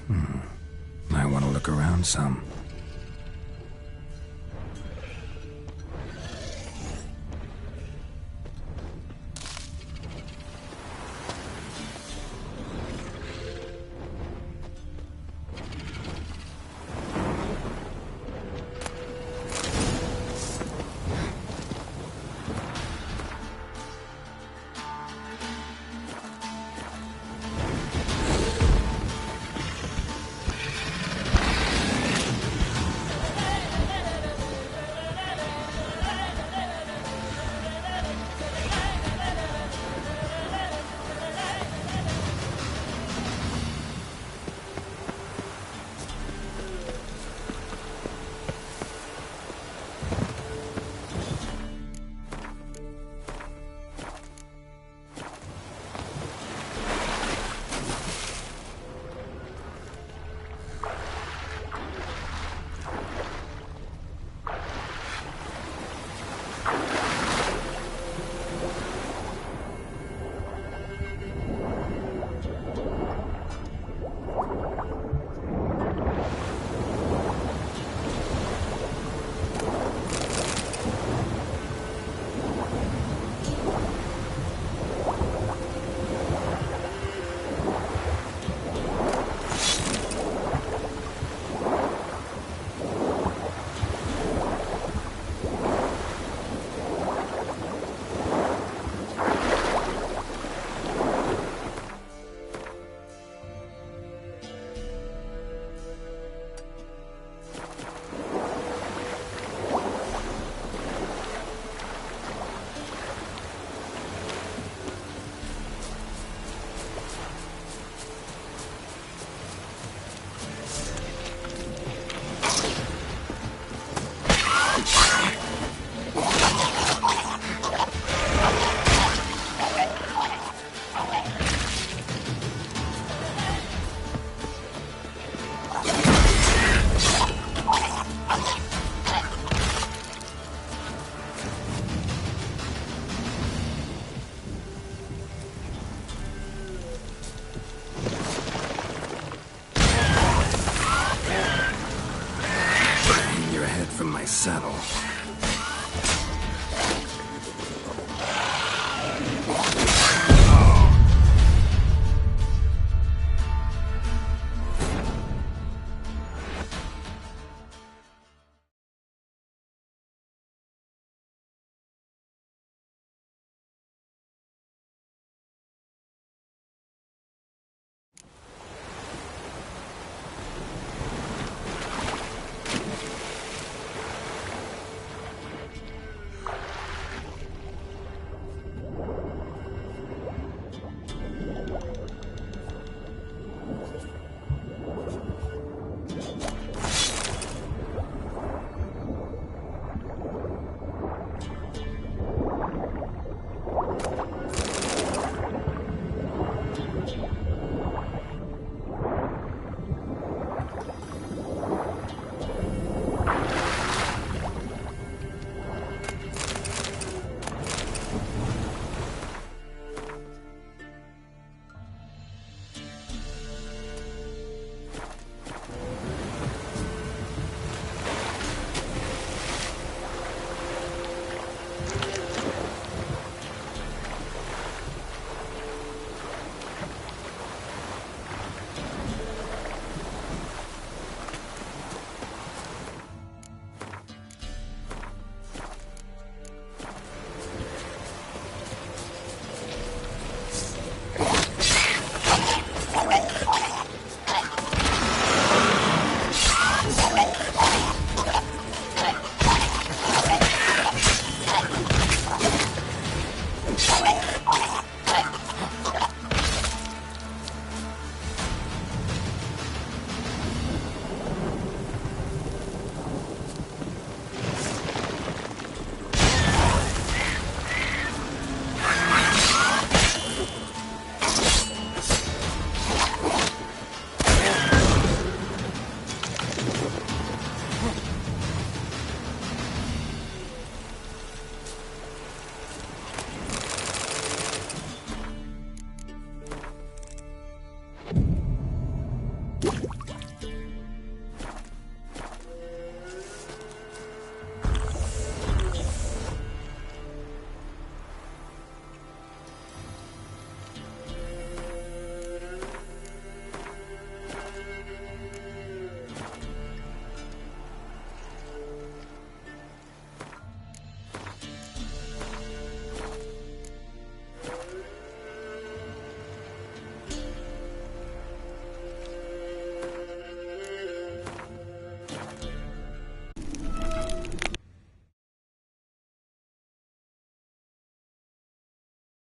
I want to look around some.